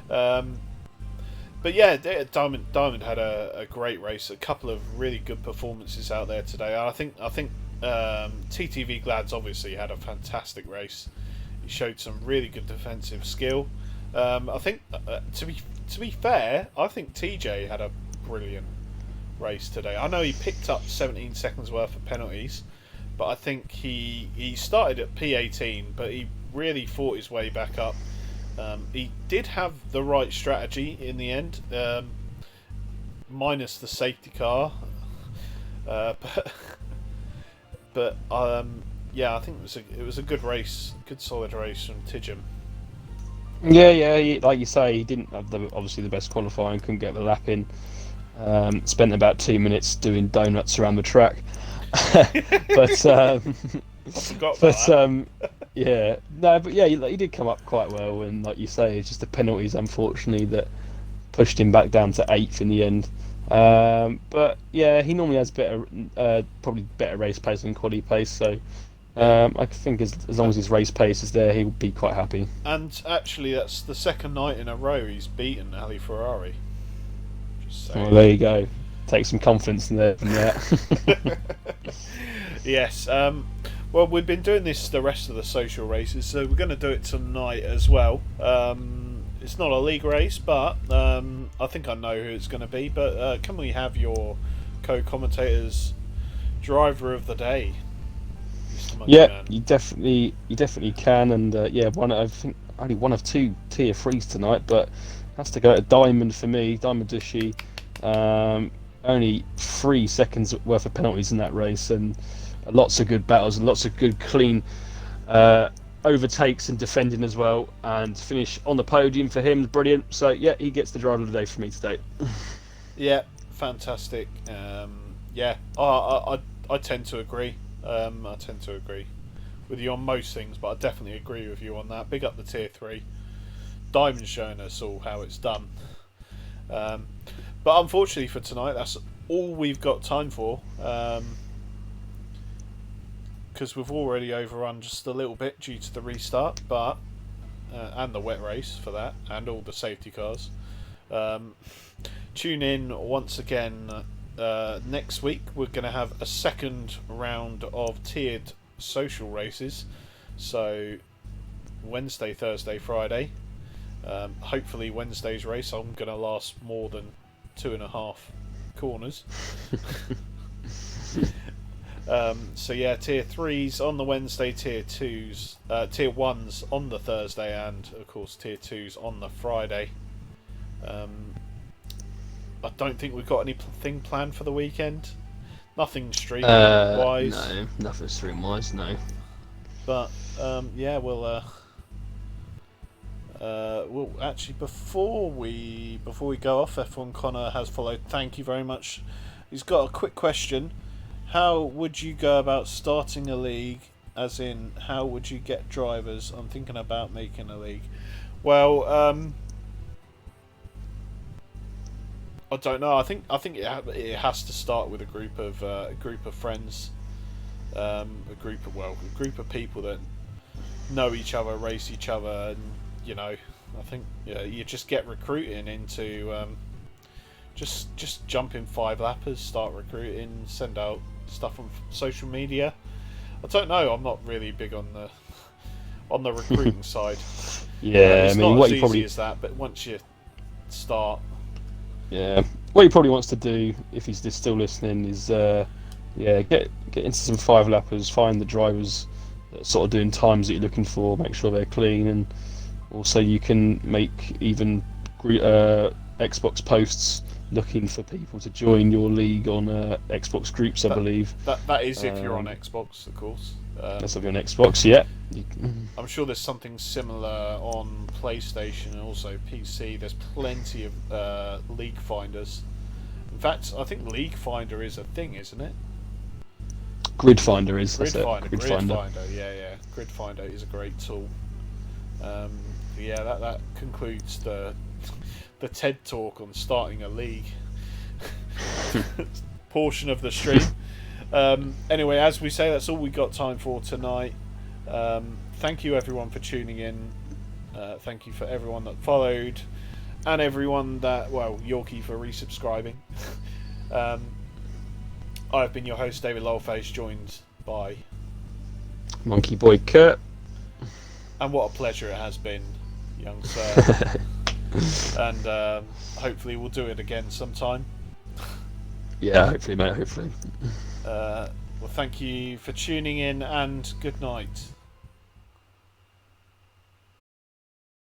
S1: But yeah, Diamond had a great race, a couple of really good performances out there today. I think TTV Glads obviously had a fantastic race. He showed some really good defensive skill. I think to be fair, I think TJ had a brilliant race today. I know he picked up 17 seconds worth of penalties, but I think he started at P18, but he really fought his way back up. He did have the right strategy in the end, minus the safety car. But yeah, I think it was a good race, good solid race from Tijum.
S3: Yeah, like you say, he didn't have obviously the best qualifying, couldn't get the lap in. Spent about 2 minutes doing donuts around the track. But
S1: I forgot about that.
S3: Yeah, no, but yeah, he did come up quite well, and like you say, it's just the penalties, unfortunately, that pushed him back down to 8th in the end. But yeah, he normally has probably better race pace than quali pace, so I think as long as his race pace is there, he'll be quite happy.
S1: And actually, that's the second night in a row he's beaten Ali Ferrari. Just saying.
S3: Well, there you go. Take some confidence in there from that.
S1: Yes. Well, we've been doing this the rest of the social races, so we're going to do it tonight as well. It's not a league race, but I think I know who it's going to be. But can we have your co-commentator's driver of the day?
S3: Yeah, you definitely can, and yeah, I think only one of 2 tier 3s tonight, but has to go to Diamond for me. Diamond Dushi, only 3 seconds worth of penalties in that race, and lots of good battles and lots of good clean overtakes and defending as well, and finish on the podium for him, brilliant. So yeah, he gets the driver of the day for me today.
S1: Yeah, fantastic. Yeah, I tend to agree. I tend to agree with you on most things, but I definitely agree with you on that. Big up the tier 3. Diamond's showing us all how it's done. But unfortunately for tonight, that's all we've got time for. Because we've already overrun just a little bit due to the restart, but and the wet race for that, and all the safety cars. Tune in once again next week. We're going to have a second round of tiered social races, so Wednesday, Thursday, Friday. Hopefully Wednesday's race I'm going to last more than 2.5 corners. So yeah, tier 3s on the Wednesday, tier 1s on the Thursday, and of course tier 2s on the Friday. I don't think we've got anything planned for the weekend. Nothing stream wise.
S2: No, nothing stream wise. No.
S1: But yeah, we'll actually before we go off, F1 Connor has followed. Thank you very much. He's got a quick question. How would you go about starting a league? As in, how would you get drivers? I'm thinking about making a league. Well, I don't know. I think it has to start with a group of friends, a group of people that know each other, race each other, and I think you just get recruiting into just jump in 5-lappers, start recruiting, send out stuff on social media. I don't know. I'm not really big on the recruiting side.
S3: Yeah,
S1: it's
S3: I mean,
S1: not
S3: what
S1: as
S3: you probably
S1: easy as that, but once you start.
S3: Yeah, what he probably wants to do, if he's still listening, is get into some 5-lappers, find the drivers that are sort of doing times that you're looking for, make sure they're clean, and also you can make even Xbox posts looking for people to join your league on Xbox groups, I believe.
S1: That is if you're on Xbox, of course.
S3: That's if you're on Xbox, yeah.
S1: I'm sure there's something similar on PlayStation and also PC. There's plenty of League Finders. In fact, I think League Finder is a thing, isn't it?
S3: Grid Finder is.
S1: Grid Finder.
S3: Grid Finder.
S1: Yeah. Grid Finder is a great tool. Yeah, that concludes the TED talk on starting a league portion of the stream. Anyway, as we say, that's all we got time for tonight. Thank you everyone for tuning in. Thank you for everyone that followed, and everyone that, Yorkie for resubscribing. I've been your host, David Lowellface, joined by
S3: Monkey Boy Kurt.
S1: And what a pleasure it has been, young sir. And hopefully we'll do it again sometime.
S3: Yeah, hopefully, mate, hopefully.
S1: Well, thank you for tuning in, and good night.